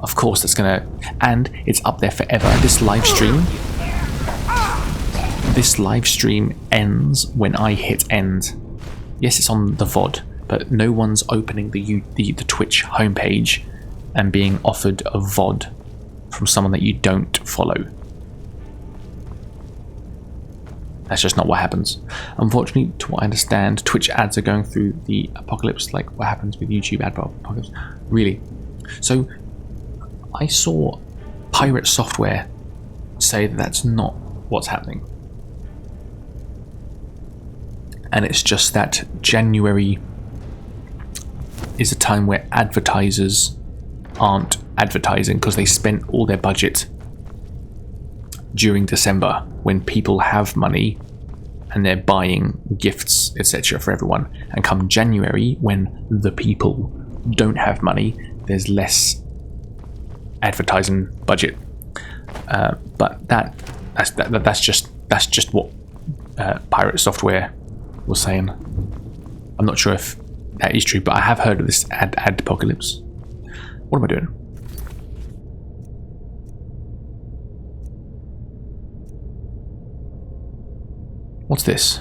Of course that's going to, and it's up there forever. This live stream ends when I hit end. Yes, it's on the VOD, but no one's opening the Twitch homepage and being offered a VOD from someone that you don't follow. That's just not what happens. Unfortunately, to what I understand, Twitch ads are going through the apocalypse, like what happens with YouTube ad apocalypse. Really. So, I saw Pirate Software say that that's not what's happening. And it's just that January is a time where advertisers aren't advertising because they spent all their budget during December when people have money and they're buying gifts, etc. for everyone. And come January, when the people don't have money, there's less advertising budget. But that's just what Pirate Software was saying. I'm not sure if that is true, but I have heard of this ad apocalypse. What am I doing? What's this?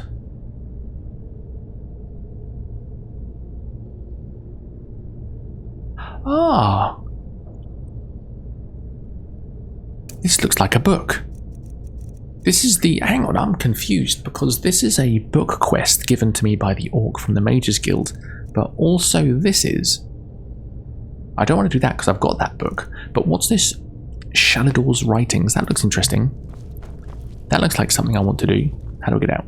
Ah. This looks like a book. This is the... Hang on, I'm confused because this is a book quest given to me by the orc from the Mages Guild, but also this is... I don't want to do that because I've got that book, but what's this? Shalador's Writings. That looks interesting. That looks like something I want to do. How do I get out?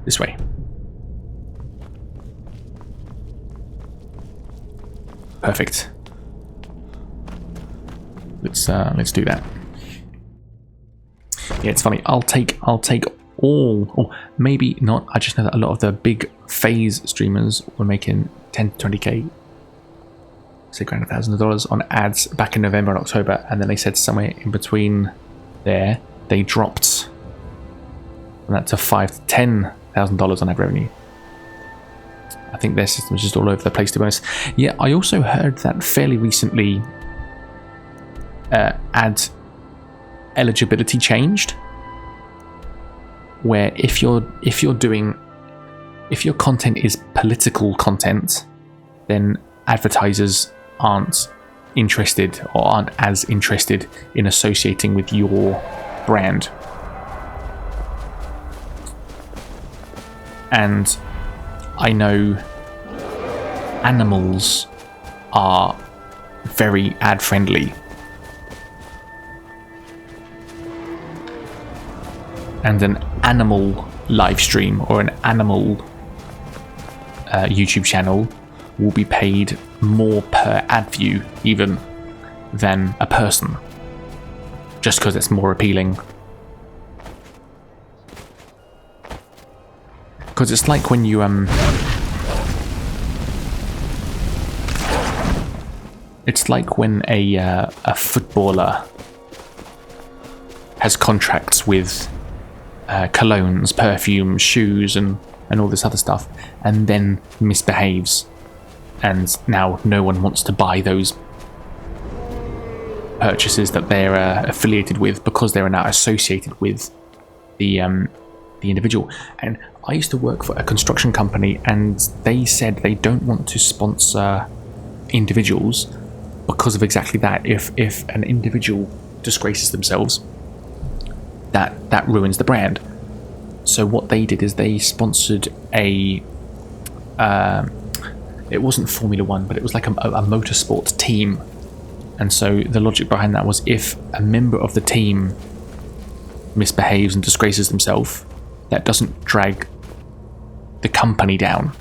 This way. Perfect. Let's do that. Yeah, it's funny. I'll take all, or maybe not. I just know that a lot of the big phase streamers were making 10 to 20k, say around $1,000 on ads back in November and October, and then they said somewhere in between there they dropped from that to $5,000 to $10,000 on ad revenue. I think their system's just all over the place, to be honest. Yeah, I also heard that fairly recently ad eligibility changed, where if your content is political content, then advertisers aren't interested or aren't as interested in associating with your brand. And I know animals are very ad friendly, and an animal live stream or an animal YouTube channel will be paid more per ad view even than a person, just because it's more appealing. Because it's like when you It's like when a footballer has contracts with colognes, perfumes, shoes, and all this other stuff, and then misbehaves, and now no one wants to buy those purchases that they're affiliated with because they're now associated with the individual. And I used to work for a construction company, and they said they don't want to sponsor individuals because of exactly that. If an individual disgraces themselves, that ruins the brand. So what they did is they sponsored a it wasn't Formula One, but it was like a motorsport team. And so the logic behind that was, if a member of the team misbehaves and disgraces themselves, that doesn't drag the company down,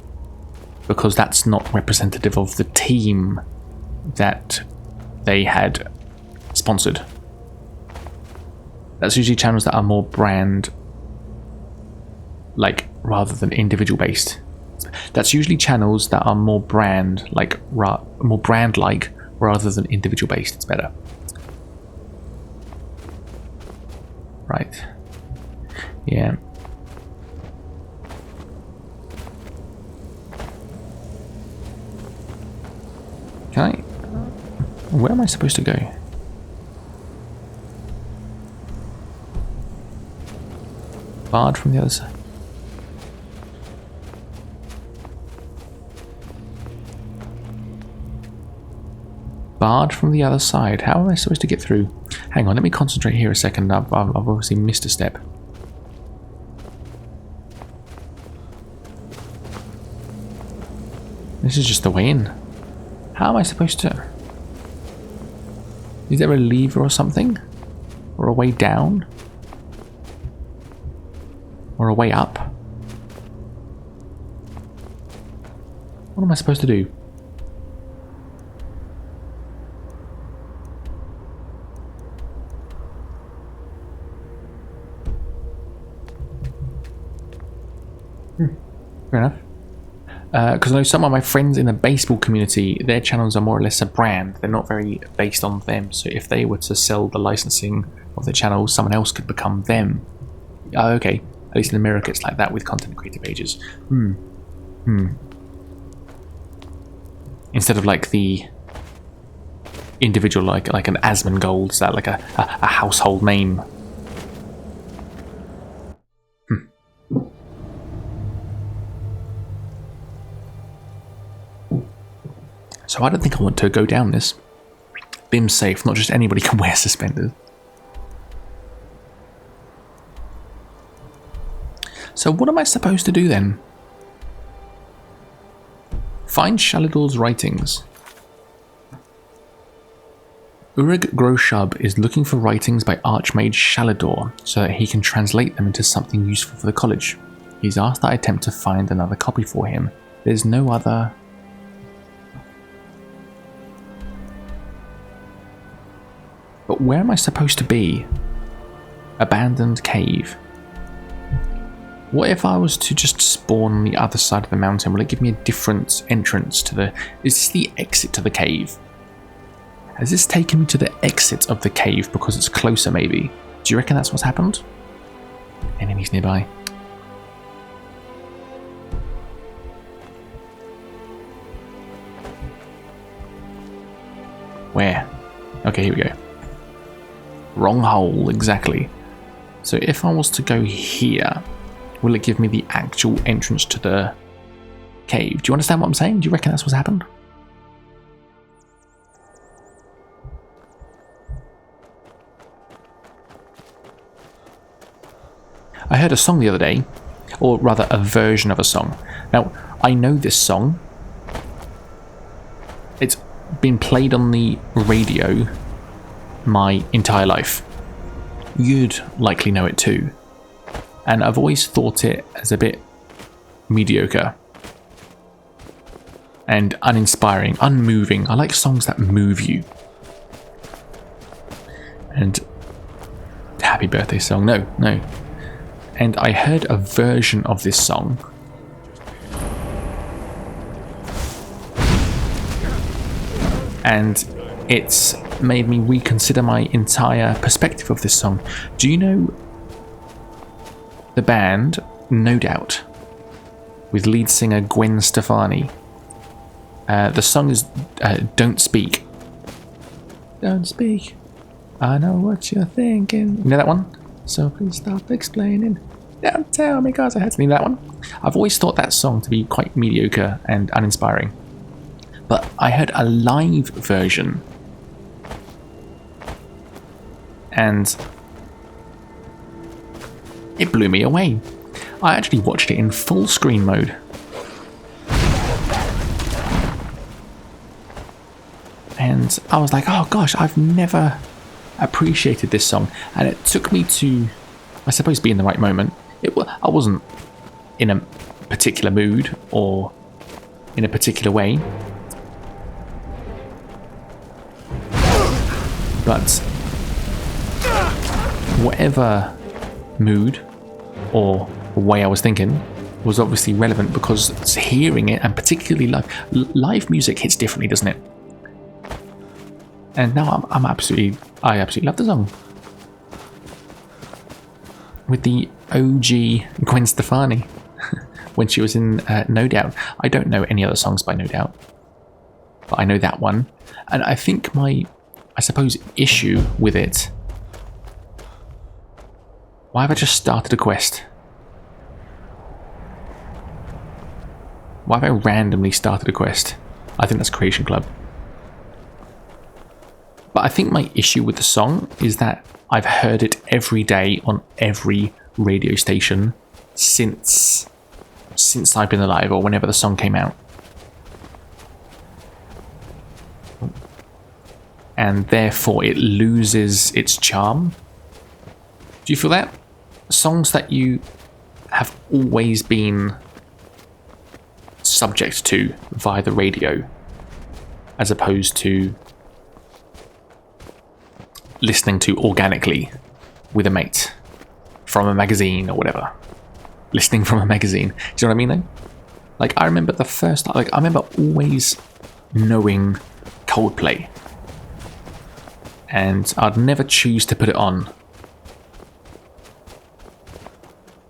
because that's not representative of the team that they had sponsored. That's usually channels that are more brand like rather than individual based. That's usually channels that are more brand like rather than individual based. It's better. Right. Yeah. Can I? Where am I supposed to go? Barred from the other side. Barred from the other side. How am I supposed to get through? Hang on, let me concentrate here a second. I've obviously missed a step. This is just the way in. How am I supposed to... Is there a lever or something? Or a way down? Or a way up? What am I supposed to do? Fair enough. Because I know some of my friends in the baseball community, their channels are more or less a brand. They're not very based on them. So if they were to sell the licensing of the channel, someone else could become them. Oh, okay. At least in America it's like that with content creator pages. Instead of like the individual, like an Asmongold, is that like a household name? So I don't think I want to go down this. BIM's safe, not just anybody can wear suspenders. So what am I supposed to do then? Find Shalidor's writings. Ureg Groshub is looking for writings by Archmage Shalidor so that he can translate them into something useful for the college. He's asked that I attempt to find another copy for him. There's no other... But where am I supposed to be? Abandoned cave. What if I was to just spawn on the other side of the mountain? Will it give me a different entrance to the... Is this the exit to the cave? Has this taken me to the exit of the cave because it's closer maybe? Do you reckon that's what's happened? Enemies nearby. Where? Okay, here we go. Wrong hole, exactly. So if I was to go here, will it give me the actual entrance to the cave? Do you understand what I'm saying? Do you reckon that's what's happened? I heard a song the other day, or rather a version of a song. Now, I know this song. It's been played on the radio my entire life. You'd likely know it too. And I've always thought it as a bit mediocre and uninspiring, unmoving. I like songs that move you. And happy birthday song, no. And I heard a version of this song. and it's made me reconsider my entire perspective of this song. Do you know the band No Doubt with lead singer Gwen Stefani? The song is Don't Speak. Don't speak. I know what you're thinking. You know that one? So please stop explaining. Don't tell me cause I had to. You know that one? I've always thought that song to be quite mediocre and uninspiring. But I heard a live version. And it blew me away. I actually watched it in full screen mode. And I was like, oh gosh, I've never appreciated this song. And it took me to, I suppose, be in the right moment. I wasn't in a particular mood or in a particular way. But whatever mood or way I was thinking was obviously relevant, because hearing it, and particularly live music hits differently, doesn't it? And now I absolutely love the song. With the OG Gwen Stefani when she was in No Doubt. I don't know any other songs by No Doubt, but I know that one. And I think my, I suppose, issue with it... Why have I just started a quest? Why have I randomly started a quest? I think that's Creation Club. But I think my issue with the song is that I've heard it every day on every radio station since I've been alive, or whenever the song came out. And therefore it loses its charm. Do you feel that? Songs that you have always been subject to via the radio, as opposed to listening to organically with a mate from a magazine or whatever. Listening from a magazine. Do you know what I mean though? Like, I remember the first, I remember always knowing Coldplay, and I'd never choose to put it on.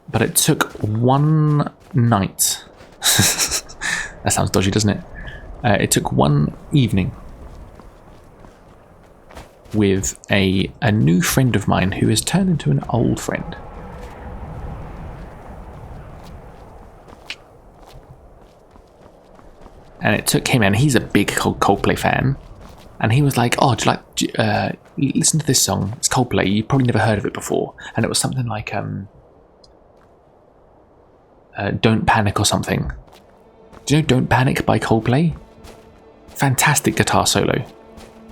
But it took one night. That sounds dodgy, doesn't it? It took one evening with a new friend of mine who has turned into an old friend. And it took him, and he's a big Coldplay fan, and he was like, oh, do you like, listen to this song, it's Coldplay, you've probably never heard of it before. And it was something like Don't Panic or something. Do you know Don't Panic by Coldplay? Fantastic guitar solo.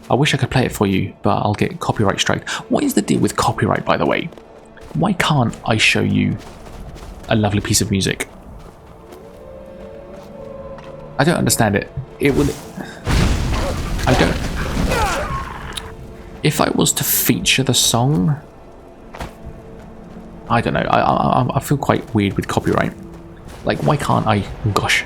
I wish I could play it for you, but I'll get copyright striked. What is the deal with copyright, by the way? Why can't I show you a lovely piece of music? I don't understand it. It would... I don't... If I was to feature the song... I don't know. I feel quite weird with copyright. Like, why can't I... Gosh.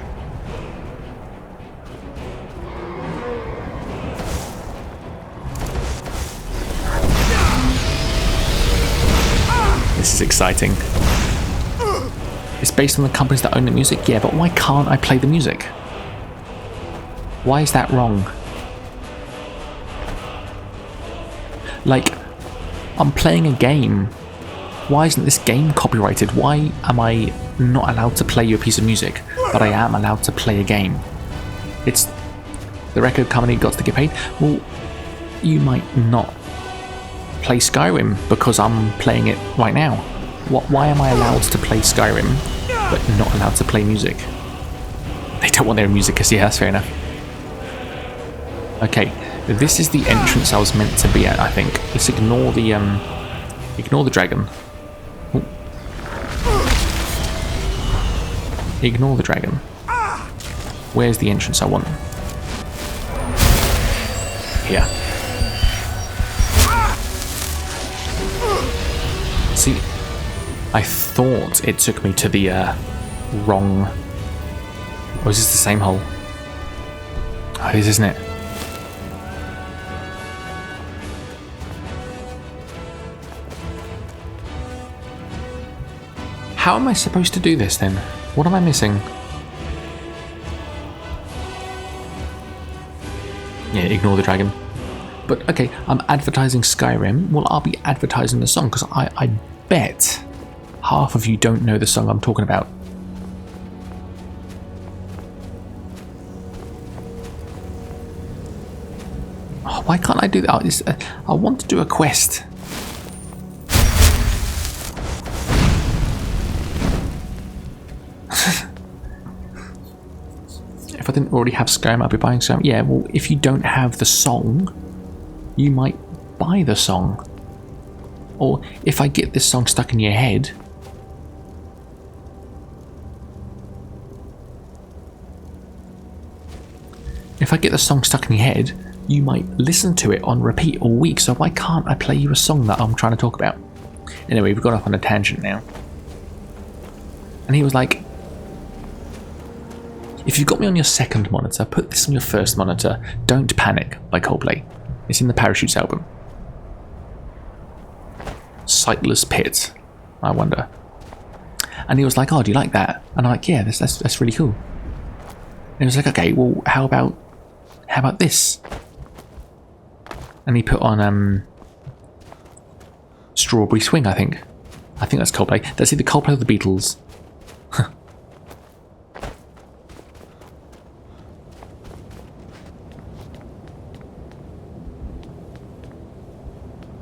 This is exciting. It's based on the companies that own the music? Yeah, but why can't I play the music? Why is that wrong? Like, I'm playing a game. Why isn't this game copyrighted? Why am I not allowed to play you a piece of music, but I am allowed to play a game? It's... the record company got to get paid? Well, you might not play Skyrim because I'm playing it right now. Why am I allowed to play Skyrim but not allowed to play music? They don't want their music, because yeah, that's fair enough. Okay, this is the entrance I was meant to be at, I think. Let's ignore the dragon. Ooh. Ignore the dragon. Where's the entrance I want? Here. See, I thought it took me to the wrong... Or is this the same hole? Oh, it is, isn't it? How am I supposed to do this then? What am I missing? Yeah, ignore the dragon. But okay, I'm advertising Skyrim. Well, I'll be advertising the song because I bet half of you don't know the song I'm talking about. Oh, why can't I do that? I want to do a quest. If I didn't already have Skyrim, I'd be buying Skyrim. Yeah, well, if you don't have the song, you might buy the song. Or if I get this song stuck in your head, you might listen to it on repeat all week. So why can't I play you a song that I'm trying to talk about? Anyway, we've gone off on a tangent now. And he was like, if you've got me on your second monitor, put this on your first monitor. Don't Panic by Coldplay. It's in the Parachutes album. Sightless Pit, I wonder. And he was like, oh, do you like that? And I'm like, yeah, that's really cool. And he was like, okay, well, how about this? And he put on Strawberry Swing, I think. I think that's Coldplay. That's either Coldplay or the Beatles.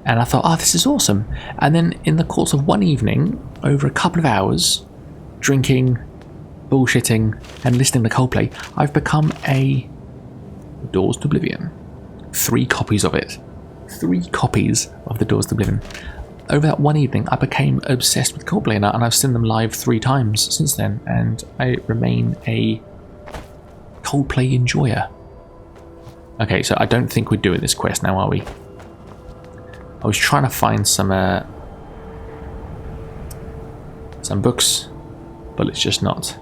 And I thought, oh, this is awesome. And then in the course of one evening, over a couple of hours, drinking, bullshitting, and listening to Coldplay, I've become a Doors to Oblivion. 3 copies of it. 3 copies of the Doors to Oblivion. Over that one evening, I became obsessed with Coldplay, and I've seen them live 3 times since then, and I remain a Coldplay enjoyer. Okay, so I don't think we're doing this quest now, are we? I was trying to find some books, but it's just not.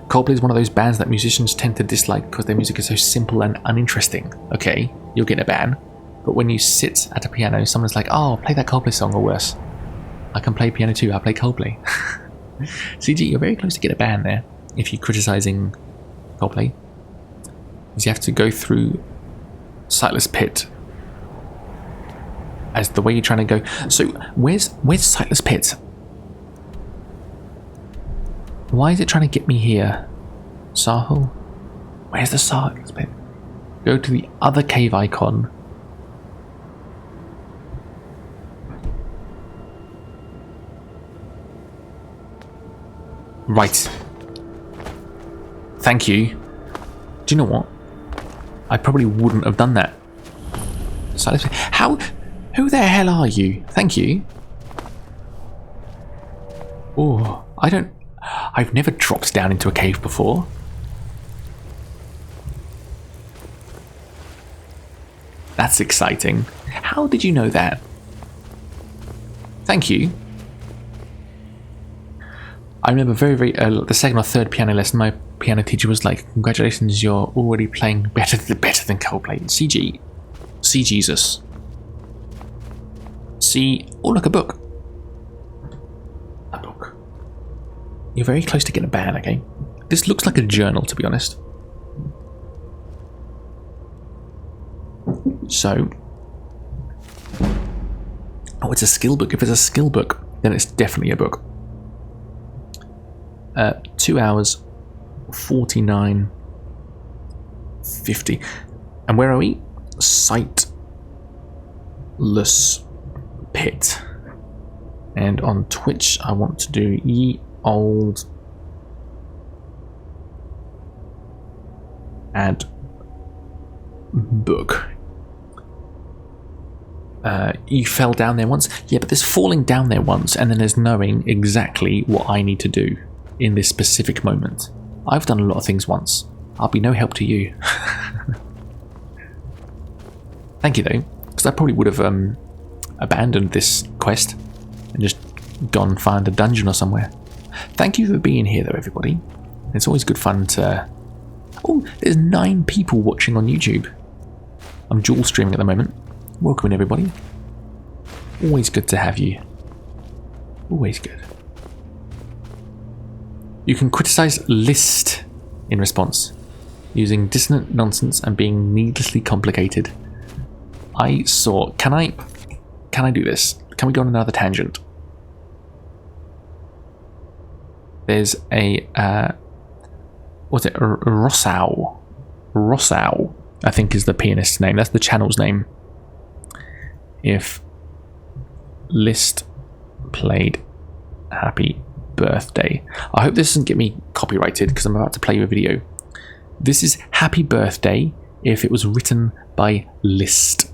Coldplay is one of those bands that musicians tend to dislike because their music is so simple and uninteresting. Okay, you'll get a ban, but when you sit at a piano, someone's like, oh, play that Coldplay song, or worse. I can play piano too, I play Coldplay. CG, you're very close to get a ban there if you're criticising Coldplay. Because you have to go through Sightless Pit as the way you're trying to go. So where's Sightless Pit? Why is it trying to get me here? Sahul? Where's the Sightless Pit? Go to the other cave icon. Right. Thank you. Do you know what? I probably wouldn't have done that. Sightless Pit. How? Who the hell are you? Thank you. Oh, I've never dropped down into a cave before. That's exciting. How did you know that? Thank you. I remember very the second or third piano lesson, my piano teacher was like, congratulations, you're already playing better than Coldplay. CG. See Jesus. See, oh look, a book. A book. You're very close to getting a ban, okay? This looks like a journal, to be honest. So, oh, it's a skill book. If it's a skill book, then it's definitely a book. 2 hours, 49:50. And where are we? Sightless Pit. And on Twitch, I want to do ye old add book. You fell down there once? Yeah, but there's falling down there once, and then there's knowing exactly what I need to do in this specific moment. I've done a lot of things once. I'll be no help to you. Thank you though, because I probably would have abandoned this quest and just gone find a dungeon or somewhere. Thank you for being here though, everybody. It's always good fun to... Oh, there's 9 people watching on YouTube. I'm dual streaming at the moment. Welcome in, everybody. Always good to have you. Always good. You can criticize List in response, using dissonant nonsense and being needlessly complicated. I saw... Can I do this? Can we go on another tangent? There's a... what's it? Rossau. Rossau, I think is the pianist's name. That's the channel's name. If List played Happy Birthday. I hope this doesn't get me copyrighted because I'm about to play you a video. This is Happy Birthday if it was written by Liszt.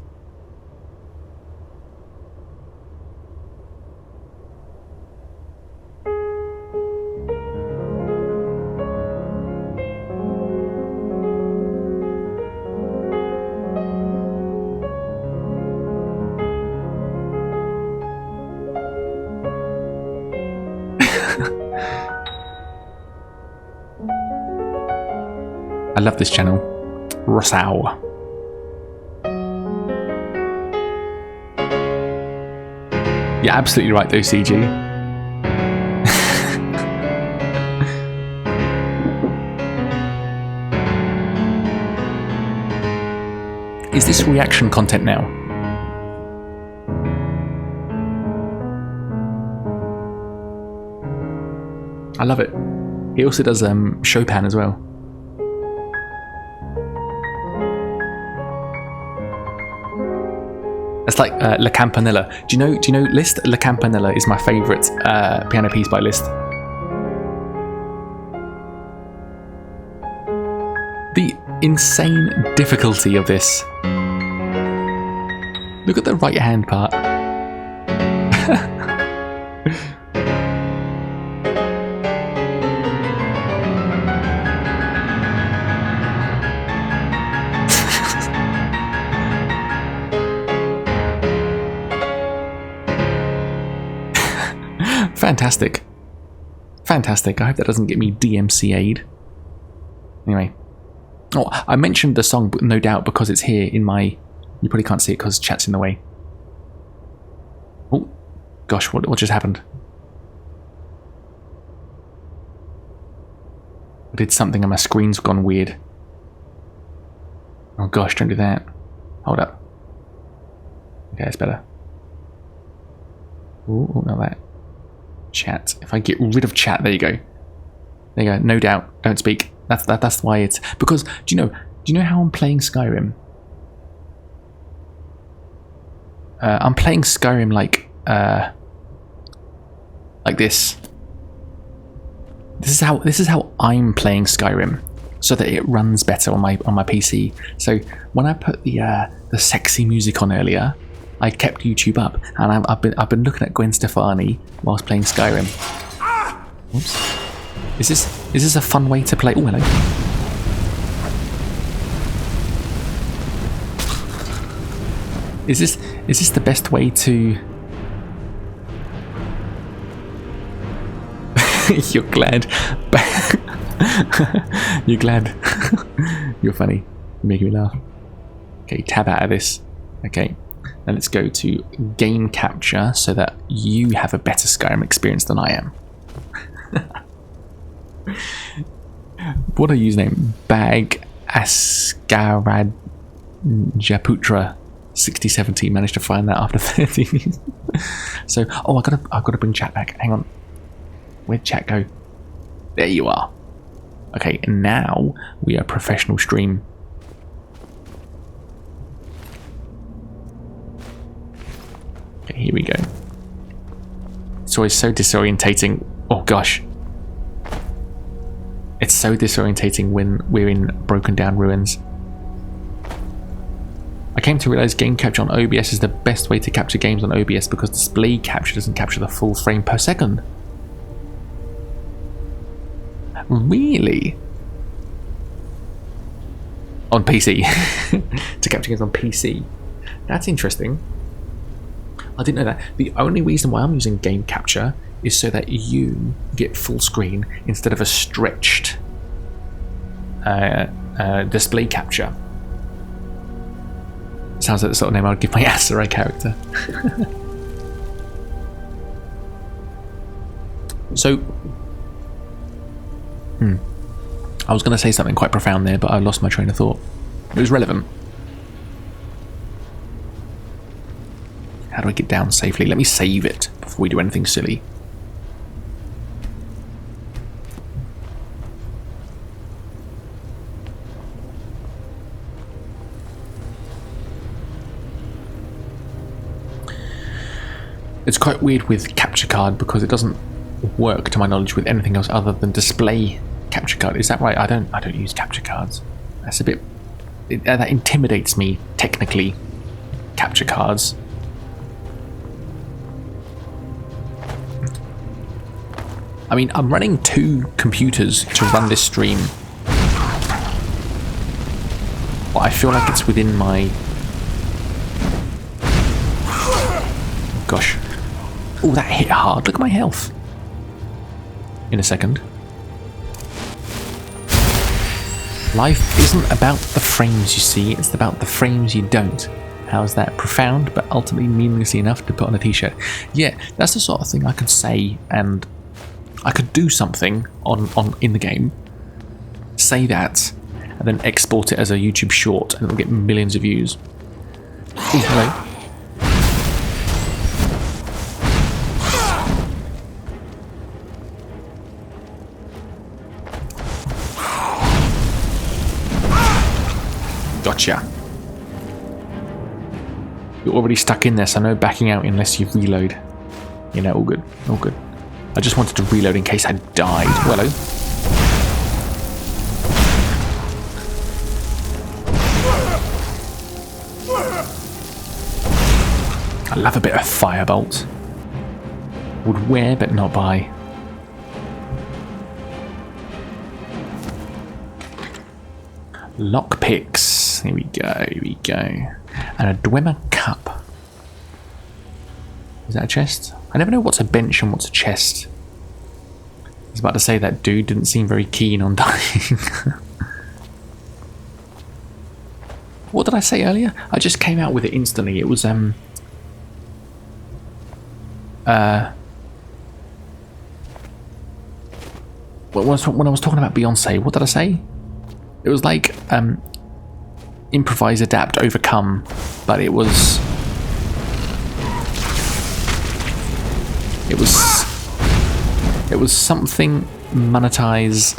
I love this channel. Rossau. You're absolutely right though, CG. Is this reaction content now? I love it. He also does Chopin as well. It's like La Campanella. Do you know Liszt? La Campanella is my favourite piano piece by Liszt. The insane difficulty of this. Look at the right hand part. Fantastic. Fantastic. I hope that doesn't get me DMCA'd. Anyway. Oh, I mentioned the song, but no doubt because it's here in my... You probably can't see it because chat's in the way. Oh, gosh, what just happened? I did something and my screen's gone weird. Oh gosh, don't do that. Hold up. Okay, that's better. Oh, not that. Chat. If I get rid of chat, there you go. There you go. No doubt. Don't speak. That's why it's because. Do you know how I'm playing Skyrim? I'm playing Skyrim like this. This is how I'm playing Skyrim, so that it runs better on my PC. So when I put the sexy music on earlier, I kept YouTube up, and I've been looking at Gwen Stefani whilst playing Skyrim. Oops. Is this a fun way to play? Oh, hello. Is this the best way to? You're glad. You're glad. You're funny. You're making me laugh. Okay, tab out of this. Okay. Now let's go to game capture so that you have a better Skyrim experience than I am. What a username. Bag Askarad Japutra 6070. Managed to find that after 30 minutes. So, oh, I've got to bring chat back. Hang on. Where'd chat go? There you are. Okay, and now we are professional stream. Okay, here we go. It's always so disorientating. Oh gosh. It's so disorientating when we're in broken down ruins. I came to realise game capture on OBS is the best way to capture games on OBS because display capture doesn't capture the full frame per second. Really? On PC. To capture games on PC. That's interesting. I didn't know that. The only reason why I'm using game capture is so that you get full screen instead of a stretched display capture. Sounds like the sort of name I would give my Asarai character. So I was going to say something quite profound there, but I lost my train of thought. It was relevant. How do I get down safely? Let me save it before we do anything silly. It's quite weird with capture card because it doesn't work, to my knowledge, with anything else other than display capture card. Is that right? I don't use capture cards. That's a bit... that intimidates me, technically. Capture cards. I mean, I'm running 2 computers to run this stream. But I feel like it's within my... Gosh. Oh, that hit hard. Look at my health. In a second. Life isn't about the frames you see, it's about the frames you don't. How's that? Profound, but ultimately meaninglessly enough to put on a t-shirt. Yeah, that's the sort of thing I could say, and I could do something on in the game, say that, and then export it as a YouTube short, and it'll get millions of views. Ooh, hello. Gotcha. You're already stuck in there, so no backing out unless you reload. You know, all good, all good. I just wanted to reload in case I died. Well, hello. I love a bit of firebolt. Would wear but not buy. Lockpicks. Here we go, here we go. And a Dwemer cup. Is that a chest? I never know what's a bench and what's a chest. I was about to say that dude didn't seem very keen on dying. What did I say earlier? I just came out with it instantly. It was when I was talking about Beyonce, what did I say? It was like improvise, adapt, overcome, but it was something monetize,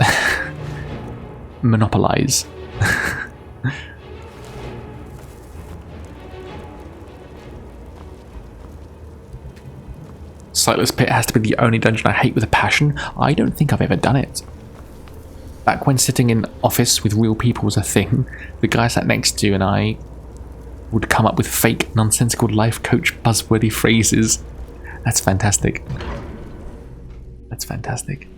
monopolize. Sightless Pit has to be the only dungeon I hate with a passion. I don't think I've ever done it. Back when sitting in office with real people was a thing, the guy sat next to you and I would come up with fake, nonsensical life coach buzzwordy phrases. That's fantastic. That's fantastic.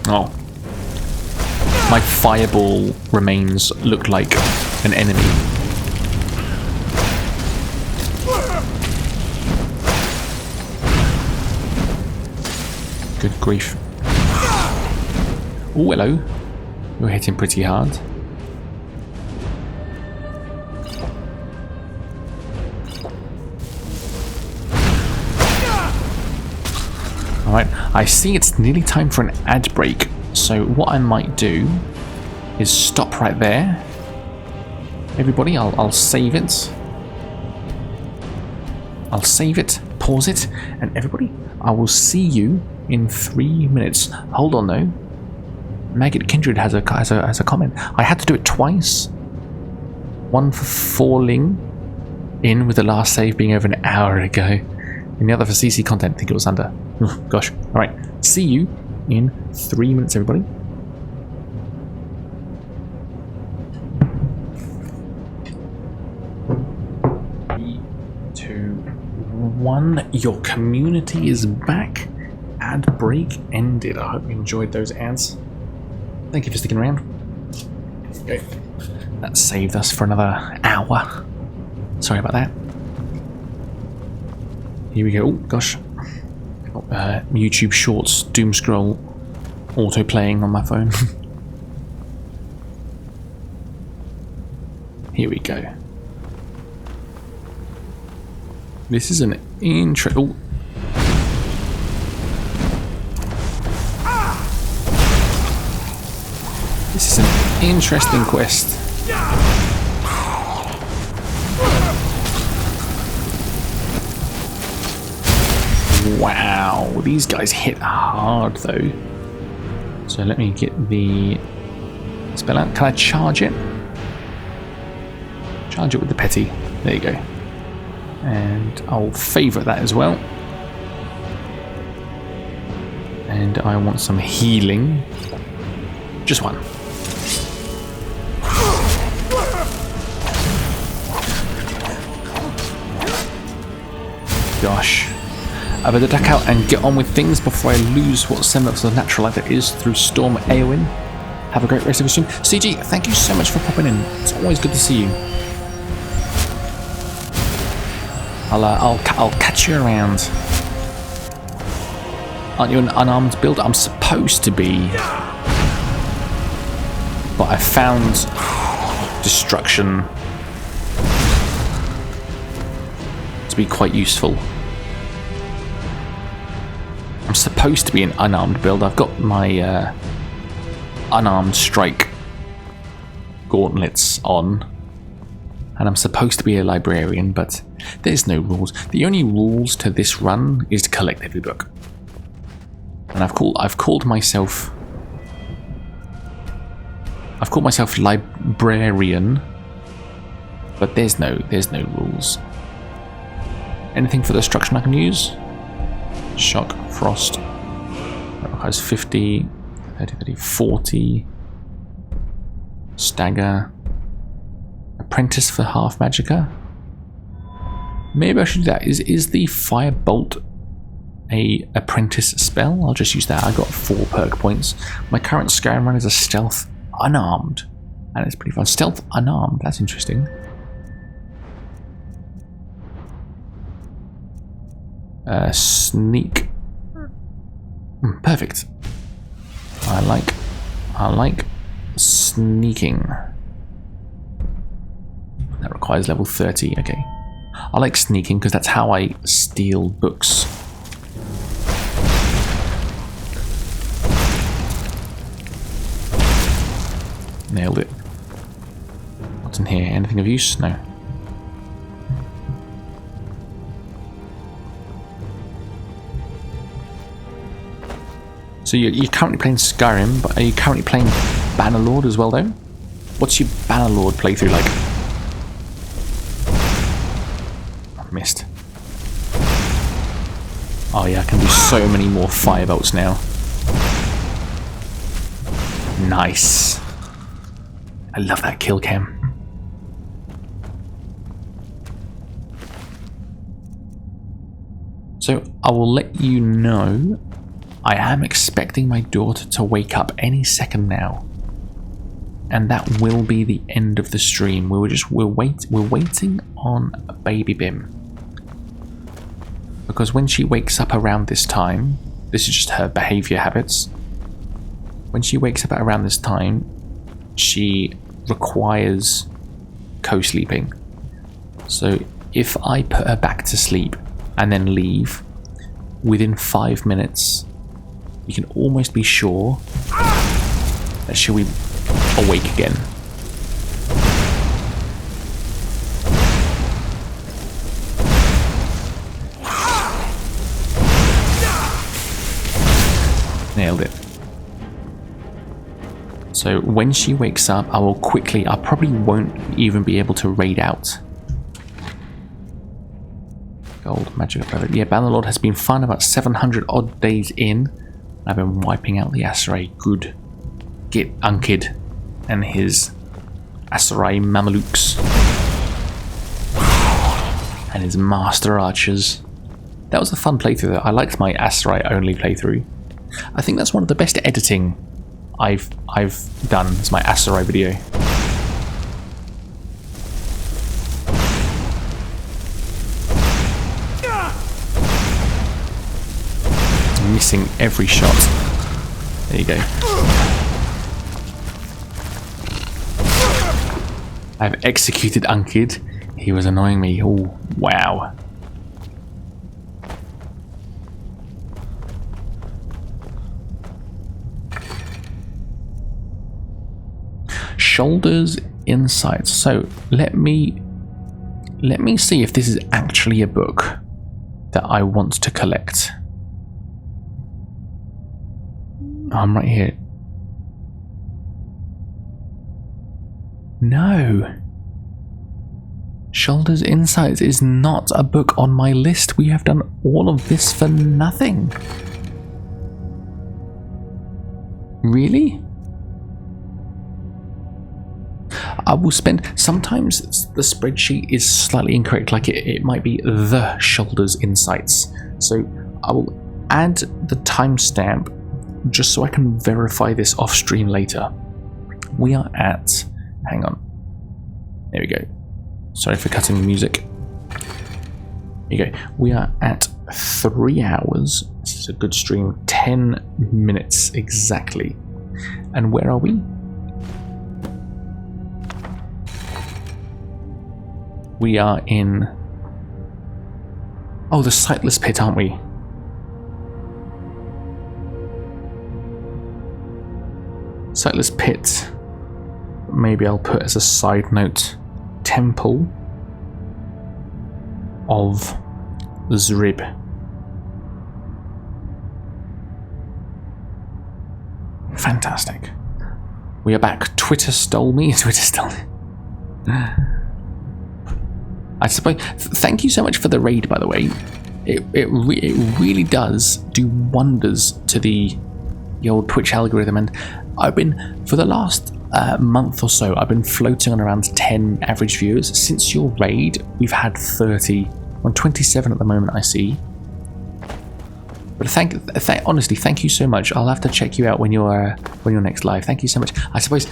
Oh. My fireball remains look like an enemy. Good grief. Oh, hello. You're hitting pretty hard. Alright, I see it's nearly time for an ad break, so what I might do is stop right there. Everybody, I'll save it. I'll save it, pause it, and everybody, I will see you in 3 minutes. Hold on though. Maggot Kindred has a comment. I had to do it twice. One for falling in with the last save being over an hour ago, and the other for CC content. I think it was under. Gosh. Alright. See you in 3 minutes, everybody. Three, 2, 1. Your community is back. Ad break ended. I hope you enjoyed those ads. Thank you for sticking around. Okay. That saved us for another hour. Sorry about that. Here we go. Oh, gosh. YouTube Shorts doom scroll auto playing on my phone. Here we go. This is an intro. This is an interesting quest. Wow, these guys hit hard though. So let me get the spell out. Can I charge it? Charge it with the petty. There you go. And I'll favourite that as well. And I want some healing. Just one. Gosh. I better duck out and get on with things before I lose what semblance of natural light there is through Storm Eowyn. Have a great rest of your stream. CG, thank you so much for popping in. It's always good to see you. I'll catch you around. Aren't you an unarmed build? I'm supposed to be. But I found destruction to be quite useful. I'm supposed to be an unarmed build. I've got my unarmed strike gauntlets on. And I'm supposed to be a librarian, but there's no rules. The only rules to this run is to collect every book. And I've called myself librarian, but there's no rules. Anything for destruction I can use? Shock, frost. That requires 50, 30, 30, 40. Stagger. Apprentice for half magicka. Maybe I should do that. Is the firebolt a apprentice spell? I'll just use that. I got 4 perk points. My current Skyrim run is a stealth unarmed, and it's pretty fun. Stealth unarmed. That's interesting. Sneak. Perfect. I like sneaking. That requires level 30. Okay. I like sneaking because that's how I steal books. Nailed it. What's in here? Anything of use? No. So you're currently playing Skyrim, but are you currently playing Bannerlord as well though? What's your Bannerlord playthrough like? I've missed. Oh yeah, I can do so many more firebolts now. Nice. I love that kill cam. So I will let you know I am expecting my daughter to wake up any second now. And that will be the end of the stream. We're waiting on baby Bim. Because when she wakes up around this time, this is just her behavior habits. When she wakes up at around this time, she requires co-sleeping. So if I put her back to sleep and then leave, within 5 minutes, you can almost be sure that she'll be awake again. Nailed it. So when she wakes up, I probably won't even be able to raid out. Gold, magic, perfect. Yeah, Bannerlord has been fun, about 700 odd days in. I've been wiping out the Aserai. Good. Get Unkid and his Aserai Mamelukes. And his Master Archers. That was a fun playthrough though. I liked my Aserai only playthrough. I think that's one of the best editing I've done. It's my Aserai video. missing every shot. There you go. I've executed Unkid. He was annoying me. Oh, wow. Shoulders, insights. So let me see if this is actually a book that I want to collect. Oh, I'm right here. No. Shoulders, Insights is not a book on my list. We have done all of this for nothing. Really? I will spend... Sometimes the spreadsheet is slightly incorrect, like it might be the Shoulders Insights. So I will add the timestamp just so I can verify this off stream later. We are at... Hang on. There we go. Sorry for cutting the music. There you go. We are at 3 hours. This is a good stream. 10 minutes exactly. And where are we? We are in... Oh, the Sightless Pit, aren't we? Sightless Pit. Maybe I'll put as a side note, Temple of Zrib. Fantastic. We are back. Twitter stole me. Twitter stole me. I suppose. Thank you so much for the raid, by the way. It really does do wonders to the old Twitch algorithm, and I've been, for the last month or so, I've been floating on around 10 average viewers. Since your raid, we've had 30, on 27 at the moment I see. But honestly, thank you so much. I'll have to check you out when you're next live. Thank you so much. I suppose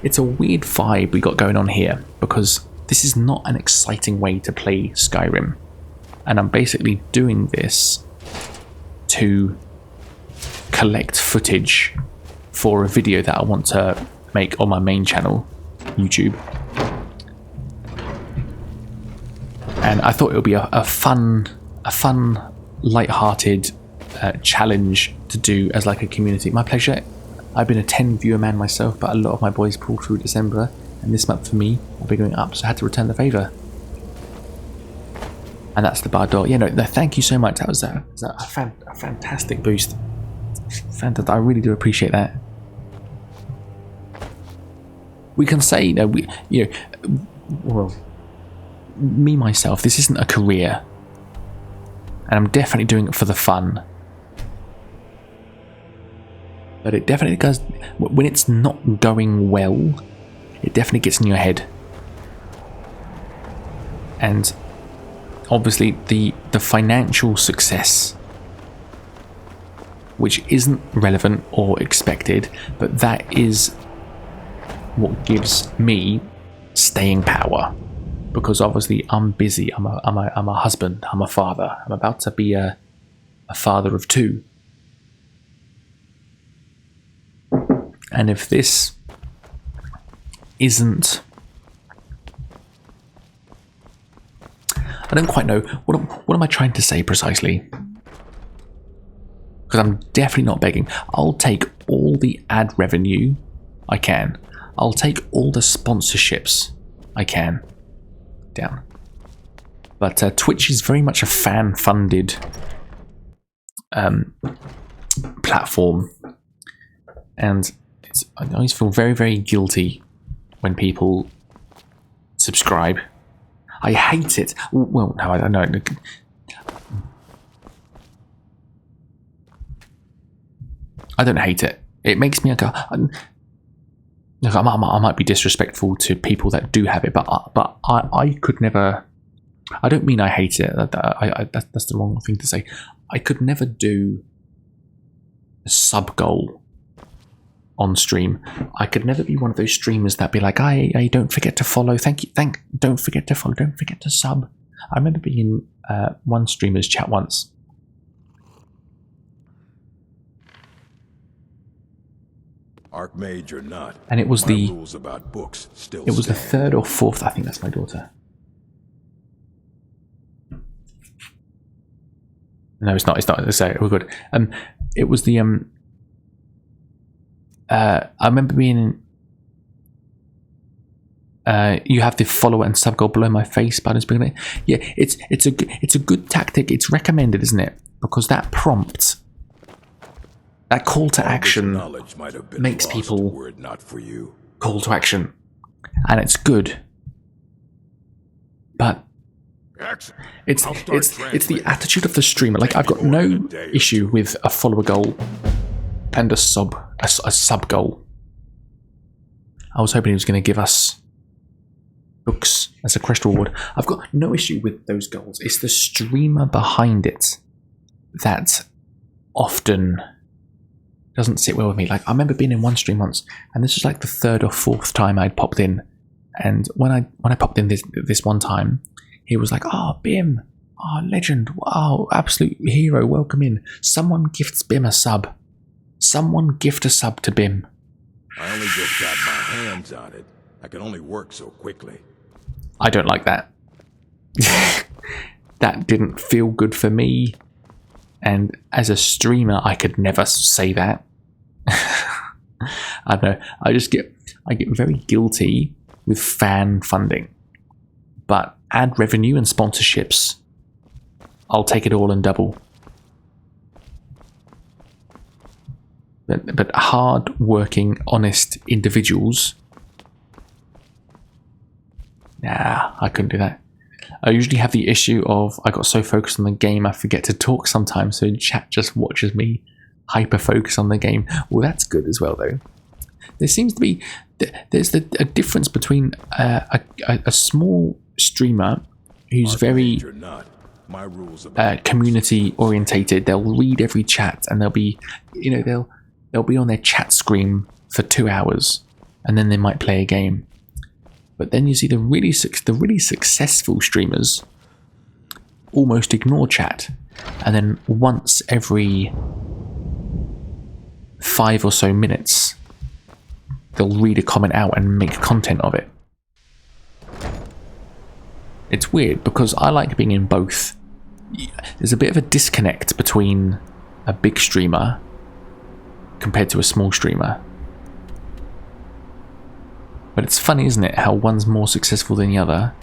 it's a weird vibe we got going on here, because this is not an exciting way to play Skyrim, and I'm basically doing this to collect footage for a video that I want to make on my main channel, YouTube. And I thought it would be a fun, light-hearted challenge to do as like a community. My pleasure. I've been a 10 viewer man myself, but a lot of my boys pulled through December, and this month for me, I've been going up, so I had to return the favour. And that's the bar door. Yeah, no, thank you so much. That was a fantastic boost. Fantastic. I really do appreciate that. We can say, well, me myself, this isn't a career, and I'm definitely doing it for the fun. But it definitely does. When it's not going well, it definitely gets in your head. And obviously the financial success, which isn't relevant or expected, but that is what gives me staying power, because obviously I'm busy. I'm a husband. I'm a father. I'm about to be a father of 2. And if this isn't, I don't quite know what am I trying to say precisely, because I'm definitely not begging. I'll take all the ad revenue I can. I'll take all the sponsorships I can. Down. But Twitch is very much a fan-funded platform, and I always feel very, very guilty when people subscribe. I hate it. Well, no, I don't know. I don't hate it. It makes me go. Look, I might be disrespectful to people that do have it, but I could never. I don't mean I hate it. That's the wrong thing to say. I could never do a sub goal on stream. I could never be one of those streamers that be like, "Hey, don't forget to follow. Thank you. Don't forget to follow. Don't forget to sub." I remember being in one streamer's chat once. Archmage or not, And it was my the rules about books still it was the stand. 3rd or 4th, I think that's my daughter. No, it's not. So we're good. It was the I remember being. You have the follower and sub goal below my face buttons. Yeah, it's a good tactic. It's recommended, isn't it? Because that prompt, that call to action, makes people were it not for you. call to action, and it's good. But it's the attitude of the streamer. Like, I've got no issue with a follower goal and a sub goal. I was hoping he was going to give us books as a crest reward. I've got no issue with those goals. It's the streamer behind it that often doesn't sit well with me. Like, I remember being in one stream once, and this was like the 3rd or 4th time I'd popped in. And when I popped in this one time, he was like, "Oh, Bim, oh, legend, wow, absolute hero, welcome in. Someone gifts Bim a sub. Someone gift a sub to Bim." I only just got my hands on it. I can only work so quickly. I don't like that. That didn't feel good for me. And as a streamer, I could never say that. I don't know. I get very guilty with fan funding. But ad revenue and sponsorships, I'll take it all and double. But hard-working, honest individuals, nah, I couldn't do that. I usually have the issue of I got so focused on the game I forget to talk sometimes, so chat just watches me hyper-focus on the game. Well, that's good as well, though. There seems to be there's a difference between a small streamer who's very community orientated. They'll read every chat, and they'll be on their chat screen for 2 hours, and then they might play a game. But then you see the really successful streamers almost ignore chat, and then once every 5 or so minutes they'll read a comment out and make content of it. It's weird because I like being in both. There's a bit of a disconnect between a big streamer compared to a small streamer. But it's funny, isn't it, how one's more successful than the other,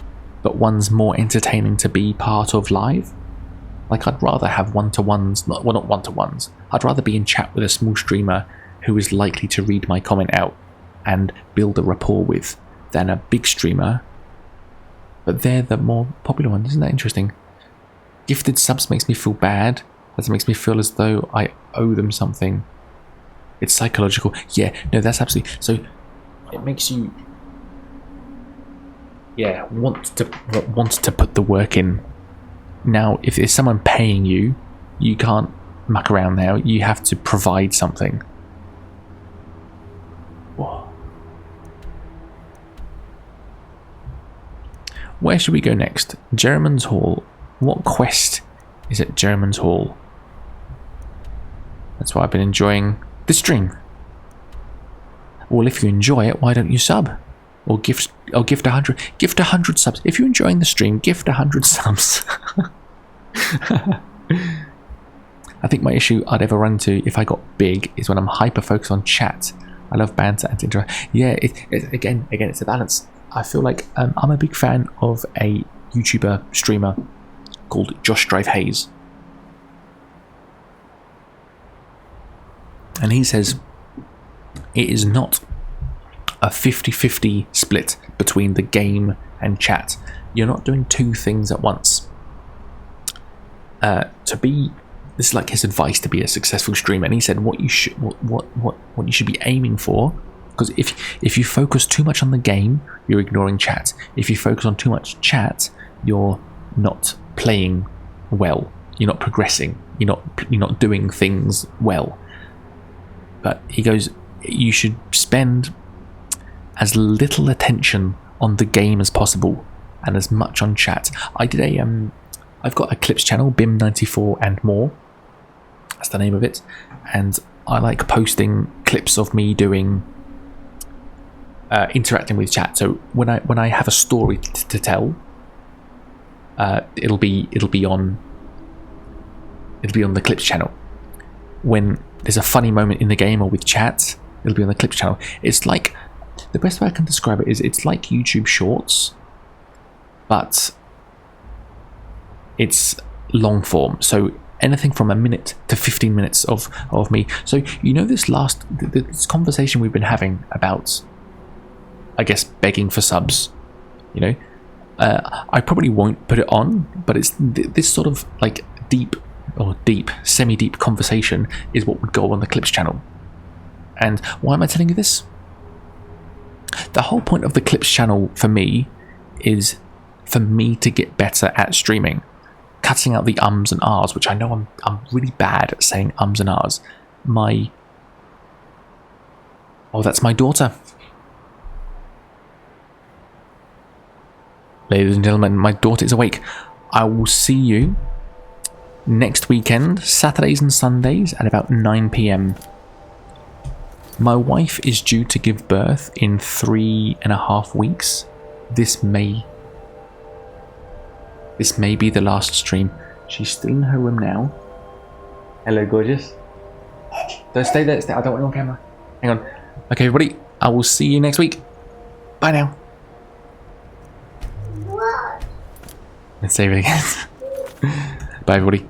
but one's more entertaining to be part of live? Like, I'd rather have one-to-ones, not one-to-ones. I'd rather be in chat with a small streamer who is likely to read my comment out and build a rapport with than a big streamer. But they're the more popular one. Isn't that interesting? Gifted subs makes me feel bad. That makes me feel as though I owe them something. It's psychological. Yeah, no, that's absolutely... So, it makes you... Yeah, want to put the work in. Now, if there's someone paying you, you can't muck around now. You have to provide something. Whoa. Where should we go next? German's Hall. What quest is at German's Hall? That's why I've been enjoying the stream. Well, if you enjoy it, why don't you sub? Or gift 100. Gift 100 subs. If you're enjoying the stream, gift 100 subs. I think my issue I'd ever run into if I got big is when I'm hyper focused on chat. I love banter and interact. Yeah, again, it's a balance. I feel like I'm a big fan of a YouTuber streamer called Josh Drive Hayes. And he says it is not a 50-50 split between the game and chat. You're not doing two things at once. This is like his advice to be a successful streamer, and he said what you should be aiming for, because if you focus too much on the game, you're ignoring chat. If you focus on too much chat, you're not playing well. You're not progressing. You're not doing things well. But he goes, you should spend as little attention on the game as possible and as much on chat. I did a I've got a clips channel, BIM94 and more. That's the name of it, and I like posting clips of me doing interacting with chat. So when I have a story to tell, it'll be on the clips channel. When there's a funny moment in the game or with chat, it'll be on the clips channel. It's like, the best way I can describe it is it's like YouTube Shorts, but it's long form. So anything from a minute to 15 minutes of me. So you know this conversation we've been having about, I guess, begging for subs, you know, I probably won't put it on, but it's this sort of like semi-deep conversation is what would go on the clips channel. And why am I telling you this? The whole point of the clips channel for me is for me to get better at streaming, cutting out the ums and ahs, which I know I'm really bad at saying ums and ahs. That's my daughter. Ladies and gentlemen, my daughter is awake. I will see you next weekend, Saturdays and Sundays at about 9 PM. My wife is due to give birth in 3.5 weeks. This may be the last stream. She's still in her room now. Hello, gorgeous. Don't stay there. I don't want you on camera. Hang on. Okay, everybody. I will see you next week. Bye now. Let's save it again. Bye, everybody.